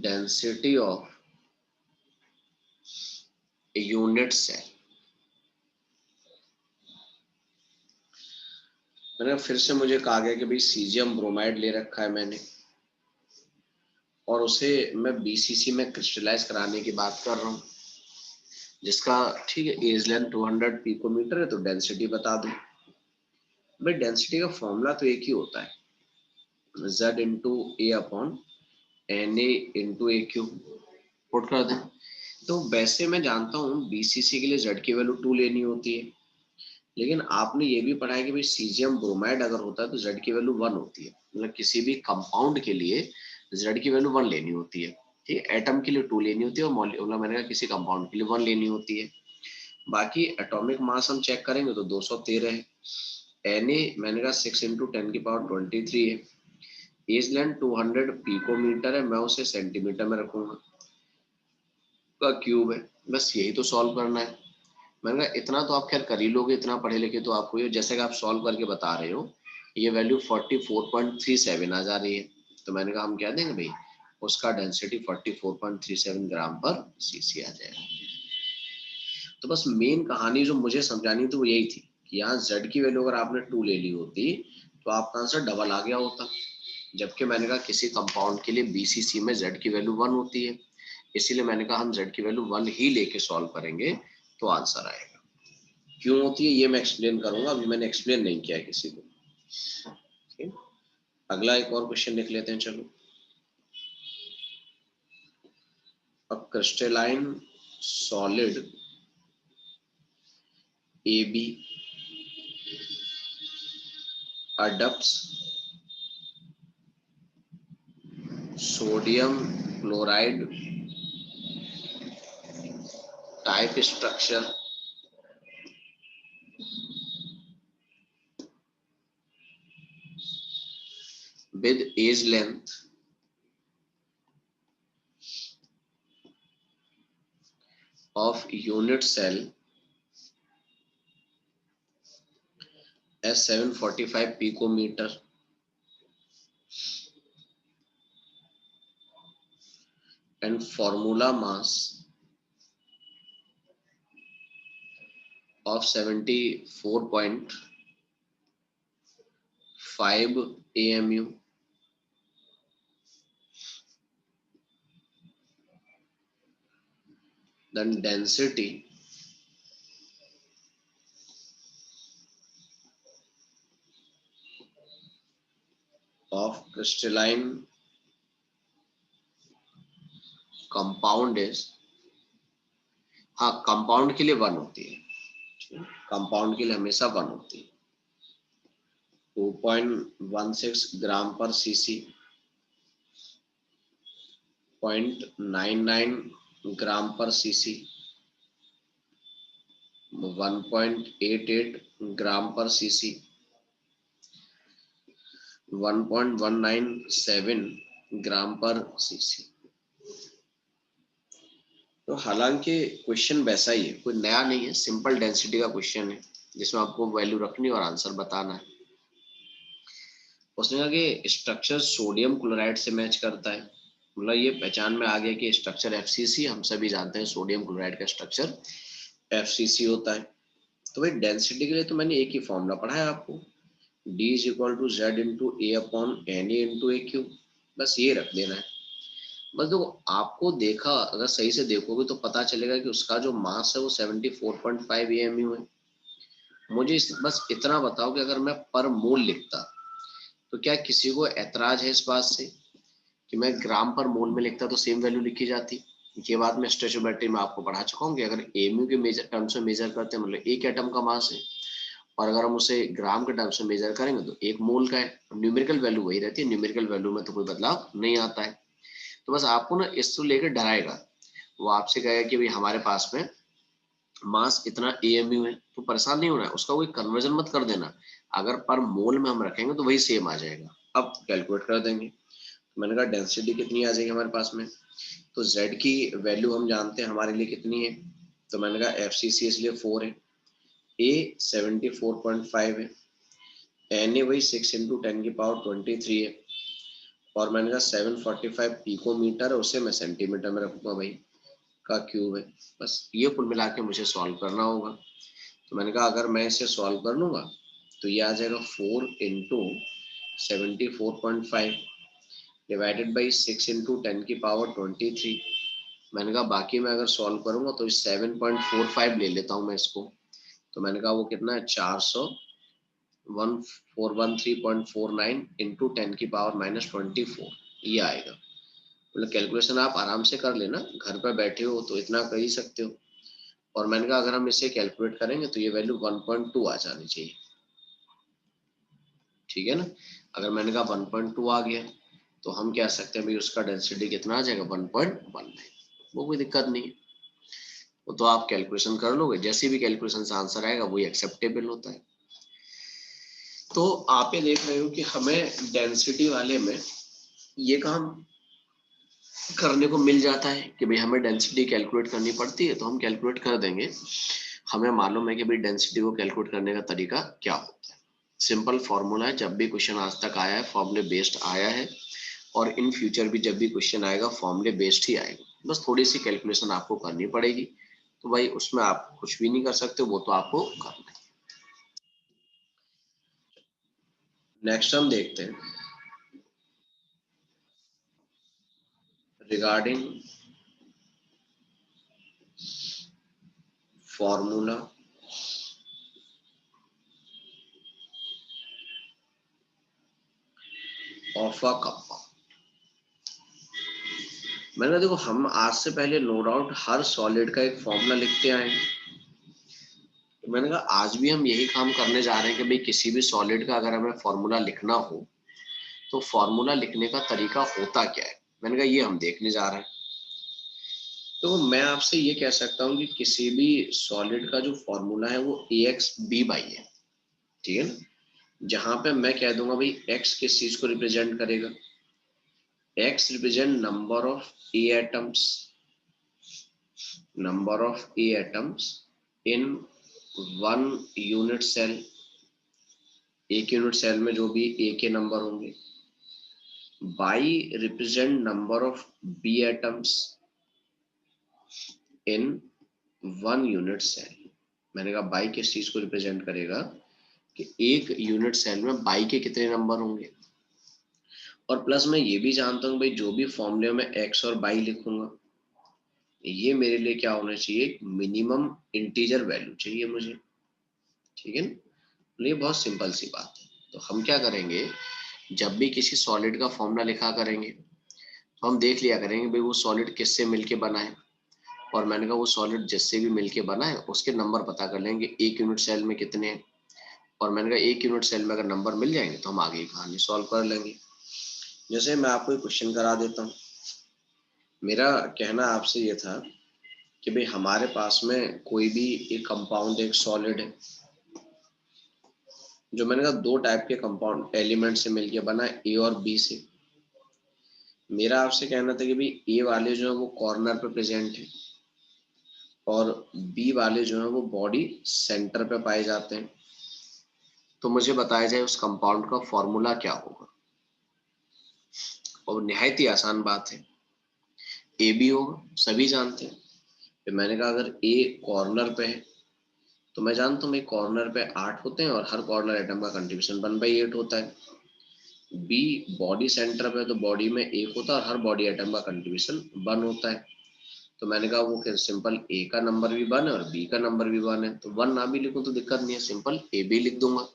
density of a unit cell। मैंने फिर से मुझे कहा गया कि भाई सीजियम ब्रोमाइड ले रखा है मैंने, और उसे मैं बीसीसी में क्रिस्टलाइज कराने की बात कर रहा हूँ, जिसका ठीक है एज लेंथ 200 पिकोमीटर है, तो डेंसिटी बता दूं भाई। डेंसिटी का फॉर्मूला तो एक ही होता है, Z into A upon N A into a cube, put कर दें। तो वैसे मैं जानता हूँ बीसीसी के लिए Z की वैल्यू 2 लेनी होती है, लेकिन आपने ये भी पढ़ा है कि भाई सीजियम ब्रोमाइड अगर होता है तो Z की वैल्यू 1 होती है, मतलब किसी भी कंपाउंड के लिए Z की वैल्यू 1 लेनी होती है, ठीक है। एटम के लिए 2 लेनी होती है, और मॉलिक्यूलर मैंने कहा किसी कंपाउंड के लिए 1 लेनी होती है। बाकी एटॉमिक मास हम चेक करेंगे तो 213 है, Na मैंने कहा 6 इंटू 10 की पावर 23 है, एज लेंथ 200 पिकोमीटर है, मैं उसे सेंटीमीटर में रखूंगा, का क्यूब है, बस यही तो सॉल्व करना है। मैंने कहा इतना तो आप खैर कर ही लोगे, इतना पढ़े लिखे तो आपको, ये जैसे कि आप सॉल्व करके बता रहे हो, ये वैल्यू 44.37 आ जा रही है, तो मैंने कहा हम क्या देंगे भाई, उसका डेंसिटी 44.37 ग्राम पर सीसी आ जाएगा। तो बस मेन कहानी जो मुझे समझानी थी वो यही थी कि यहाँ Z की वैल्यू अगर आपने 2 ले ली होती तो आपका आंसर डबल आ गया होता, जबकि मैंने कहा किसी कंपाउंड के लिए बीसीसी में Z की वैल्यू 1 होती है, इसीलिए मैंने कहा हम Z की वैल्यू 1 ही लेके सॉल्व करेंगे तो आंसर आएगा। क्यों होती है ये मैं एक्सप्लेन करूंगा, अभी मैंने एक्सप्लेन नहीं किया है किसी को। okay? अगला एक और क्वेश्चन लिख लेते हैं, चलो। A crystalline solid AB adopts sodium chloride type structure with edge length of unit cell as 745 picometer and formula mass of 74.5 AMU, then density of crystalline compound is, हाँ कंपाउंड के लिए 1 होती है, कंपाउंड के लिए हमेशा 1 होती है, 2.16 ग्राम पर सीसी, 0.99 ग्राम पर सीसी, 1.88 ग्राम पर सीसी, 1.197 ग्राम पर सीसी। तो हालांकि क्वेश्चन वैसा ही है, कोई नया नहीं है, सिंपल डेंसिटी का क्वेश्चन है जिसमें आपको वैल्यू रखनी और आंसर बताना है। उसने कहा कि स्ट्रक्चर सोडियम क्लोराइड से मैच करता है, मतलब ये पहचान में आ गया कि स्ट्रक्चर एफसीसी, हम सभी जानते हैं सोडियम क्लोराइड का स्ट्रक्चर एफसीसी होता है। तो भाई डेंसिटी के लिए तो मैंने एक ही फॉर्मूला पढ़ा है आपको, D is equal to Z into A upon N A into a cube, बस ये रख देना है। बस देखो, आपको देखा अगर सही से देखोगे तो पता चलेगा कि उसका जो मास है वो 74.5 AMU है। मुझे बस इतना बताओ कि अगर मैं पर मोल लिखता तो क्या किसी को ऐतराज है इस बात से कि मैं ग्राम पर मोल में लिखता तो सेम वैल्यू लिखी जाती। ये बात मैं स्टोइकोमेट्री में आपको पढ़ा चुका हूँ कि अगर एमयू के मेजर टर्म्स में मेजर करते हैं मतलब एक एटम का मास है, और अगर हम उसे ग्राम के टर्म्स में मेजर करेंगे तो एक मोल का है। न्यूमेरिकल वैल्यू वही रहती है, न्यूमेरिकल वैल्यू में तो कोई बदलाव नहीं आता है। तो बस आपको ना इसको लेकर डराएगा, वो आपसे कहेगा कि भाई हमारे पास में मास इतना एएमयू है, तो परेशान नहीं होना है, उसका कोई कन्वर्जन मत कर देना। अगर पर मोल में हम रखेंगे तो वही सेम आ जाएगा। अब कैलकुलेट कर देंगे। मैंने कहा डेंसिटी कितनी आ जाएगी हमारे पास में, तो Z की वैल्यू हम जानते हैं हमारे लिए कितनी है, तो मैंने कहा FCC इसलिए 4 है, A 74.5 है, Na वही 6 इंटू 10⁻23 है, और मैंने कहा 745 पिकोमीटर, उसे मैं सेंटीमीटर में रखूंगा भाई, का क्यूब है। बस ये कुल मिला के मुझे सॉल्व करना होगा। तो मैंने कहा अगर मैं इसे सॉल्व कर लूंगा तो ये आ जाएगा 4 इंटू 74.5 डिवाइडेड बाई 6 इंटू 10⁻23। मैंने कहा बाकी मैं अगर सॉल्व करूंगा तो 7.45 ले लेता हूँ मैं इसको, तो मैंने कहा वो कितना है 413.49 इंटू 10⁻24 ये आएगा। मतलब कैलकुलेशन आप आराम से कर लेना, घर पर बैठे हो तो इतना कर ही सकते हो। और मैंने कहा अगर हम इसे कैलकुलेट करेंगे तो ये वैल्यू 1.2 आ जानी चाहिए, ठीक है ना। अगर मैंने कहा 1.2 आ गया तो हम कह सकते हैं भाई उसका डेंसिटी कितना आ जाएगा 1.19, वो कोई दिक्कत नहीं है, वो तो आप कैलकुलेशन कर लोगे, जैसे भी कैलकुलेशन से आंसर आएगा वही एक्सेप्टेबल होता है। तो आप ये देख रहे हो कि हमें डेंसिटी वाले में ये काम करने को मिल जाता है कि भाई हमें डेंसिटी कैलकुलेट करनी पड़ती है तो हम कैलकुलेट कर देंगे। हमें मालूम है कि भाई डेंसिटी को कैलकुलेट करने का तरीका क्या होता है, सिंपल फॉर्मूला है, जब भी क्वेश्चन आज तक आया है फॉर्मूले बेस्ड आया है, और इन फ्यूचर भी जब भी क्वेश्चन आएगा फॉर्मूले बेस्ड ही आएगा। बस थोड़ी सी कैलकुलेशन आपको करनी पड़ेगी, तो भाई उसमें आप कुछ भी नहीं कर सकते, वो तो आपको करना है। नेक्स्ट हम देखते हैं regarding formula of a compound. मैंने देखो हम आज से पहले नो डाउट हर सॉलिड का एक फॉर्मूला लिखते आए हैं, तो मैंने कहा आज भी हम यही काम करने जा रहे हैं कि भाई किसी भी सॉलिड का अगर हमें फॉर्मूला लिखना हो तो फॉर्मूला लिखने का तरीका होता क्या है, मैंने कहा ये हम देखने जा रहे हैं। तो मैं आपसे ये कह सकता हूँ कि किसी भी सॉलिड का जो फॉर्मूला है वो AXB/, है ठीक है ना, जहां पे मैं कह दूंगा भाई X किस चीज को रिप्रेजेंट करेगा, X represent number of A atoms, number of A atoms in one unit cell, एक यूनिट सेल में जो भी A के नंबर होंगे। By represent number of B atoms in one unit cell. मैंने कहा बाई किस चीज को रिप्रेजेंट करेगा कि एक यूनिट सेल में बाई के कितने नंबर होंगे। और प्लस मैं ये भी जानता हूँ भाई जो भी फॉर्मूले में एक्स और बाई लिखूंगा ये मेरे लिए क्या होना चाहिए, मिनिमम इंटीजर वैल्यू चाहिए मुझे, ठीक है ना। तो ये बहुत सिंपल सी बात है। तो हम क्या करेंगे, जब भी किसी सॉलिड का फॉर्मूला लिखा करेंगे तो हम देख लिया करेंगे भाई वो सॉलिड किससे मिलके बना है, और मैंने कहा वो सॉलिड जिससे भी मिलके बना है उसके नंबर पता कर लेंगे एक यूनिट सेल में कितने हैं, और मैंने कहा एक यूनिट सेल में अगर नंबर मिल जाएंगे तो हम आगे की कहानी सॉल्व कर लेंगे। जैसे मैं आपको एक क्वेश्चन करा देता हूँ। मेरा कहना आपसे ये था कि भाई हमारे पास में कोई भी एक कंपाउंड एक सॉलिड है, जो मैंने कहा दो टाइप के कंपाउंड एलिमेंट से मिलके बना है ए और बी से। मेरा आपसे कहना था कि भाई ए वाले जो है वो कॉर्नर पे प्रेजेंट है और बी वाले जो है वो बॉडी सेंटर पे पाए जाते हैं। तो मुझे बताया जाए उस कंपाउंड का फॉर्मूला क्या होगा। और निहायत ही आसान बात है, ए बी होगा, सभी जानते हैं। फिर मैंने कहा अगर ए कॉर्नर पे है तो मैं जानता हूँ कॉर्नर पे 8 होते हैं और हर कॉर्नर एटम का कंट्रीब्यूशन 1/8 होता है। बी बॉडी सेंटर पे है तो बॉडी में 1 होता है और हर बॉडी एटम का कंट्रीब्यूशन 1 होता है। तो मैंने कहा वो क्या सिंपल ए का नंबर भी 1 है और बी का नंबर भी 1 है, तो 1 ना भी लिखूं तो दिक्कत नहीं है, सिंपल ए बी लिख दूंगा।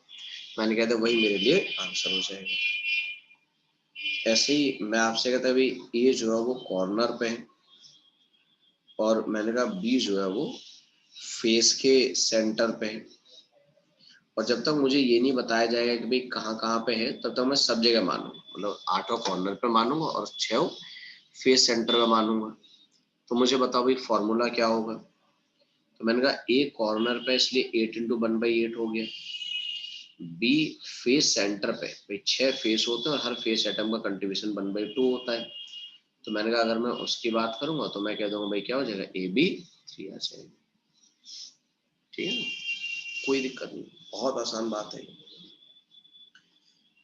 मैंने कहता वही मेरे लिए आंसर हो जाएगा। ऐसे ही मैं आपसे कहता भाई ए जो है वो कॉर्नर पे है और मैंने कहा बी जो है वो फेस के सेंटर पे है। और जब तक मुझे ये नहीं बताया जाएगा कि भाई कहाँ कहाँ पे है तब तक मैं सब जगह मानूंगा, मतलब 8 कॉर्नर पे मानूंगा और 6 फेस सेंटर पे मानूंगा। तो मुझे बताओ भाई फॉर्मूला क्या होगा। तो मैंने कहा ए कॉर्नर पे इसलिए 8 × 1/8 हो गया। बी फेस सेंटर पे भाई 6 फेस होते हैं और हर फेस एटम का कंट्रीब्यूशन 1/2 होता है। तो मैंने कहा अगर मैं उसकी बात करूंगा तो मैं कह दूंगा भाई क्या हो जाएगा ए बी 3 आ जाएगा। ठीक है ना, कोई दिक्कत नहीं, बहुत आसान बात है।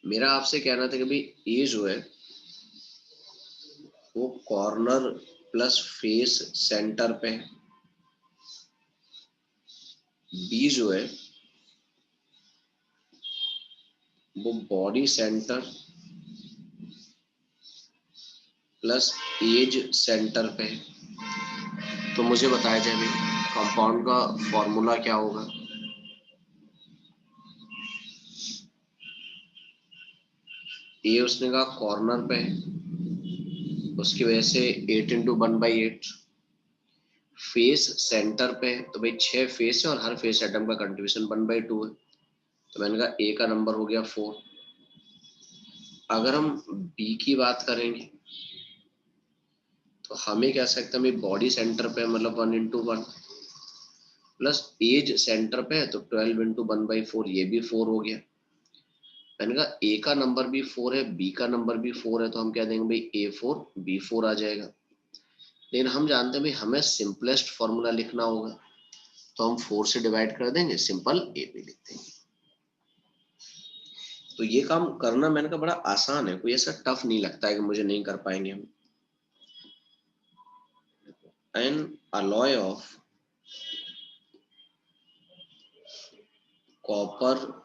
मेरा आपसे कहना था कि भाई ए जो है वो कॉर्नर प्लस फेस सेंटर पे है, बी जो है वो body centre plus edge centre पे है। तो मुझे बताया जाए भाई कंपाउंड का फॉर्मूला क्या होगा। ए उसने कहा कॉर्नर पे है, उसकी वजह से 8 × 1/8। फेस सेंटर पे है तो भाई 6 फेस है और हर फेस एटम का कंट्रीब्यूशन 1/2 है। तो मैंने कहा ए का नंबर हो गया 4। अगर हम बी की बात करेंगे तो हमें कह सकते हैं बॉडी सेंटर पे मतलब 1 × 1 प्लस एज सेंटर पे है तो 12 × 1/4, ये भी 4 हो गया। मैंने कहा ए का नंबर भी 4 है, बी का नंबर भी 4 है, तो हम कह देंगे भाई A4 B4 आ जाएगा। लेकिन हम जानते हैं भाई हमें सिंपलेस्ट फॉर्मूला लिखना होगा तो हम 4 से डिवाइड कर देंगे, सिंपल ए बी लिख देंगे। तो ये काम करना मैंने कहा बड़ा आसान है, कोई ऐसा टफ नहीं लगता है कि मुझे नहीं कर पाएंगे हम। N alloy of copper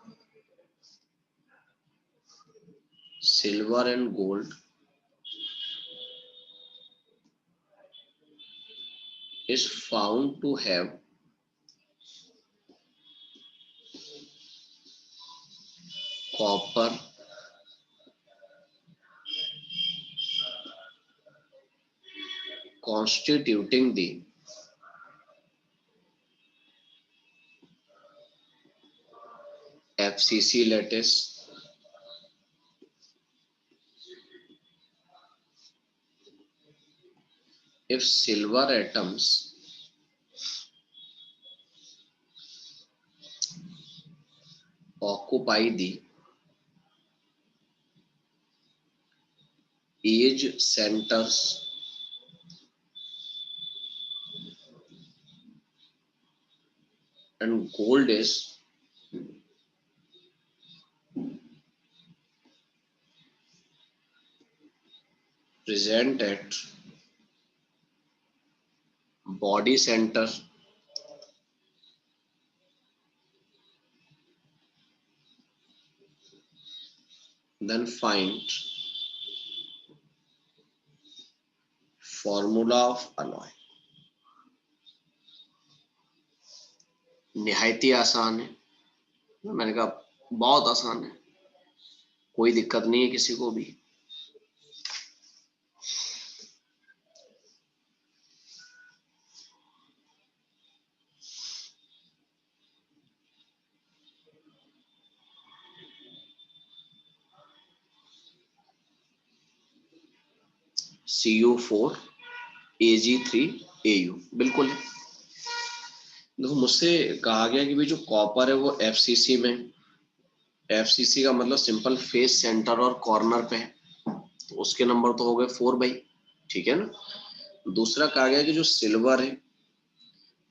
silver and gold is found to have copper constituting the FCC lattice if silver atoms occupy the edge centers and gold is present at body center, then find formula of alloy। निहायत ही आसान है, मैंने कहा बहुत आसान है, कोई दिक्कत नहीं है किसी को भी। Cu4 Ag3 Au बिल्कुल है। देखो मुझसे कहा गया कि भाई जो कॉपर है वो एफसीसी में, एफसीसी का मतलब सिंपल फेस सेंटर और कॉर्नर पे है, तो उसके नंबर तो हो गए 4 भाई, ठीक है ना। दूसरा कहा गया कि जो सिल्वर है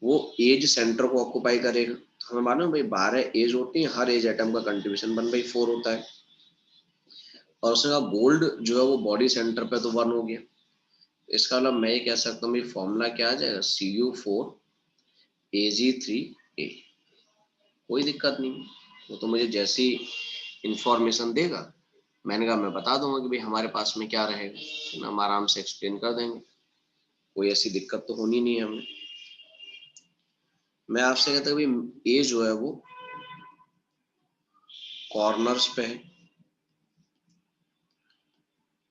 वो एज सेंटर को ऑक्यूपाई करेगा। तो हमें मालूम है भाई 12 एज होती है, हर एज एटम का कंट्रीब्यूशन 1/4 होता है। और उसने कहा गोल्ड जो है वो बॉडी सेंटर पे तो 1 हो गया। इसका मतलब मैं ये कह सकता हूँ भाई फॉर्मूला क्या आ जाएगा, Cu4Ag3A। कोई दिक्कत नहीं, वो तो मुझे जैसी इंफॉर्मेशन देगा मैंने कहा मैं बता दूंगा कि भाई हमारे पास में क्या रहेगा, हम आराम से एक्सप्लेन कर देंगे, कोई ऐसी दिक्कत तो होनी नहीं है हमें। मैं आपसे कहता हूँ भाई ए जो है वो कॉर्नर्स पे है,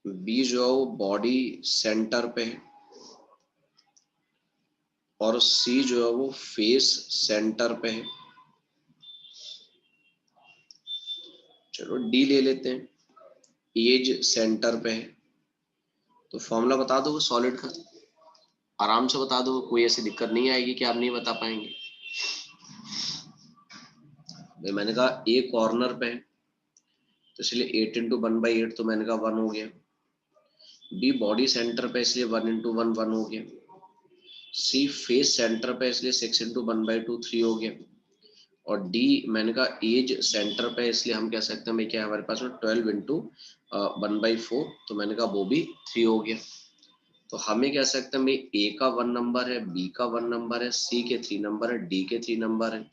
बी जो है वो बॉडी सेंटर पे है, और सी जो है वो फेस सेंटर पे है। चलो डी ले लेते हैं, एज सेंटर पे है। तो फॉर्मूला बता दो सॉलिड का, आराम से बता दो, कोई ऐसी दिक्कत नहीं आएगी कि आप नहीं बता पाएंगे। भाई मैंने कहा ए कॉर्नर पे है तो इसलिए 8 × 1/8 तो मैंने कहा 1 हो गया। बी बॉडी सेंटर पे इसलिए 1 × 1 1 हो गया। सी फेस सेंटर पे इसलिए 6 × 1/2 3 हो गया। और डी मैंने कहा एज सेंटर पे इसलिए हम कह सकते हैं भाई क्या है हमारे पास में 12 × 1/4, तो मैंने कहा वो भी 3 हो गया। तो हमें कह सकते हैं भाई ए का 1 नंबर है, बी का 1 नंबर है, सी के 3 नंबर है, डी के 3 नंबर है।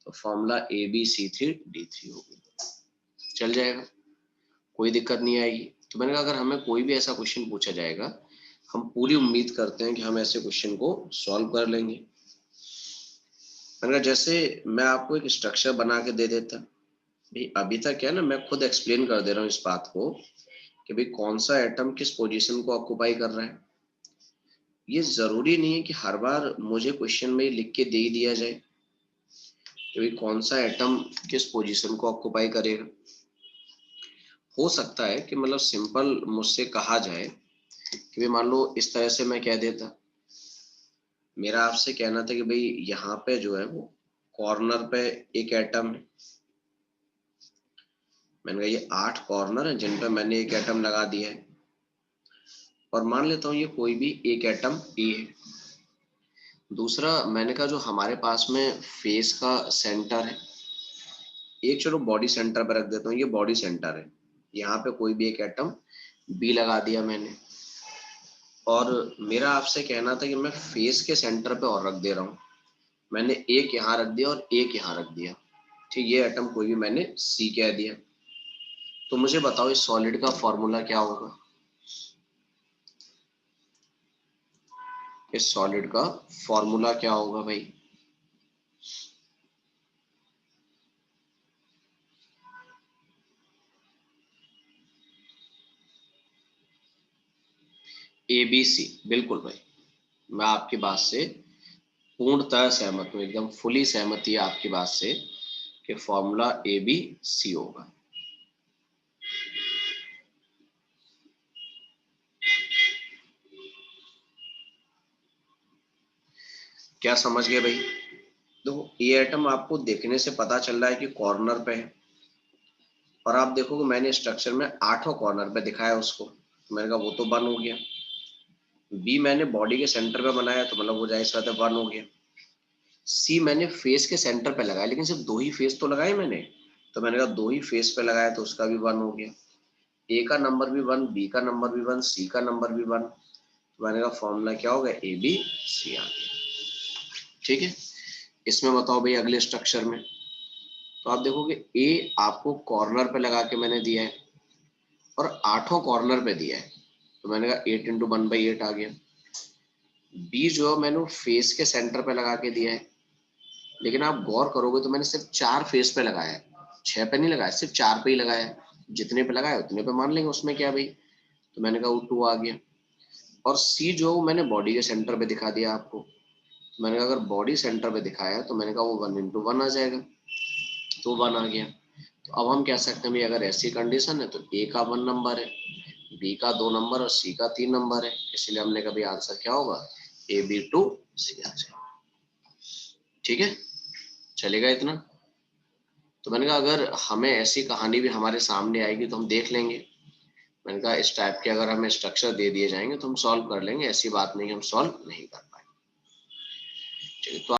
तो फॉर्मूला AB C3D3 हो गया, चल जाएगा, कोई दिक्कत नहीं आएगी। तो मैंने कहा अगर हमें कोई भी ऐसा क्वेश्चन पूछा जाएगा, हम पूरी उम्मीद करते हैं कि हम ऐसे क्वेश्चन को सॉल्व कर लेंगे। मैंने कहा जैसे मैं आपको एक स्ट्रक्चर बना के दे देता, भाई अभी तक क्या है ना, मैं खुद एक्सप्लेन कर दे रहा हूँ इस बात को कि भाई कौन सा एटम किस पोजीशन को ऑक्यूपाई कर रहा है। ये जरूरी नहीं है कि हर बार मुझे क्वेश्चन में लिख के दे ही दिया जाए कि भाई कौन सा एटम किस पोजीशन को ऑक्यूपाई करेगा। हो सकता है कि मतलब सिंपल मुझसे कहा जाए कि भाई मान लो इस तरह से मैं कह देता, मेरा आपसे कहना था कि भाई यहाँ पे जो है वो कॉर्नर पे एक एटम है। मैंने कहा ये 8 कॉर्नर है जिन पे मैंने एक एटम लगा दिया है, और मान लेता हूँ ये कोई भी एक एटम ए है। दूसरा मैंने कहा जो हमारे पास में फेस का सेंटर है, एक चलो बॉडी सेंटर पर रख देता हूँ, ये बॉडी सेंटर है, यहाँ पे कोई भी एक एटम बी लगा दिया मैंने। और मेरा आपसे कहना था कि मैं फेस के सेंटर पे और रख दे रहा हूँ, मैंने एक यहाँ रख दिया और एक यहाँ रख दिया, ठीक, ये एटम कोई भी मैंने सी कह दिया। तो मुझे बताओ इस सॉलिड का फॉर्मूला क्या होगा, इस सॉलिड का फॉर्मूला क्या होगा भाई। ABC, बिल्कुल भाई, मैं आपकी बात से पूर्णतः सहमत हूँ, एकदम फुली सहमति है आपकी बात से कि फॉर्मूला ABC होगा। क्या समझ गए भाई। देखो ये एटम आपको देखने से पता चल रहा है कि कॉर्नर पे है, और आप देखोगे मैंने स्ट्रक्चर में 8 कॉर्नर पे दिखाया उसको, तो मैंने कहा वो तो 1 हो गया। बी मैंने बॉडी के सेंटर पे बनाया तो मतलब वो जाहिर सी बात है 1 हो गया। सी मैंने फेस के सेंटर पे लगाया, लेकिन सिर्फ 2 ही फेस तो लगाए मैंने, तो मैंने कहा 2 ही फेस पे लगाया तो उसका भी 1 हो गया। ए का नंबर भी 1, बी का नंबर भी 1, सी का नंबर भी 1, तो मैंने कहा फॉर्मूला क्या होगा, ABC आ गया। ठीक है, इसमें बताओ भाई अगले स्ट्रक्चर में, तो आप देखोगे ए आपको कॉर्नर पे लगा के मैंने दिया है और 8 कॉर्नर पे दिया है, तो मैंने कहा 8 × 1/8 आ गया। बी जो मैंने फेस के सेंटर पे लगा के दिया है, लेकिन आप गौर करोगे तो मैंने सिर्फ 4 फेस पे लगाया है, 6 पे नहीं लगाया, सिर्फ 4 पे ही लगाया है। जितने पे लगाया उतने पे मान लेंगे, उसमें क्या भाई, तो मैंने कहा वो 2 आ गया। और सी जो मैंने बॉडी के सेंटर पे दिखा दिया आपको, तो मैंने कहा अगर बॉडी सेंटर पे दिखाया तो मैंने कहा वो 1 × 1 आ जाएगा, तो 1 आ गया। तो अब हम कह सकते हैं भाई अगर ऐसी कंडीशन है तो ए का 1 नंबर है, बी का 2 नंबर और सी का 3 नंबर है, इसलिए हमने कहा भाई आंसर क्या होगा, AB to C आ जाएगा। ठीक है, चलेगा इतना। तो मैंने कहा अगर हमें ऐसी कहानी भी हमारे सामने आएगी तो हम देख लेंगे। मैंने कहा इस टाइप के अगर हमें स्ट्रक्चर दे दिए जाएंगे तो हम सॉल्व कर लेंगे, ऐसी बात नहीं हम सॉल्व नहीं कर पाएंगे। चलिए तो